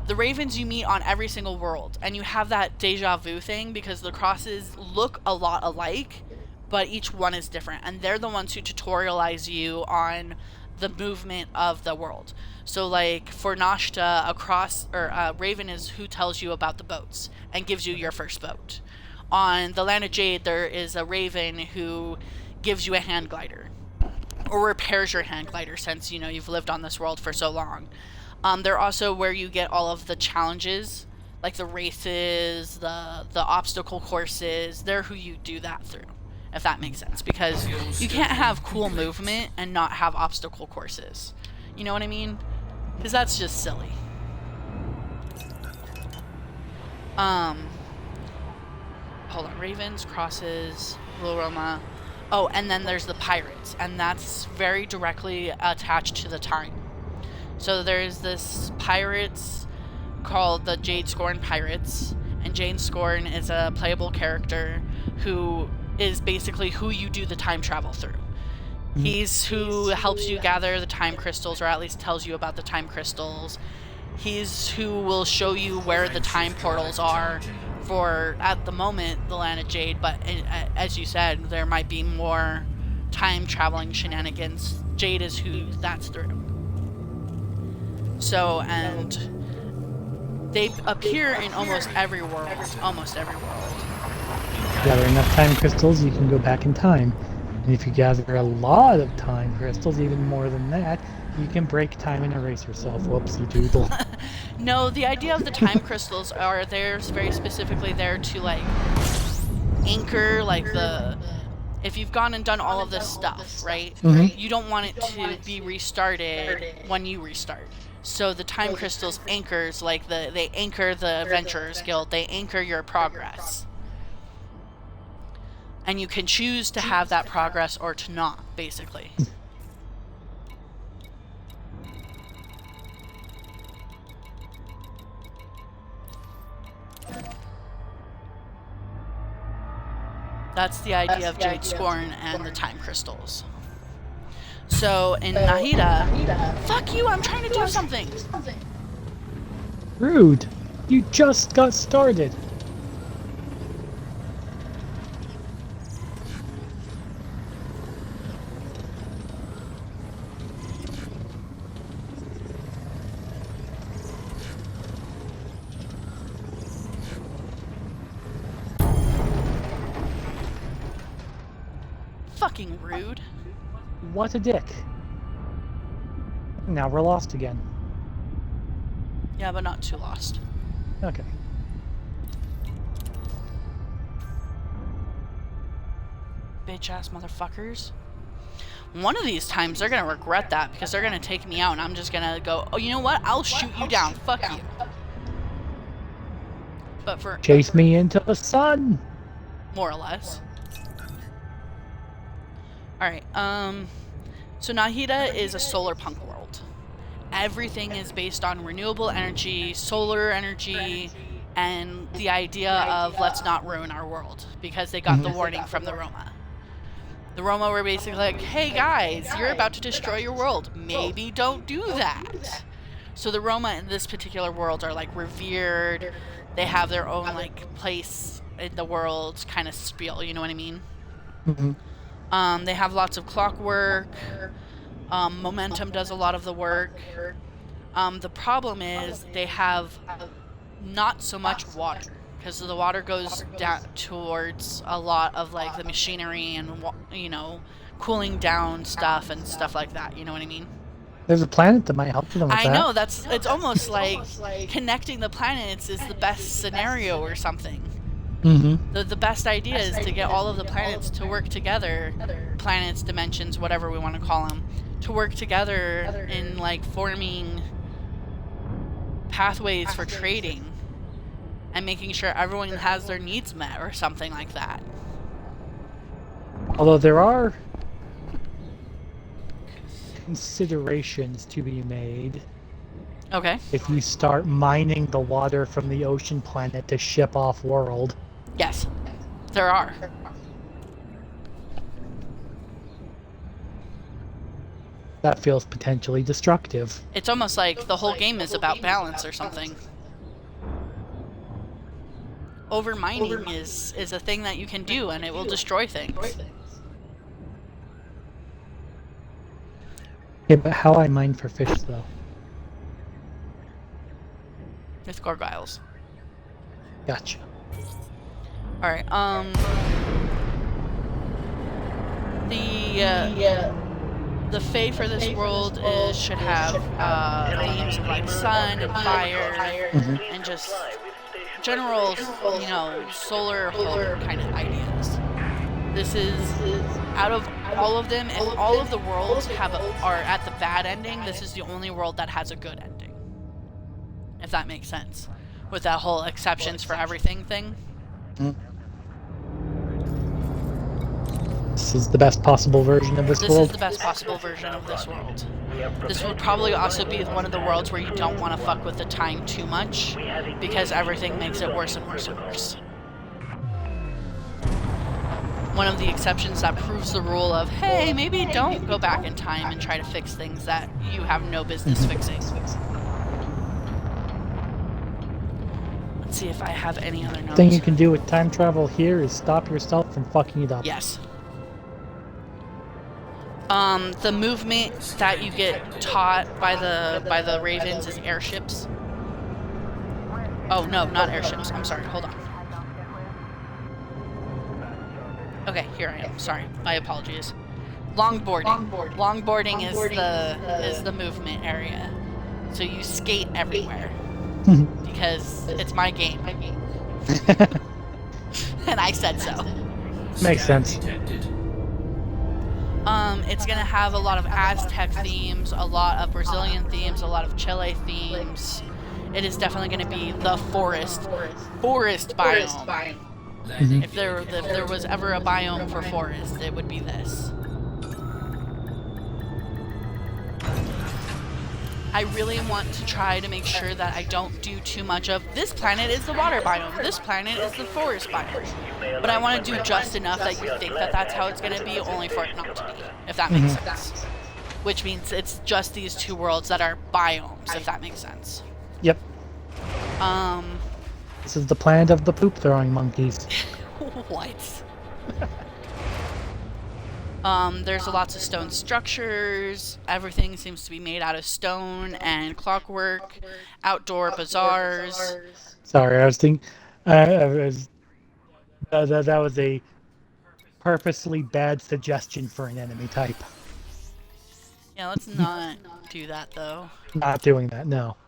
The ravens you meet on every single world, and you have that deja vu thing because the crosses look a lot alike, but each one is different, and they're the ones who tutorialize you on the movement of the world. So like for Nashta, a raven is who tells you about the boats and gives you your first boat. On the Land of Jade, there is a raven who gives you a hand glider, or repairs your hand glider, since you've lived on this world for so long. They're also where you get all of the challenges, like the races, the obstacle courses. They're who you do that through, if that makes sense, because you can't have cool movement and not have obstacle courses. You know what I mean? Because that's just silly. Hold on, ravens, crosses, Little Roma. Oh, and then there's the pirates, and that's very directly attached to the time. So there's this pirates called the Jade Scorn Pirates, and Jade Scorn is a playable character who is basically who you do the time travel through. He's who helps you gather the time crystals, or at least tells you about the time crystals. He's who will show you where the time portals are for, at the moment, the Land of Jade, but as you said, there might be more time traveling shenanigans. Jade is who that's through. So, and they appear in almost every world. Gather enough time crystals, you can go back in time. And if you gather a lot of time crystals, even more than that, you can break time and erase yourself. Whoopsie doodle. No, the idea of the time crystals are there's very specifically there to like anchor like the if you've gone and done all of this stuff, right? Mhm. You don't want it to be restarted when you restart. So the time crystals anchors like they anchor the Adventurers Guild, they anchor your progress. And you can choose to have that progress or to not, basically. That's the idea of Jade Scorn and the time crystals. So in Nahida, fuck you, I'm trying to do something. Rude. You just got started. Fucking rude. What a dick. Now we're lost again. Yeah, but not too lost. Okay. Bitch ass motherfuckers. One of these times they're gonna regret that because they're gonna take me out and I'm just gonna go, oh, you know what? I'll shoot you down. Fuck you. But for Chase me into the sun. more or less. Alright, so Nahida is a solar punk world. Everything is based on renewable energy, solar energy, and the idea of let's not ruin our world because they got the warning from the Roma. The Roma were basically like, hey guys, you're about to destroy your world. Maybe don't do that. So the Roma in this particular world are like revered. They have their own like place in the world kind of spiel, you know what I mean? Mm-hmm. They have lots of clockwork. Momentum does a lot of the work. The problem is they have not so much water because the water goes down towards a lot of like the machinery and cooling down stuff and stuff like that. You know what I mean? There's a planet that might help them with that. I know it's almost like connecting the planets is the best scenario or something. Mm-hmm. The best idea is to get all of the planets to work together, planets, dimensions, whatever we want to call them, to work together in like forming pathways for trading and making sure everyone has their needs met or something like that. Although there are considerations to be made. Okay. If you start mining the water from the ocean planet to ship off world. Yes, there are. That feels potentially destructive. It's almost like the whole game is about balance or something. Overmining is a thing that you can do and it will destroy things. Yeah, but how I mine for fish though? With gargoyles. Gotcha. Alright, the Fae for this world should have themes of like sun and fire and just general, solar hope kind of ideas. This is out of all of them, and all of the worlds are at the bad ending. This is the only world that has a good ending, if that makes sense, with that whole exceptions for everything thing. This is the best possible version of this world. This is the best possible version of this world. This would probably also be one of the worlds where you don't want to fuck with the time too much, because everything makes it worse and worse and worse. One of the exceptions that proves the rule of, hey, maybe don't go back in time and try to fix things that you have no business fixing. Let's see if I have any other notes. The thing you can do with time travel here is stop yourself from fucking it up. Yes. The movement that you get taught by the ravens is airships. Oh no, not airships. I'm sorry. Hold on. Okay, here I am. Sorry, my apologies. Longboarding. Longboarding is the movement area. So you skate everywhere because it's my game, and I said so. Makes Scan sense. detected. It's gonna have a lot of Aztec themes, a lot of Brazilian themes, a lot of Chile themes. It is definitely gonna be the forest biome. Landing If there was ever a biome for forest, it would be this. I really want to try to make sure that I don't do too much of this planet is the water biome, this planet is the forest biome. But I want to do just enough that you think that that's how it's going to be, only for it not to be, if that makes sense. Which means it's just these two worlds that are biomes, if that makes sense. Yep. Um, This is the planet of the poop throwing monkeys. what? There's lots of stone structures. Everything seems to be made out of stone and clockwork. Outdoor bazaars. Sorry, I was thinking. I was, that was a purposely bad suggestion for an enemy type. Yeah, let's not do that though. Not doing that, no.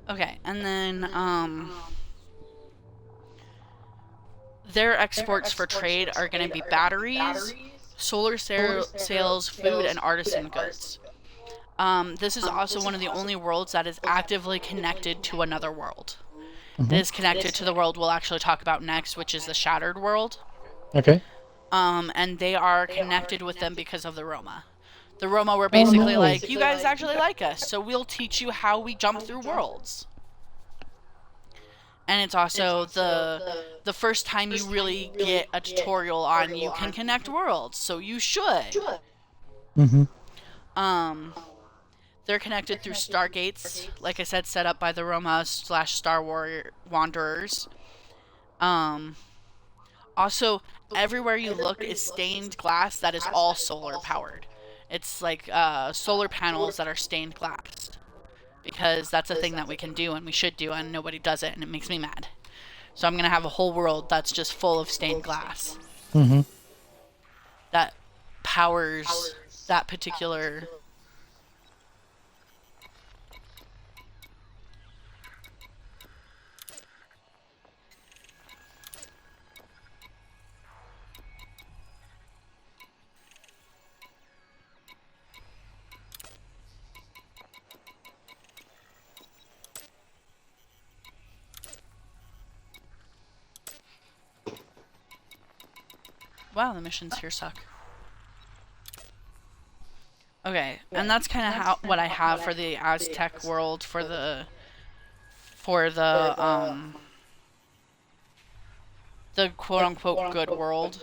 Okay, and then their exports for trade are going to be batteries, solar sails, food, and artisan goods. This is also one of the only worlds that is actively connected to another world. It is connected to the world we'll actually talk about next, which is the Shattered World. Okay. And they are connected with them because of the Roma. The Roma were basically like, you guys actually like us, so we'll teach you how we jump through worlds. And it's also the first time you really get a tutorial on you can connect worlds, so you should. They're connected through stargates, like I said, set up by the Roma / Star Warrior Wanderers. Also, everywhere you look is stained glass that is all solar powered. It's like solar panels that are stained glass. Because that's a thing that we can do and we should do, and nobody does it, and it makes me mad. So I'm going to have a whole world that's just full of stained glass. That powers that particular... Wow, the missions here suck. Okay, and that's kind of how what I have for the Aztec world for the quote unquote good world.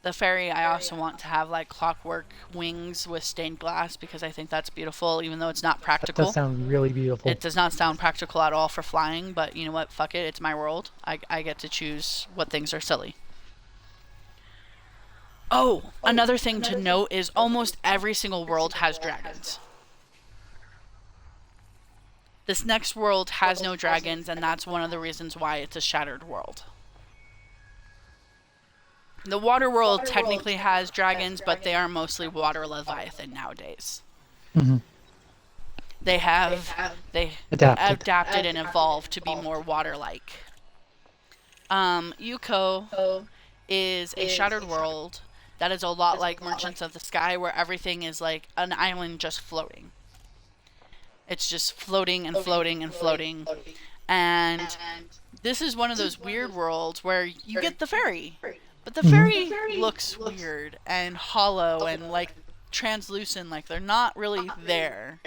The ferry, I also want to have like clockwork wings with stained glass because I think that's beautiful, even though it's not That practical. does sound really beautiful. It does not sound practical at all for flying, but you know what? Fuck it. It's my world. I get to choose what things are silly. Oh, another thing to note is almost every single world has dragons. This next world has no dragons, and that's one of the reasons why it's a shattered world. The water world technically has dragons, but they are mostly water leviathan nowadays. They adapted and evolved to be more water-like. Yuko is a shattered world that is a lot like Merchants of the Sky, where everything is like an island just floating. It's just floating and floating and floating. And this is one of those weird worlds where you get the ferry. But the ferry looks weird and hollow and like translucent, like they're not really there.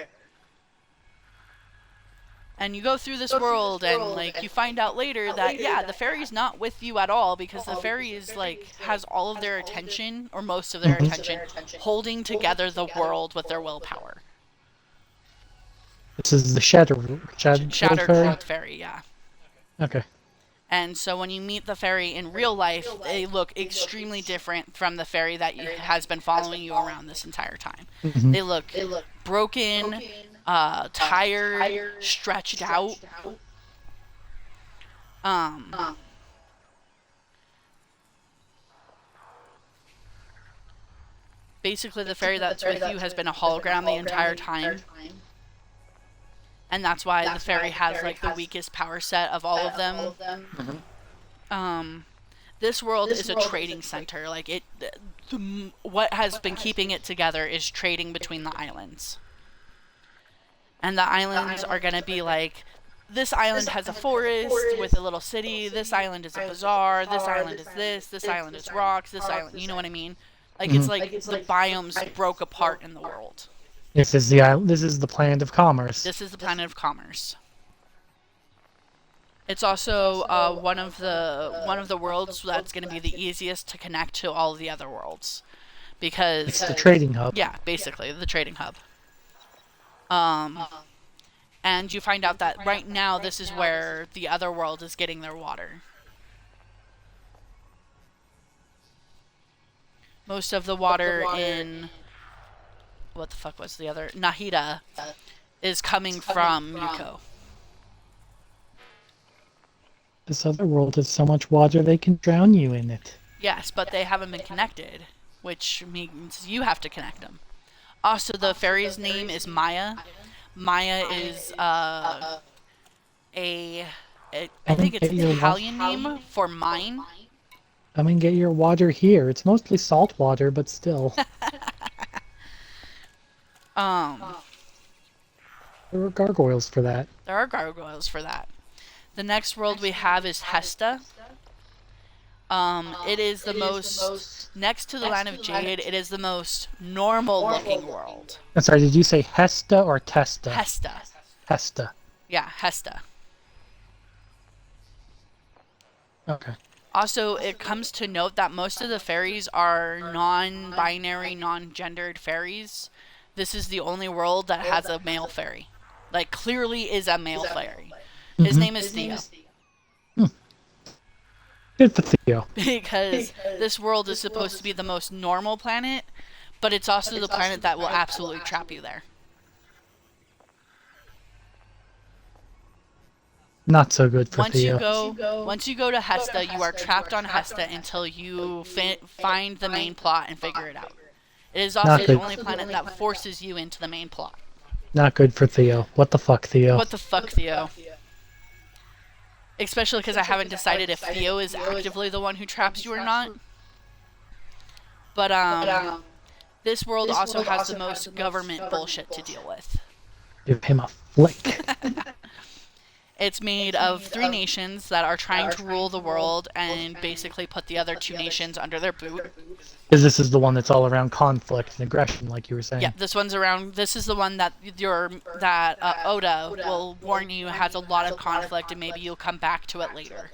And you go through this world, and like you find out later that the fairy's not with you at all, because the fairy is like has all of their attention, or most of their attention, holding together the world with their willpower. This is the Shattered Fairy? World Fairy, yeah. Okay. And so when you meet the fairy in real life, they look extremely different from the fairy that has been following you around this entire time. Mm-hmm. They look broken, tired, stretched out. Basically, the fairy that's with you has been a hologram the entire time. And that's why the fairy has like the weakest power set of all of them. Mm-hmm. This world is a trading center. Like what has been keeping it together is trading between the islands. And the islands are going to be like, this island has a forest with a little city, this island is a bazaar, this island is this island is rocks, this island, you know what I mean? Like, it's like the biomes broke apart in the world. This is the planet of commerce. This is the planet of commerce. It's also one of the worlds that's going to be the easiest to connect to all of the other worlds, because it's the trading hub. Yeah, basically the trading hub. And you find out that right now this is where the other world is getting their water. Most of the water in what the fuck was the other Nahida is coming from Yuko. This other world has so much water they can drown you in it. Yes, but they haven't been connected, which means you have to connect them. Also, the fairy's name is Maya. Maya is I think it's an Italian name for mine. Come and get your water here. It's mostly salt water, but still. There are gargoyles for that. There are gargoyles for that. The next world we have is Hesta. It is the most, next to the Land of Jade, it is the most normal-looking world. I'm sorry, did you say Hesta or Testa? Hesta. Hesta. Yeah, Hesta. Okay. Also, it comes to note that most of the fairies are non-binary, non-gendered fairies. This is the only world that has a male fairy. Like, clearly is a male fairy. His name is Theo. Good for Theo. Because this world is supposed to be the most normal planet, but it's also the planet that will absolutely trap you there. Not so good for Theo. Once you go to Hesta, you are trapped on Hesta until you find the main plot and figure it out. It is also the only planet that forces you into the main plot. Not good for Theo. What the fuck, Theo? What the fuck, Theo? Especially because I haven't decided if Theo is actively the one who traps you or not. But, this world also has the most government bullshit to deal with. Give him a flick. It's made of 3 nations that are trying to rule the world and basically put the other 2 nations under their boot. Because this is the one that's all around conflict and aggression, like you were saying. Yeah, this one's around. This is the one that Oda will warn you has a lot of conflict, and maybe you'll come back to it later.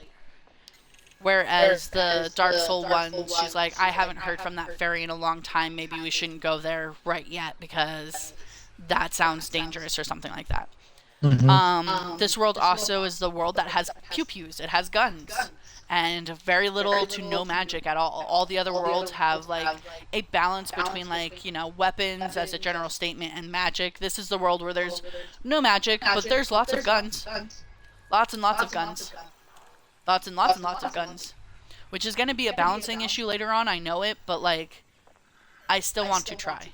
Whereas the Dark Soul one, she's like, I haven't heard from that fairy in a long time. Maybe we shouldn't go there right yet because that sounds dangerous or something like that. Mm-hmm. This world also is the world that has pew-pews. It has guns. And very little to no magic at all. All the other worlds have, like, a balance between, like, you know, weapons as a general statement and magic. This is the world where there's no magic, but there's lots of guns. Lots and lots of guns. Lots and lots and lots of guns. Which is going to be a balancing issue later on, I know it, but, like, I still want to try.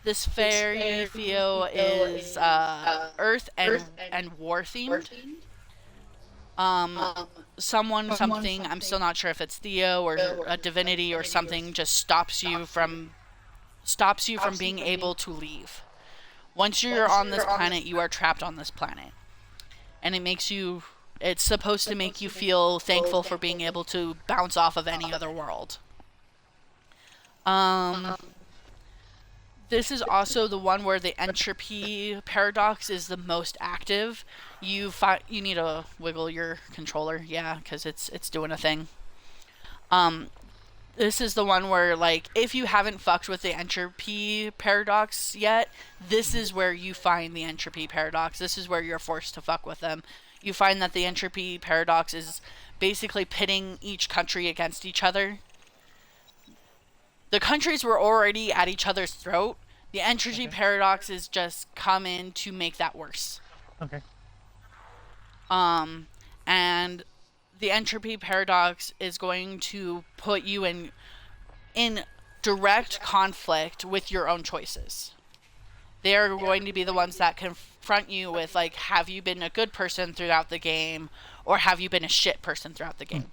This fairy Theo is Earth and War themed. Someone, something, I'm still not sure if it's Theo or a divinity or something, just stops you from being able to leave. Once you're on this planet, you are trapped on this planet. And it's supposed to make you feel thankful for being able to bounce off of any other world. Um, this is also the one where the entropy paradox is the most active. You need to wiggle your controller, yeah, because it's doing a thing. This is the one where, like, if you haven't fucked with the entropy paradox yet, this is where you find the entropy paradox. This is where you're forced to fuck with them. You find that the entropy paradox is basically pitting each country against each other. The countries were already at each other's throat. The entropy paradox is just come in to make that worse. Okay. And the entropy paradox is going to put you in direct conflict with your own choices. They are going to be the ones that confront you with, like, have you been a good person throughout the game, or have you been a shit person throughout the game?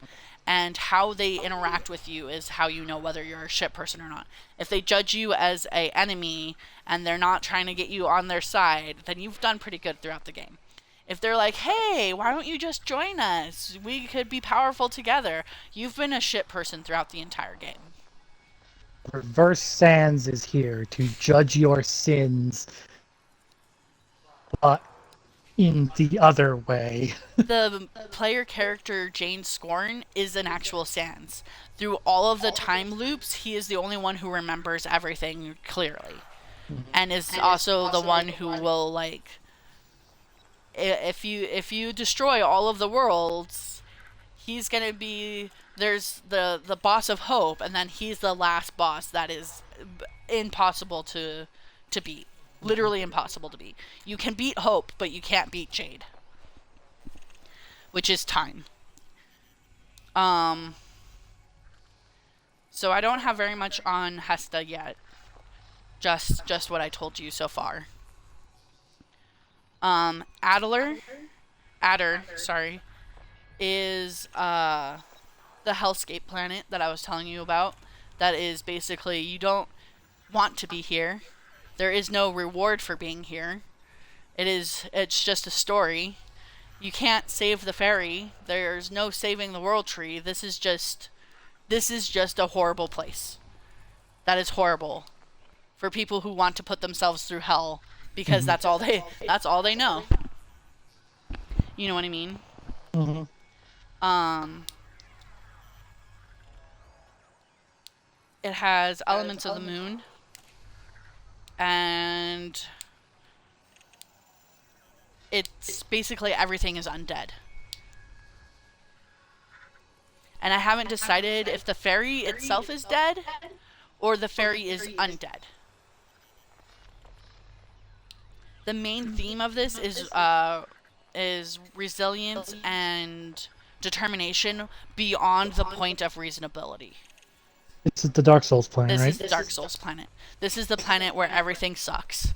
And how they interact with you is how you know whether you're a shit person or not. If they judge you as a enemy and they're not trying to get you on their side, then you've done pretty good throughout the game. If they're like, hey, why don't you just join us? We could be powerful together. You've been a shit person throughout the entire game. Reverse Sans is here to judge your sins, but in the other way. The player character Jane Scorn is an actual Sans. Through all of the time loops, he is the only one who remembers everything clearly. And is also the one who will, like, if you destroy all of the worlds, he's gonna be, there's the boss of hope, and then he's the last boss that is impossible to beat. Literally impossible to beat. You can beat hope, but you can't beat Jade, which is time. So I don't have very much on Hesta yet. Just what I told you so far. Adder, sorry, is the Hellscape planet that I was telling you about. That is basically, you don't want to be here. There is no reward for being here. It's just a story. You can't save the fairy. There's no saving the world tree. This is just a horrible place. That is horrible for people who want to put themselves through hell, because that's all they know. You know what I mean? It has elements of the moon, and it's basically everything is undead. And I haven't decided if the fairy itself is dead or the fairy is undead. The main theme of this is resilience and determination beyond the point of reasonability. This is the Dark Souls planet, right? This is the Dark Souls planet. This is the planet where everything sucks.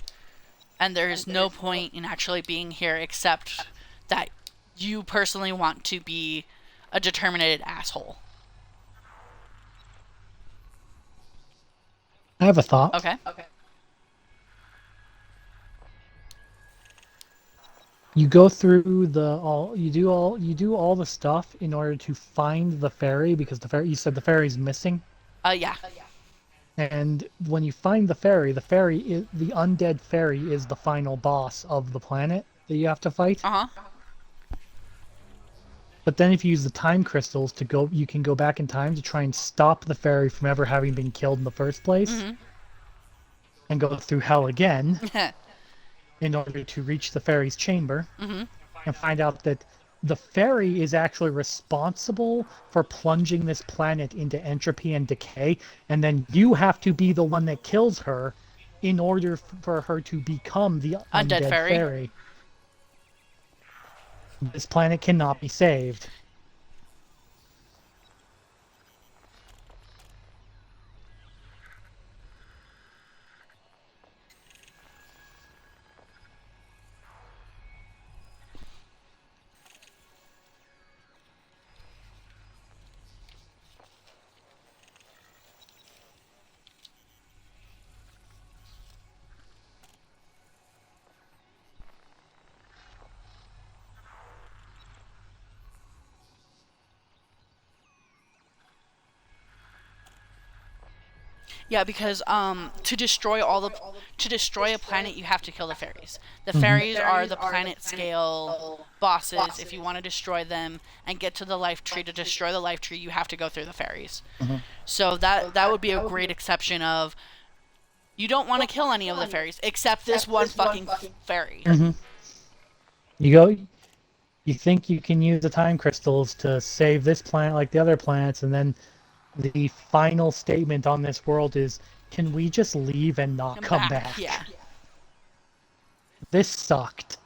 And there is no point in actually being here except that you personally want to be a determined asshole. I have a thought. Okay. You go through you do all the stuff in order to find the fairy, because you said the fairy's missing. Yeah. And when you find the fairy the undead fairy is the final boss of the planet that you have to fight. But then if you use the time crystals you can go back in time to try and stop the fairy from ever having been killed in the first place. And go through hell again in order to reach the fairy's chamber and find out that the fairy is actually responsible for plunging this planet into entropy and decay, and then you have to be the one that kills her in order for her to become the undead fairy. This planet cannot be saved. Yeah, because to destroy a planet, you have to kill the fairies. The Hmm. fairies are the planet scale bosses. If you want to destroy them and get to the life tree, to destroy the life tree, you have to go through the fairies. Hmm. So that would be a great exception of you don't want to kill any of the fairies except this one fucking fairy. Hmm. You go. You think you can use the time crystals to save this planet like the other planets, and then the final statement on this world is, "Can we just leave and not I'm come back. back? Yeah. This sucked."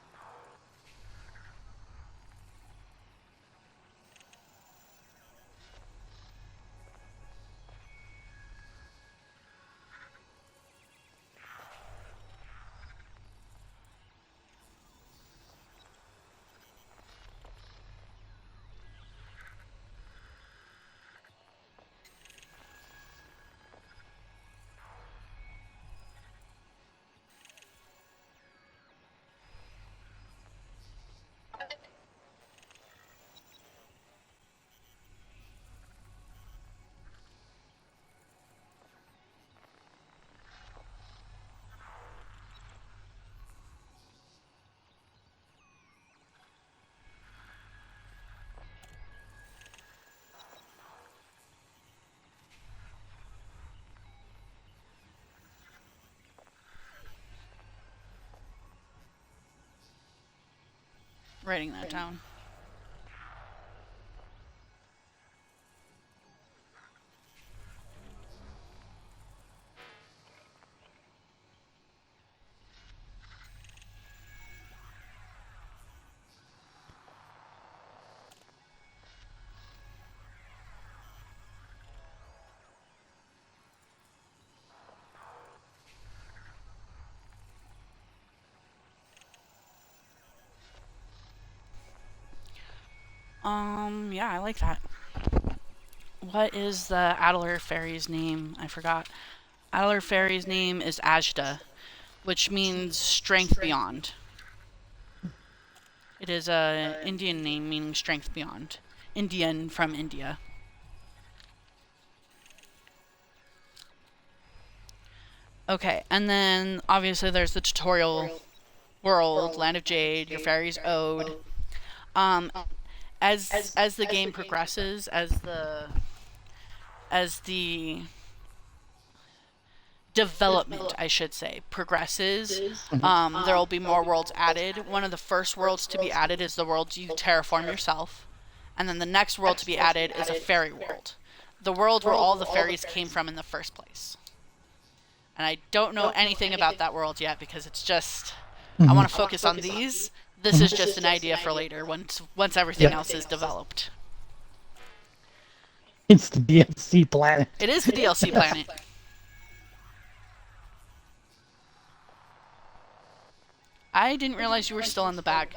Writing that down. Yeah, I like that. What is the Adler fairy's name? I forgot. Adler fairy's name is Ajda, which means strength beyond. It is a Indian name meaning strength beyond. Indian from India. Okay, and then obviously there's the tutorial world, Land of Jade, your fairy's ode. Um, as the game progresses, as the development, I should say, progresses, there will be more worlds added. One of the first worlds to be added is the world you terraform yourself, and then the next world to be added is a fairy world, the world where all the fairies came from in the first place. And I don't know anything about that world yet because it's just I Hmm. want to focus on these. This is just an idea for later once everything else is developed. It's the DLC planet. It is the DLC planet. I didn't realize you were still in the bag.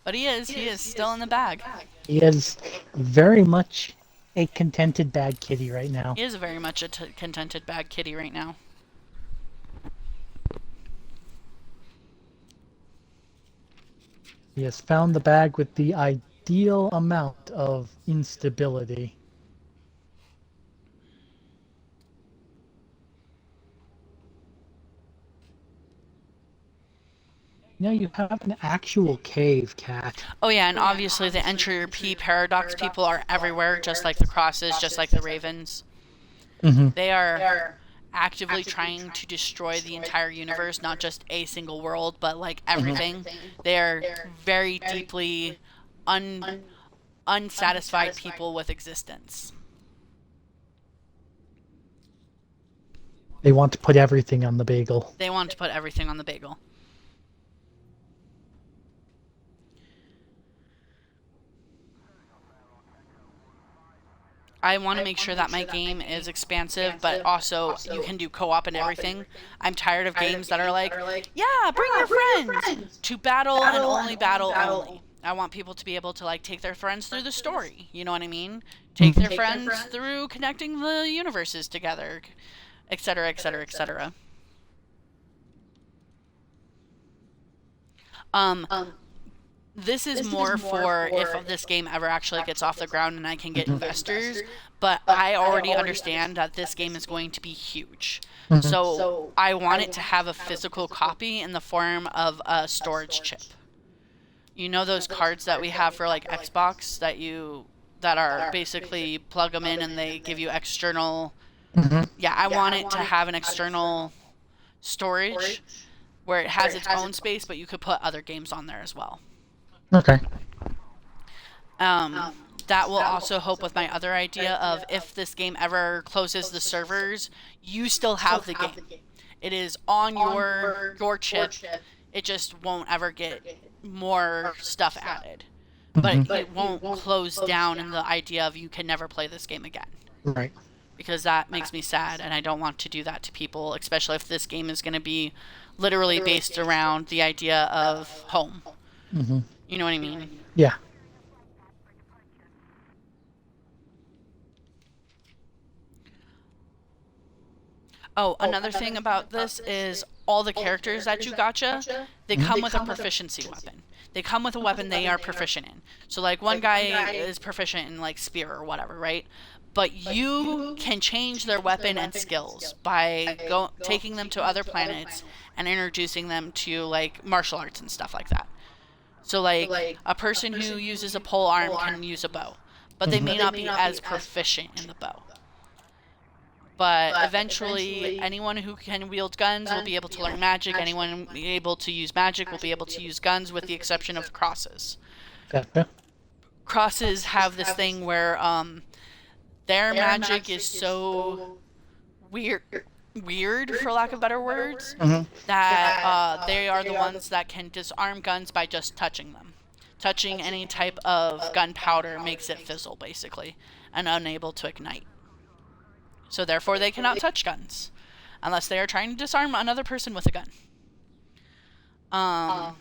But he is still in the bag. He is very much a contented bad kitty right now. He is very much a contented bag kitty right now. He has found the bag with the ideal amount of instability. Now you have an actual cave, Cat. Oh yeah, and obviously the entropy paradox people are everywhere, just like the crosses, just like the ravens. Hmm. They are actively trying to destroy the entire universe, not just a single world, but like everything. They are very deeply unsatisfied people with existence. They want to put everything on the bagel. They want to put everything on the bagel. I want to make sure that my game is expansive, but also you can do co-op and everything. I'm tired of games that are like, yeah, bring your friends to battle and only battle only. I want people to be able to like take their friends through the story. You know what I mean? Take their friends through connecting the universes together, etc., etc., etc. This is more for if this game ever actually gets off the ground and I can get investors, but I already understand that this game is going to be huge. So I want it to have a physical copy in the form of a storage chip. You know those cards that we have for like Xbox that are basically plug them in and they give you external. Yeah, I want it to have an external storage where it has its own space, but you could put other games on there as well. Okay. That will also help with my other idea of if this game ever closes the servers, you still have the game. It is on your chip. It just won't ever get more stuff added. But it won't close down in the idea of you can never play this game again. Right. Because that makes me sad, and I don't want to do that to people, especially if this game is going to be literally based around the idea of home. You know what I mean? Yeah. Oh, another thing about this is all the characters that you gotcha, they come with a proficiency weapon. They come with a weapon they are proficient in. So, like, one guy is proficient in, like, spear or whatever, right? But you can change their weapon and skills by taking them to other planets and introducing them to, like, martial arts and stuff like that. So, like, a person who uses a pole arm can use a bow, but they may not be as proficient in the bow. But eventually, anyone who can wield guns will be able to learn magic. Anyone able to use magic will be able to use guns, with the exception of crosses. Gotcha. Crosses have this thing where their magic is so weird, for lack of better words, that they are the ones that can disarm guns by just touching them. Touching any type of gunpowder makes it fizzle, basically, and unable to ignite. So therefore, they cannot touch guns unless they are trying to disarm another person with a gun. Oh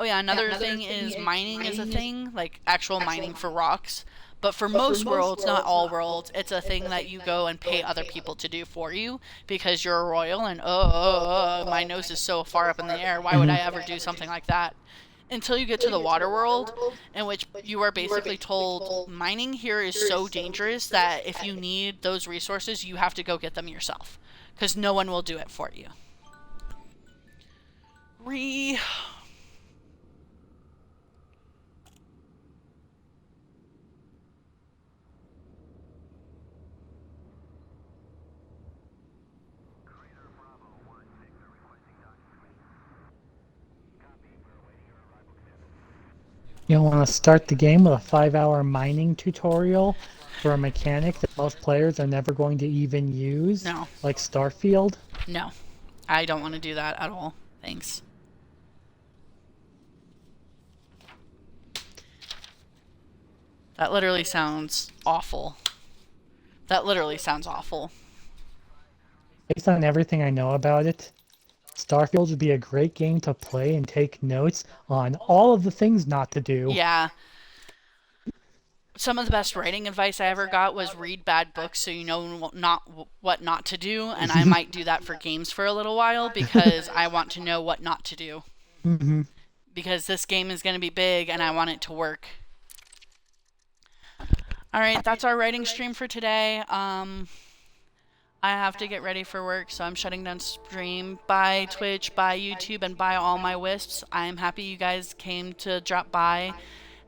yeah, another thing is mining is a thing, like actual mining for rocks. But for most worlds, not all worlds, it's a thing that you go and pay other people to do for you because you're a royal and my nose is so far up in the air. Why would I ever do something like that? Until you get to the water world, in which you are basically told mining here is so dangerous that if you need those resources, you have to go get them yourself, because no one will do it for you. You want to start the game with a 5-hour mining tutorial for a mechanic that most players are never going to even use? No. Like Starfield? No. I don't want to do that at all. Thanks. That literally sounds awful. That literally sounds awful. Based on everything I know about it, Starfield would be a great game to play and take notes on all of the things not to do. Yeah. Some of the best writing advice I ever got was read bad books so you know what not to do, and I might do that for games for a little while because I want to know what not to do. Because this game is going to be big and I want it to work. Alright, that's our writing stream for today. I have to get ready for work, so I'm shutting down stream. Bye Twitch, bye YouTube, and bye all my wisps. I'm happy you guys came to drop by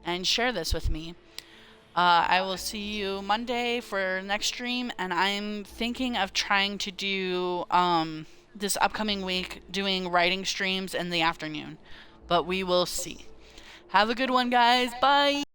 and share this with me. I will see you Monday for next stream, and I'm thinking of trying to do this upcoming week doing writing streams in the afternoon, but we will see. Have a good one, guys. Bye.